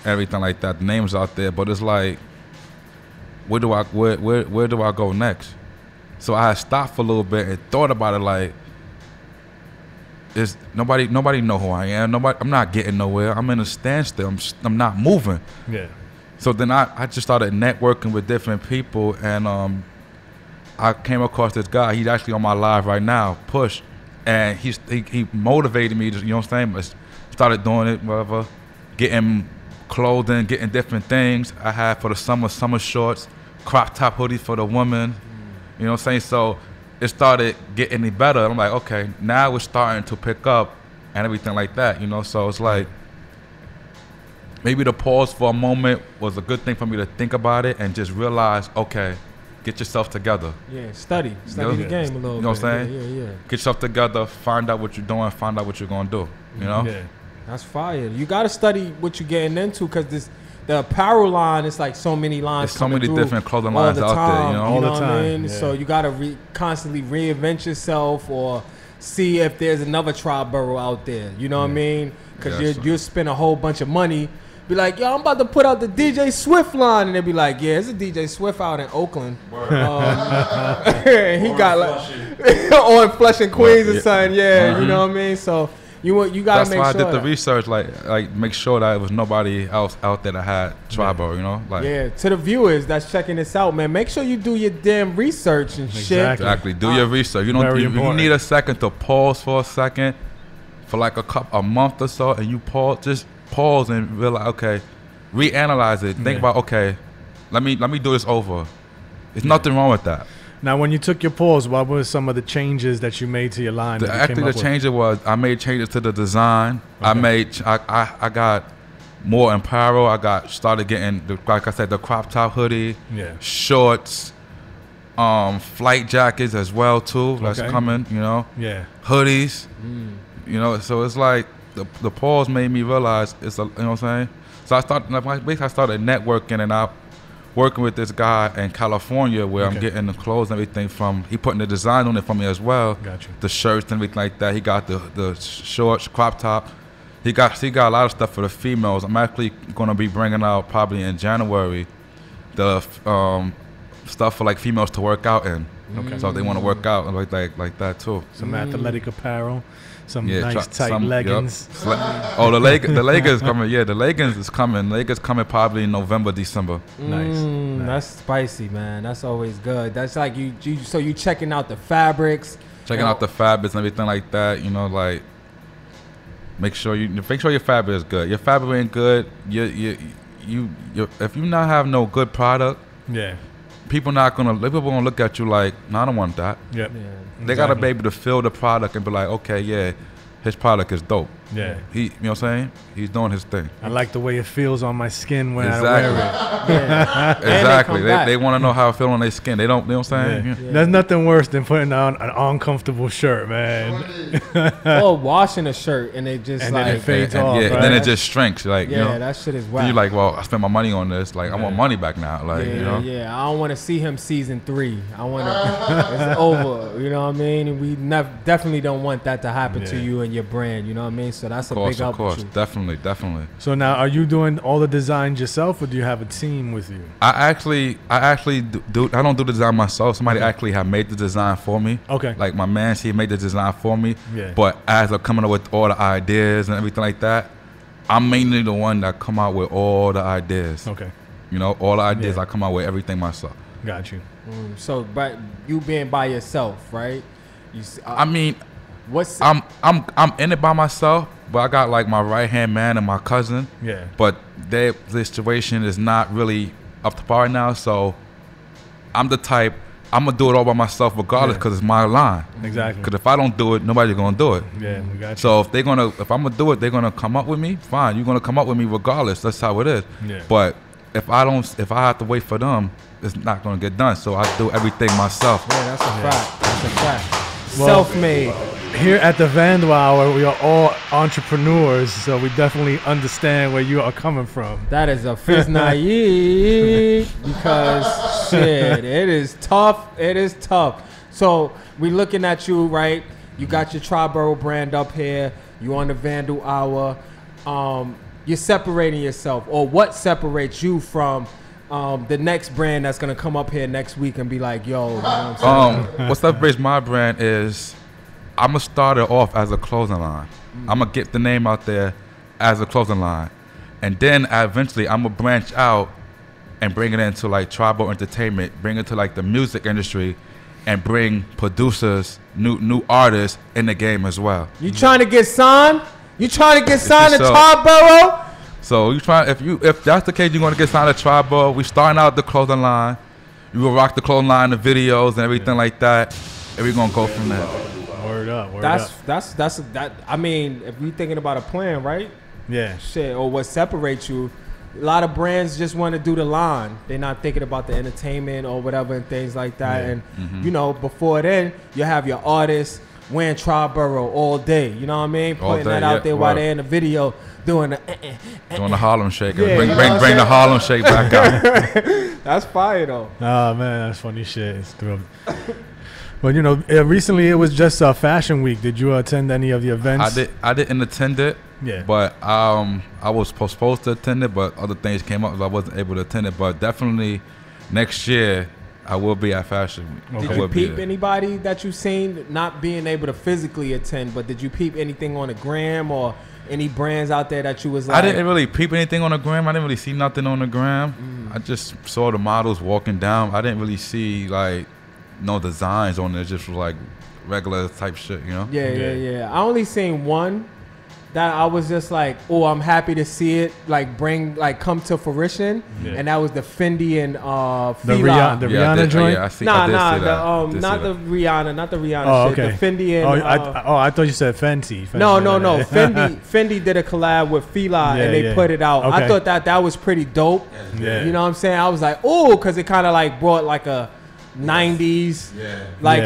everything like that. The name's out there, but it's like, where do I go next? So I had stopped for a little bit and thought about it. Like, is nobody know who I am. I'm not getting nowhere. I'm in a standstill. I'm not moving. Yeah. So then I just started networking with different people, and I came across this guy. He's actually on my live right now, Push, and he motivated me. You know what I'm saying? But started doing it, whatever, getting clothing, getting different things. I had for the summer shorts, crop top hoodies for the women. You know what I'm saying? So it started getting any better. I'm like, okay, now we're starting to pick up and everything like that. You know, so it's like maybe the pause for a moment was a good thing for me to think about it and just realize, okay, get yourself together. Yeah, study the game a little bit. You know what I'm saying? Yeah. Get yourself together, find out what you're doing, find out what you're gonna do. You know? Yeah. That's fire. You gotta study what you're getting into because the apparel line is like so many lines. There's so many different clothing all lines the out time, there, you know? You All know the what I time, mean? yeah. So you gotta constantly reinvent yourself or see if there's another Triborough out there. You know what I mean? Because Yes. you'll spend a whole bunch of money. Be like, yo, I'm about to put out the DJ Swift line, and they'll be like, yeah, it's a DJ Swift out in Oakland. He got like or in Flushing, Queens or something. Yeah, you know what I mean. So you gotta That's make why sure. I did the that- research, like make sure that it was nobody else out there that had Triborough, you know? Like Yeah, to the viewers that's checking this out, man, make sure you do your damn research and shit. Exactly. Do your research. You don't. Very You important. need a second to pause for a second, for like a month or so, and you just pause and realize, okay, reanalyze it. Think about, okay, let me do this over. There's nothing wrong with that. Now, when you took your pause, what were some of the changes that you made to your line? that you came Actually, up the with? changes was I made changes to the design. Okay. I got more apparel. Started getting like I said, the crop top hoodie, Yeah. shorts, flight jackets as well too. That's Okay. coming, you know. Yeah. Hoodies, you know. So it's like the pause made me realize you know what I'm saying. So I started networking and I working with this guy in California where I'm getting the clothes and everything from. He putting the design on it for me as well. Gotcha. The shirts and everything like that. He got the shorts, crop top. He got a lot of stuff for the females. I'm actually gonna be bringing out probably in January the stuff for like females to work out in. Okay. So if they want to work out and like that too. Some athletic apparel, some Yeah, nice tight leggings. Yep. Oh, the leggings coming. Yeah, the leggings is coming. Leggings coming probably in November, December. Nice. That's spicy, man. That's always good. That's like so you checking out the fabrics. Checking out the fabrics and everything like that. You know, like make sure your fabric is good. Your fabric ain't good. If you not have no good product, Yeah. people gonna look at you like, no, I don't want that. Yep. They gotta be able to feel the product and be like, okay, yeah, his product is dope. Yeah. You know what I'm saying? He's doing his thing. I like the way it feels on my skin when Exactly. I wear it. Exactly. They want to know how it feels on their skin. They don't. You know what I'm saying? Yeah. There's nothing worse than putting on an uncomfortable shirt, man. Or washing a shirt and it just And like then it fades off. Yeah, right? and then it just shrinks. Like, Yeah, you know, that shit is then whack. you're like, well, I spent my money on this. Like, I want money back now. Like, yeah, you know. yeah. I don't want to see him season 3. I want to. It's over. You know what I mean? And we definitely don't want that to happen to you and your brand. You know what I mean? So that's a big help. Of course, definitely. So now, are you doing all the designs yourself, or do you have a team with you? I actually do. I don't do the design myself. Somebody actually have made the design for me. Okay. Like my man, he made the design for me. Yeah. But as I'm coming up with all the ideas and everything like that, I'm mainly the one that come out with all the ideas. Okay. You know, all the ideas. Yeah. I come out with everything myself. Got you. So, but you being by yourself, right? I mean, I'm in it by myself, but I got like my right hand man and my cousin. Yeah. But their situation is not really up to par now, so I'm the type I'm gonna do it all by myself regardless, because it's my line. Exactly. Because if I don't do it, nobody's gonna do it. Yeah, we got you. So if I'm gonna do it, they're gonna come up with me. Fine, you're gonna come up with me regardless. That's how it is. Yeah. But if I have to wait for them, it's not gonna get done. So I do everything myself. Yeah, that's a fact. That's a fact. Well, Self-made. Here at the Vandal Hour, we are all entrepreneurs, so we definitely understand where you are coming from. That is a fizz naive because shit, it is tough. It is tough. So we looking at you, right? You got your Triborough brand up here. You on the Vandal Hour. You're separating yourself, or what separates you from the next brand that's gonna come up here next week and be like, yo, you know what I'm saying? What separates my brand is I'm gonna start it off as a clothing line. I'm gonna get the name out there as a clothing line, and then eventually I'm gonna branch out and bring it into like tribal entertainment, bring it to like the music industry, and bring producers, new artists in the game as well. You trying to get signed? You trying to get signed to So- Triborough? So if that's the case, you're gonna get signed to Tribal. We starting out the clothing line. You will rock the clothing line, the videos, and everything like that, and we're gonna go from there. Word up. Word up. That's that. I mean, if we thinking about a plan, right? Yeah. Shit, or what separates you. A lot of brands just want to do the line. They're not thinking about the entertainment or whatever and things like that. Yeah. And, you know, before then, you have your artists wearing Triborough all day. You know what I mean? All Putting day, that out yeah, there while word. they're in the video doing the Doing the Harlem Shake. Yeah, bring you know what I'm bring the saying? Harlem Shake back out. That's fire, though. Oh, man, that's funny shit. It's thrilled. But, you know, recently it was just Fashion Week. Did you attend any of the events? I didn't attend it. Yeah. But I was supposed to attend it, but other things came up, so I wasn't able to attend it. But definitely next year I will be at Fashion Week. Did you peep anybody that you seen not being able to physically attend, but did you peep anything on the gram or any brands out there that you was like? I didn't really peep anything on the gram. I didn't really see nothing on the gram. I just saw the models walking down. I didn't really see like no designs on it. It just was like regular type shit, you know? Yeah. I only seen one that I was just like, oh, I'm happy to see it come to fruition. Yeah. And that was the Fendi and the Rihanna joint? Yeah, I did see that. Not the Rihanna Oh, shit. okay. The Fendi and I thought you said Fenty. No. Fendi did a collab with Fila and they put it out. Okay. I thought that was pretty dope. Yeah. You know what I'm saying? I was like, oh, because it kind of like brought like a 90s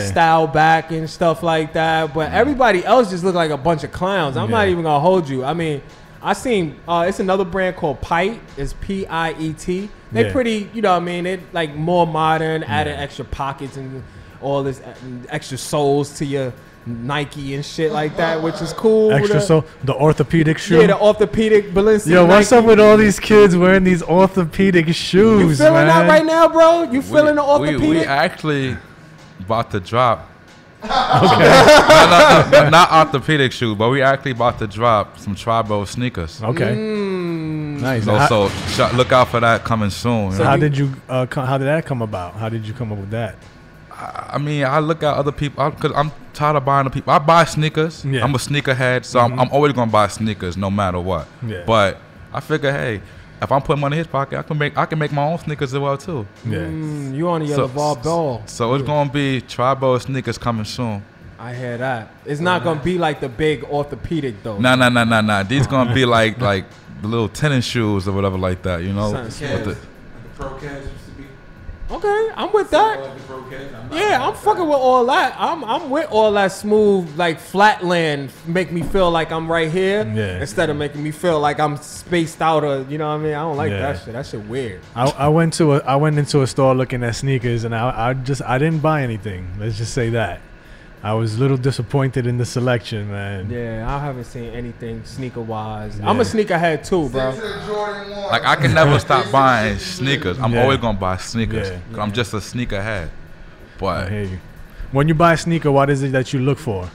style back and stuff like that. But everybody else just looked like a bunch of clowns. I'm not even gonna hold you. I mean, I seen it's another brand called Piet. It's Piet. They pretty, you know what I mean? They like more modern, added extra pockets and all this extra soles to your Nike and shit like that, which is cool. The orthopedic shoe. Yeah, the orthopedic Balenciaga. Yo, what's up with all these kids wearing these orthopedic shoes, You feeling man? that right now, bro? You feeling the orthopedic? We actually about to drop. no, not orthopedic shoes, but we actually about to drop some Triborough sneakers. Okay. Nice. So look out for that coming soon. So how did you? How did that come about? How did you come up with that? I mean, I look at other people because I'm tired of buying the people. I buy sneakers. Yeah. I'm a sneakerhead, so I'm always gonna buy sneakers no matter what. Yeah. But I figure, hey, if I'm putting money in his pocket, I can make my own sneakers as well too. Yeah. You on your LeVar Ball. So it's gonna be Triborough sneakers coming soon. I hear that. It's not gonna be like the big orthopedic though. Nah. These gonna be like the little tennis shoes or whatever like that. You know. Something Pro Cats used to be. Okay, I'm with that. Yeah, I'm fucking with all that. I'm with all that smooth, like flatland. Make me feel like I'm right here, instead of making me feel like I'm spaced out. Or you know what I mean? I don't like that shit. That shit weird. I went into a store looking at sneakers, and I didn't buy anything. Let's just say that. I was a little disappointed in the selection, man. Yeah, I haven't seen anything sneaker wise. I'm a sneakerhead too, bro. Like I can never stop buying sneakers. I'm Yeah. always gonna buy sneakers. Yeah. 'Cause I'm just a sneakerhead. But I hear you. When you buy a sneaker, what is it that you look for?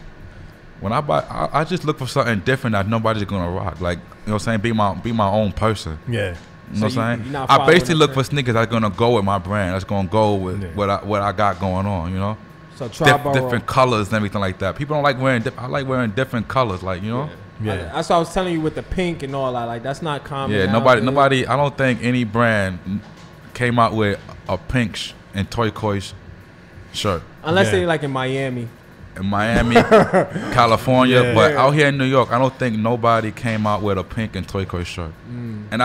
when I buy, I just look for something different that nobody's gonna rock. Like you know what I'm saying, be my own person. Yeah. You know what I'm saying? I basically look for sneakers that's gonna go with my brand. That's gonna go with what I got going on. You know. So Triborough. Different colors and everything like that. People don't like wearing. I like wearing different colors. Like you know. Yeah. That's what I was telling you with the pink and all that. Like that's not common. Yeah. Nobody. I don't think any brand came out with a pink and turquoise shirt. Unless they like in Miami. In Miami, California, but out here in New York, I don't think nobody came out with a pink and turquoise shirt. And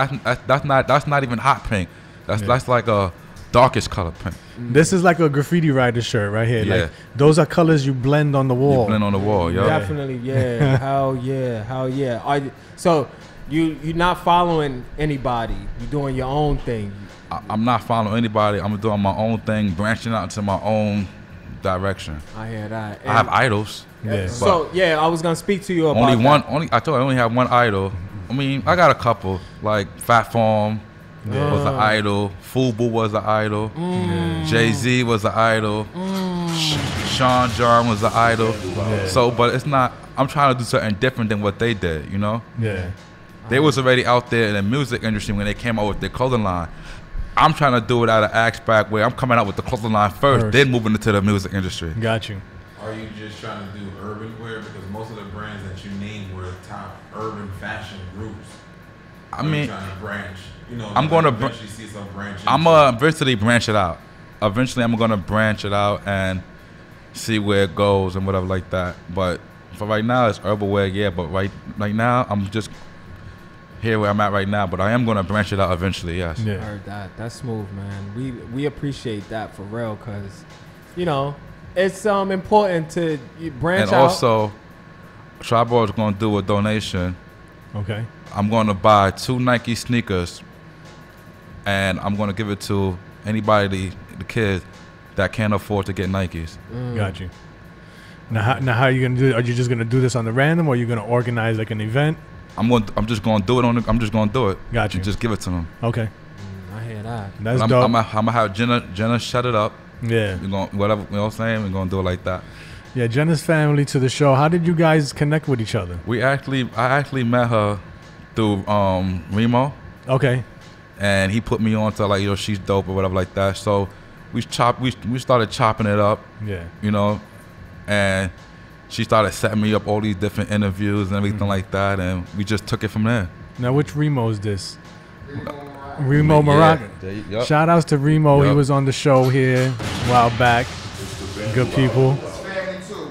that's not even hot pink. That's like a darkest color pink. This is like a graffiti writer shirt right here. Yeah. Like those are colors you blend on the wall. You blend on the wall, yeah. Definitely, yeah. Hell yeah. So you're not following anybody. You're doing your own thing. I'm not following anybody. I'm doing my own thing, branching out into my own direction. I hear that. I have idols. Yeah. So I was gonna speak to you about I told you I only have one idol. I mean, I got a couple. Like Fat Farm was an idol. Fubu was an idol. Jay-Z was an idol. Sean John was an idol. So, but it's not. I'm trying to do something different than what they did. You know. Yeah. They was already out there in the music industry when they came out with their clothing line. I'm trying to do it out of axe back where I'm coming out with the clothing line first, then moving into the music industry. Got you. Are you just trying to do urban wear? Because most of the brands that you named were top urban fashion groups. I mean, trying to branch. You know, I'm going to eventually see some branch. I'm gonna eventually branch it out. Eventually, I'm gonna branch it out and see where it goes and whatever like that. But for right now, it's urban wear, yeah. But right now, I'm just here where I'm at right now, but I am gonna branch it out eventually. Yes. Yeah. Heard that. That's smooth, man. We appreciate that for real, cause you know it's important to branch And out. also, Tri-Ball is gonna do a donation. Okay. I'm gonna buy 2 Nike sneakers, and I'm gonna give it to anybody, the kids that can't afford to get Nikes. Got you. Now, how are you gonna do it? Are you just gonna do this on the random, or are you gonna organize like an event? I'm just gonna do it I'm just gonna do it. Got you. And just give it to them. Okay. I hear that. That's I'm dope. gonna have Jenna shut it up. Yeah. We're gonna whatever, you know what I'm saying. We're gonna do it like that. Yeah, Jenna's family to the show. How did you guys connect with each other? I actually met her through Remo. Okay. And he put me on to like, she's dope or whatever like that. So we started chopping it up. Yeah. You know, and she started setting me up all these different interviews and everything like that, and we just took it from there. Now, which Remo is this? Remo Morocco. Yep. Shout outs to Remo. He Yep. was on the show here a while back. Good people.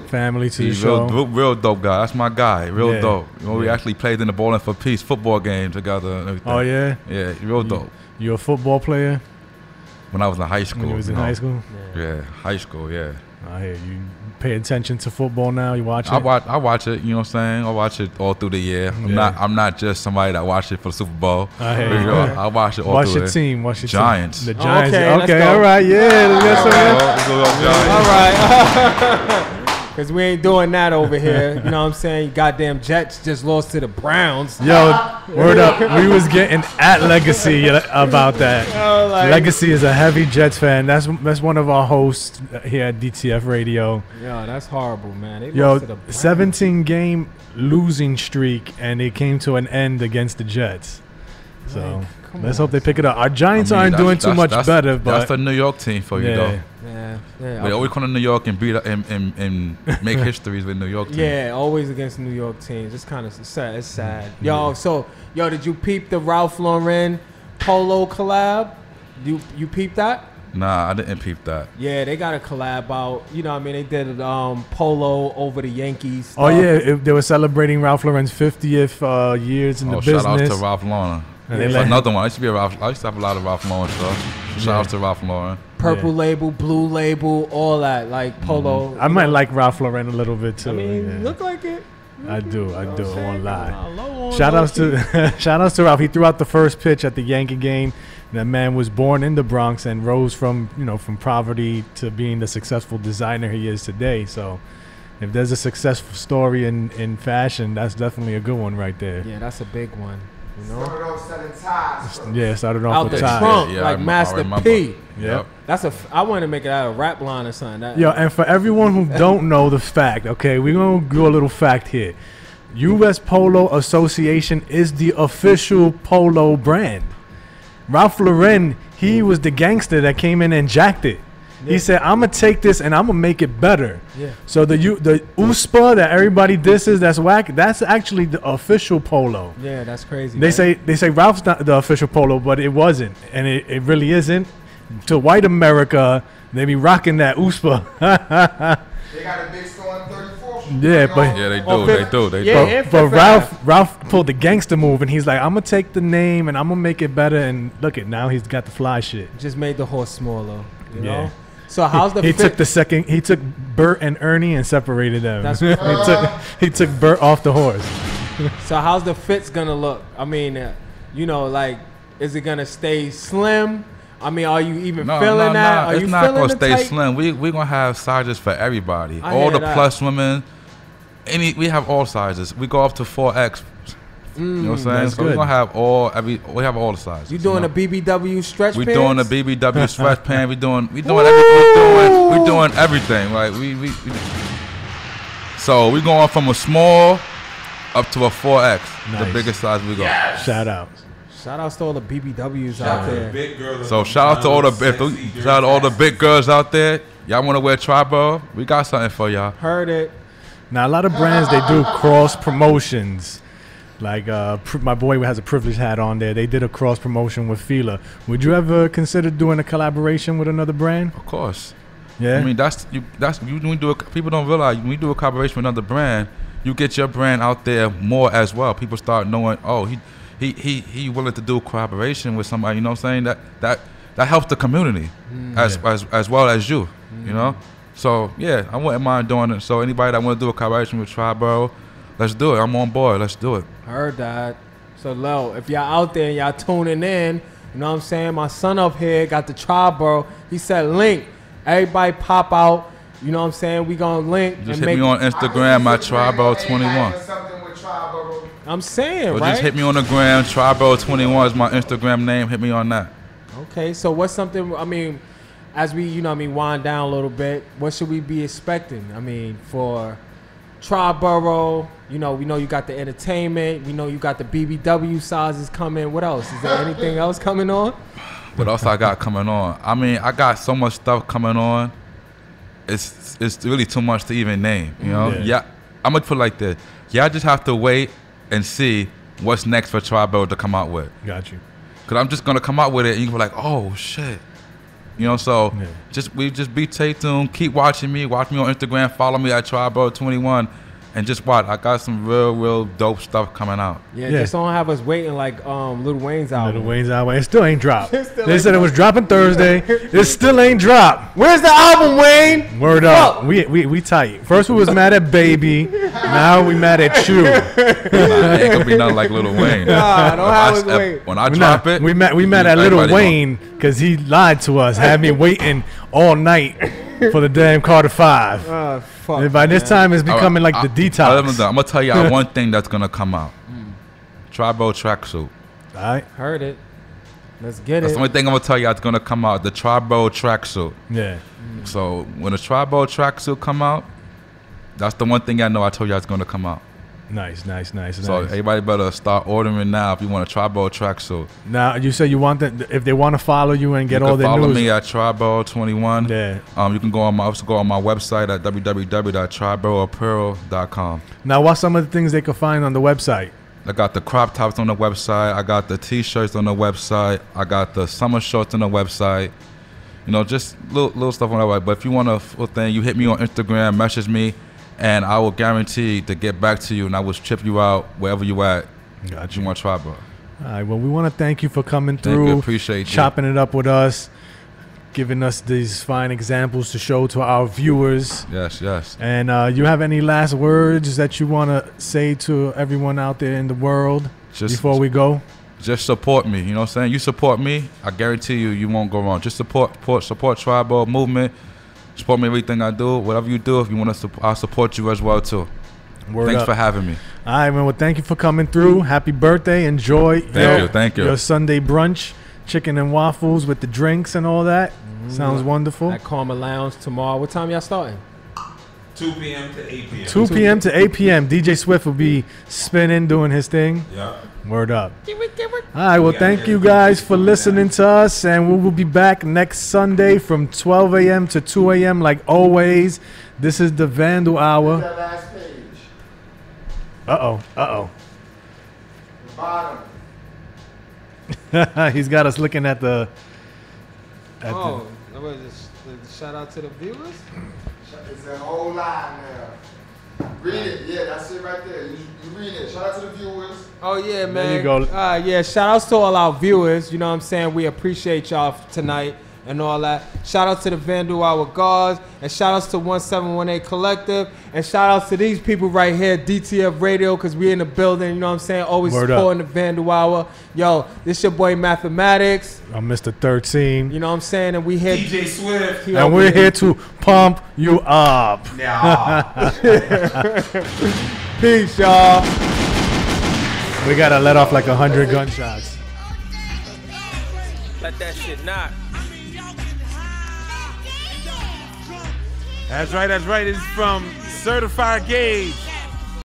Family to the He's show. real dope guy. That's my guy. Real Yeah. dope. You know, we Yeah. actually played in the Bowling for Peace football game together and everything. Oh, yeah? Yeah, real dope. You a football player? When I was in high school. When you was in high school? Yeah, high school, yeah. I hear you. Pay attention to football now. You watch it? I watch it, you know what I'm saying? I watch it all through the year. I'm not just somebody that watch it for the Super Bowl. I hear you. I watch it all What's through your it. team? What's your Giants. team? The Giants. let's Okay, go. all right, yeah. Let's go. Let's go, Giants. All right. Because we ain't doing that over here. You know what I'm saying? Goddamn Jets just lost to the Browns. Yo, word up. We was getting at Legacy about that. Oh, like- Legacy is a heavy Jets fan. That's one of our hosts here at DTF Radio. Yo, that's horrible, man. They Yo, lost to the Browns. 17-game losing streak, and it came to an end against the Jets. So let's hope they pick it up. Our Giants aren't doing too much better, but that's the New York team for you, though. Yeah. We always come to New York and beat up and make histories with New York teams. Yeah, always against New York teams. It's kind of sad. It's sad. Yo, did you peep the Ralph Lauren polo collab? You peep that? Nah, I didn't peep that. Yeah, they got a collab out. You know what I mean? They did polo over the Yankees. Oh yeah, they were celebrating Ralph Lauren's 50th years in the business. Shout out to Ralph Lauren. And That's another one. I used to have a lot of Ralph Lauren stuff. Shout out to Ralph Lauren. Purple label, blue label, all that, like polo. I might like Ralph Lauren a little bit too. I mean, look like it. I do. I won't lie. Shout outs to Ralph. He threw out the first pitch at the Yankee game. That man was born in the Bronx and rose from poverty to being the successful designer he is today. So, if there's a successful story in fashion, that's definitely a good one right there. Yeah, that's a big one. You know? Started off selling ties. Yeah, started off Out with the ties. trunk, Yeah, like I Master remember. P. Yep. I want to make it out of a rap line or something. Yo, and for everyone who don't know the fact, okay, we're gonna do a little fact here. U.S. Polo Association is the official polo brand. Ralph Lauren, he was the gangster that came in and jacked it. He said, "I'm gonna take this and I'm gonna make it better." Yeah. So the USPA that everybody disses, that's whack. That's actually the official polo. Yeah, that's crazy. They right? say Ralph's not the official polo, but it wasn't, and it really isn't. To white America, they be rocking that USPA. They got a big store on 34th. Yeah, but Yeah, they do. But Ralph pulled the gangster move, and he's like, "I'm gonna take the name and I'm gonna make it better." And look at now, he's got the fly shit. Just made the horse smaller. You Yeah. know. So how's the he fit? took the second? He took Bert and Ernie and separated them. That's he took Bert off the horse. So how's the fits gonna look? I mean, like, is it gonna stay slim? I mean, are you even feeling that? Are It's you not feeling gonna the stay tight? slim. We're gonna have sizes for everybody. I All hear the that. plus women. We have all sizes. We go up to 4X. You know what I'm saying? that's So we're good. gonna have we have all the sizes. You doing know? a BBW stretch We pants? doing a BBW stretch pants. We doing everything. Like we So we going from a small up to a 4X, the Nice. biggest size we go. Shout out. Shout outs to all the BBWs out there. Big girls. So shout out to all the big girls out there. Y'all want to wear tribal? We got something for y'all. Heard it. Now a lot of brands they do cross promotions. Like my boy has a privilege hat on there. They did a cross promotion with Fila. Would you ever consider doing a collaboration with another brand? Of course. Yeah. I mean people don't realize when we do a collaboration with another brand, you get your brand out there more as well. People start knowing, oh, he willing to do collaboration with somebody. You know what I'm saying? That helps the community as well as you. You know. So yeah, I wouldn't mind doing it. So anybody that want to do a collaboration with Triborough, let's do it. I'm on board. Let's do it. Heard that. So Lo, if y'all out there and y'all tuning in, you know what I'm saying? My son up here got the Triborough. He said link. Everybody pop out. You know what I'm saying? We gonna link. Just hit me on Instagram, my Triborough21. I'm saying, Or right? just hit me on the gram. Triborough21 is my Instagram name. Hit me on that. Okay, so what's something, I mean, as we, you know what I mean, wind down a little bit, what should we be expecting? I mean, for Triborough, you know, we know you got the entertainment. We know you got the BBW sizes coming. What else? Is there anything else coming on? What else I got coming on? I mean, I got so much stuff coming on. It's really too much to even name, you know? Yeah. I'm going to put it like this. Y'all just have to wait and see what's next for Triborough to come out with. Got you. Because I'm just going to come out with it and you can be like, oh, shit. You know, so just be stay tuned. Keep watching me. Watch me on Instagram. Follow me at Triborough21. And just watch. I got some real dope stuff coming out. Yeah, just don't have us waiting like Lil Wayne's album. Lil Wayne's album. It still ain't dropped. They said it was dropping Thursday. It still ain't dropped. Where's the album, Wayne? Word up. We tight. First we was mad at Baby. Now we mad at you. Nah, it ain't gonna be nothing like Lil Wayne. Nah, don't have us wait. When I drop it, we mad at Lil Wayne because he lied to us. Had me waiting all night for the damn Carter 5. Fuck, and by this time, it's becoming like the detox. I'm gonna tell y'all one thing that's gonna come out. Triborough tracksuit. All right, heard it. Let's get That's it. the only thing I'm gonna tell y'all that's gonna come out. The Triborough tracksuit. Yeah. So when the Triborough tracksuit come out, that's the one thing I know I told y'all it's gonna come out. Nice. So everybody better start ordering now if you want a Triborough tracksuit. Now you say you want that if they want to follow you and get all their follow news. me at Triborough21. Yeah. You can go on my website at www.triboroughapparel.com. Now, what's some of the things they can find on the website? I got the crop tops on the website. I got the t-shirts on the website. I got the summer shorts on the website. You know, just little stuff on the website. But if you want a full thing, you hit me on Instagram, message me, and I will guarantee to get back to you, and I will ship you out wherever you at. Got you. Want Triborough. All right. Well, we want to thank you for coming Thank through. you. Appreciate you. Chopping it up with us, giving us these fine examples to show to our viewers. Yes. And you have any last words that you want to say to everyone out there in the world before we go? Just support me. You know what I'm saying? You support me, I guarantee you won't go wrong. Just support Triborough movement. Support me everything I do. Whatever you do, if you want to, I'll support you as well too. Word Thanks up. for having me. All right, man. Well, thank you for coming through. Happy birthday. Enjoy Thank you. your Sunday brunch, chicken and waffles with the drinks and all that. Sounds wonderful. At Karma Lounge tomorrow. What time y'all starting? 2 p.m. to 8 p.m. 2 p.m. to 8 p.m. DJ Swift will be spinning, doing his thing. Yeah. Word up. All right, well, thank you guys for listening to us, and we will be back next Sunday from 12 a.m. to 2 a.m. like always. This is the Vandal Hour. That last page. Uh-oh. The bottom. He's got us looking at the... What is this? Shout out to the viewers? It's a whole line there. Read it. Yeah, that's it right there. You read it. Shout out to the viewers. Oh, yeah, man. There you go. Yeah, shout outs to all our viewers. You know what I'm saying? We appreciate y'all tonight and all that. Shout out to the Vandal Hour Guards. And shout outs to 1718 Collective. And shout outs to these people right here, DTF Radio, because we in the building. You know what I'm saying? Always Word supporting the Vandal Hour. Yo, this your boy Mathematics. I'm Mr. 13. You know what I'm saying? And we here. DJ Swift. And we're here to pump you up. Peace, y'all. We got to let off like 100 gunshots. Let that shit knock. That's right. This is from Certified Gauge.